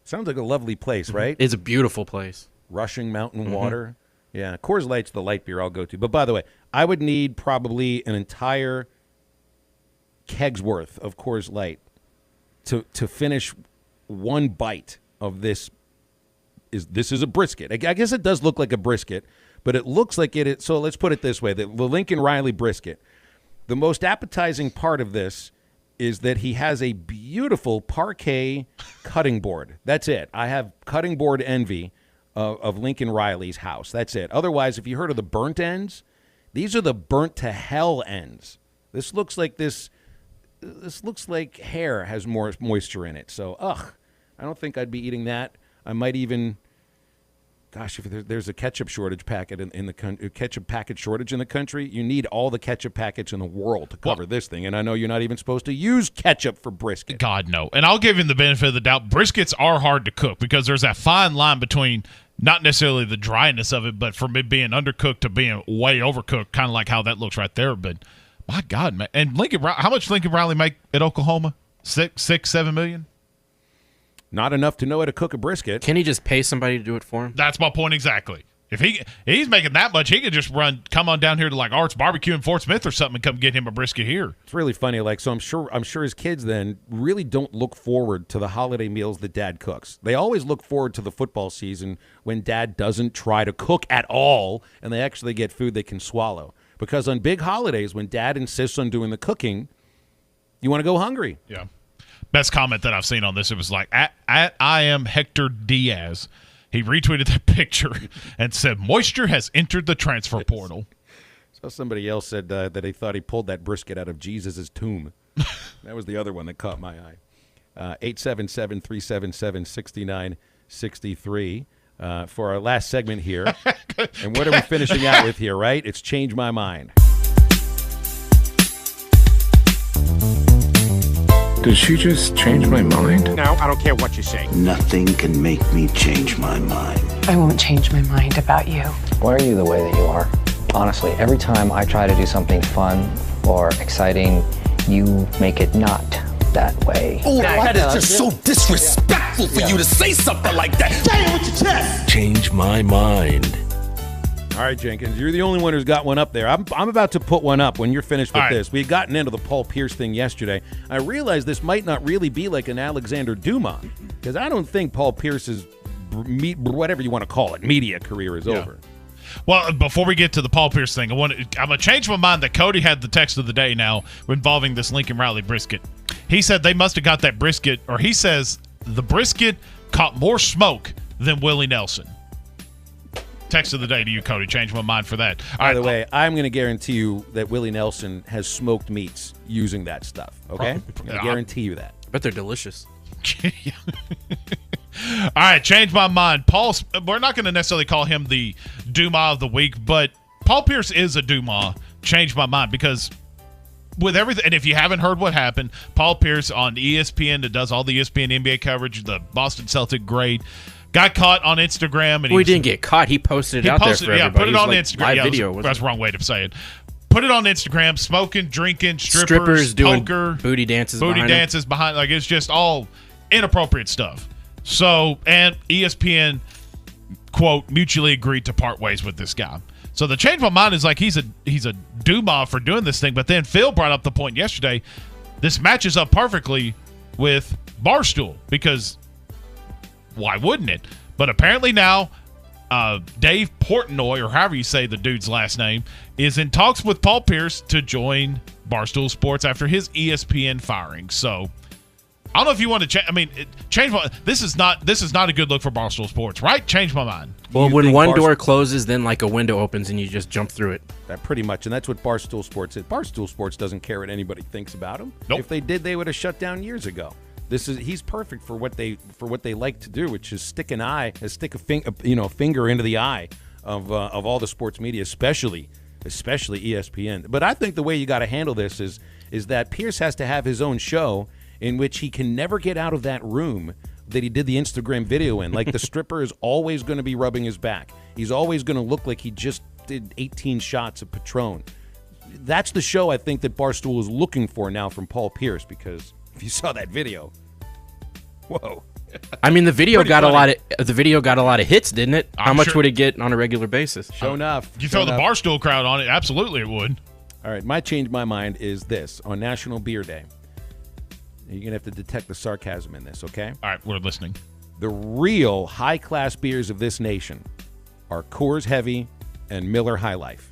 Sounds like a lovely place, right? It's a beautiful place. Rushing mountain water. Yeah, Coors Light's the light beer I'll go to. But by the way, I would need probably an entire keg's worth of Coors Light to finish one bite of this. This is a brisket. I guess it does look like a brisket, but it looks like it. So let's put it this way: the Lincoln Riley brisket. The most appetizing part of this is that he has a beautiful parquet cutting board. That's it. I have cutting board envy of Lincoln Riley's house. That's it. Otherwise, if you heard of the burnt ends, these are the burnt to hell ends. This looks like hair has more moisture in it. So, I don't think I'd be eating that. I might even. Gosh, if there's a ketchup shortage packet in the ketchup packet shortage in the country, you need all the ketchup packets in the world to cover this thing. And I know you're not even supposed to use ketchup for brisket. God, no. And I'll give him the benefit of the doubt. Briskets are hard to cook because there's that fine line between not necessarily the dryness of it, but from it being undercooked to being way overcooked, kind of like how that looks right there. But my God, man. And how much Lincoln Riley make at Oklahoma? 7 million? Not enough to know how to cook a brisket. Can he just pay somebody to do it for him? That's my point exactly. If he's making that much, he could just come on down here to like Art's Barbecue in Fort Smith or something and come get him a brisket here. It's really funny. So I'm sure his kids then really don't look forward to the holiday meals that Dad cooks. They always look forward to the football season when Dad doesn't try to cook at all and they actually get food they can swallow. Because on big holidays, when Dad insists on doing the cooking, you want to go hungry. Yeah. Best comment that I've seen on this, it was like, at I am Hector Diaz. He retweeted that picture and said, moisture has entered the transfer portal. So somebody else said that he thought he pulled that brisket out of Jesus' tomb. That was the other one that caught my eye. 877-377-6963. for our last segment here. And what are we finishing out with here, right? It's Change My Mind. Did she just change my mind? Now, I don't care what you say. Nothing can make me change my mind. I won't change my mind about you. Why are you the way that you are? Honestly, every time I try to do something fun or exciting, you make it not that way. Oh, that is just so disrespectful for you to say something like that. Say it with your chest. Change my mind. All right, Jenkins, you're the only one who's got one up there. I'm about to put one up when you're finished with this. We had gotten into the Paul Pierce thing yesterday. I realized this might not really be like an Alexander Dumas, because I don't think Paul Pierce's, whatever you want to call it, media career is over. Well, before we get to the Paul Pierce thing, I'm going to change my mind that Cody had the text of the day now involving this Lincoln Riley brisket. He said they must have got that brisket, or he says the brisket caught more smoke than Willie Nelson. Text of the day to you, Cody. Change my mind for that. By the way, I'm going to guarantee you that Willie Nelson has smoked meats using that stuff, okay? I'm going to guarantee you that. But they're delicious. All right, change my mind. We're not going to necessarily call him the Dumas of the week, but Paul Pierce is a Dumas. Change my mind because with everything, and if you haven't heard what happened, Paul Pierce on ESPN that does all the ESPN NBA coverage, the Boston Celtic great, got caught on Instagram. And he didn't get caught. He posted it out there for everybody. Yeah, put it on Instagram. Live video. That's the wrong way to say it. Put it on Instagram. Smoking, drinking, strippers doing poker, booty dances behind. Like it's just all inappropriate stuff. So, and ESPN, quote, mutually agreed to part ways with this guy. So the change my mind is like he's a Dumas for doing this thing. But then Phil brought up the point yesterday. This matches up perfectly with Barstool because why wouldn't it? But apparently now Dave Portnoy, or however you say the dude's last name, is in talks with Paul Pierce to join Barstool Sports after his ESPN firing. So I don't know if you want to change. I mean, change my. This is not a good look for Barstool Sports, right? Change my mind. Well, when one door closes, then like a window opens and you just jump through it. That pretty much, and that's what Barstool Sports is. Barstool Sports doesn't care what anybody thinks about him. Nope. If they did, they would have shut down years ago. He's perfect for what they like to do, which is stick a finger into the eye of all the sports media, especially ESPN. But I think the way you got to handle this is that Pierce has to have his own show in which he can never get out of that room that he did the Instagram video in. Like the stripper is always going to be rubbing his back. He's always going to look like he just did 18 shots of Patron. That's the show I think that Barstool is looking for now from Paul Pierce, because if you saw that video, whoa. I mean, the video got a lot of hits, didn't it? How much would it get on a regular basis? Sure enough. You throw the Barstool crowd on it, absolutely it would. All right, my change my mind is this. On National Beer Day, you're going to have to detect the sarcasm in this, okay? All right, we're listening. The real high-class beers of this nation are Coors Heavy and Miller High Life.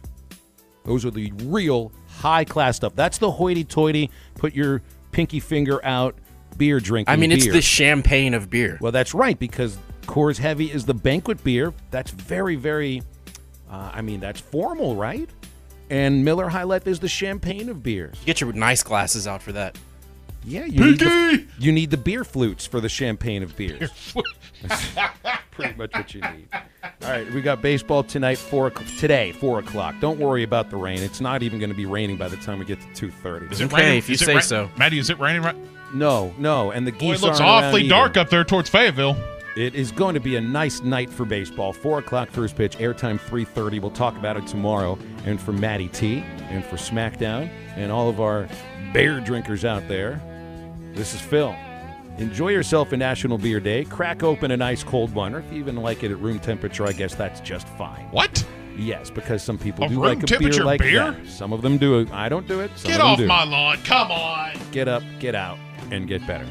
Those are the real high-class stuff. That's the hoity-toity, put your pinky finger out, beer drinking I mean, beer. it's the champagne of beer. Well, that's right, because Coors Heavy is the banquet beer. That's very, very, that's formal, right? And Miller High Life is the champagne of beers. You get your nice glasses out for that. Yeah, you need the beer flutes for the champagne of beers. That's pretty much what you need. All right, we got baseball tonight, 4 o'clock. Don't worry about the rain. It's not even going to be raining by the time we get to 2:30. Is it okay, if you say so. Maddie, is it raining right? No, and the geese it looks awfully dark up there towards Fayetteville. It is going to be a nice night for baseball. 4 o'clock first pitch, airtime 3:30. We'll talk about it tomorrow. And for Maddie T, and for SmackDown, and all of our beer drinkers out there, this is Phil. Enjoy yourself a National Beer Day. Crack open a nice cold one, or if you even like it at room temperature, I guess that's just fine. What? Yes, because some people do room like a beer temperature like beer? that. Some of them do it. I don't do it. Some Get of them off do. my lawn. Come on. Get up, get out, and get better.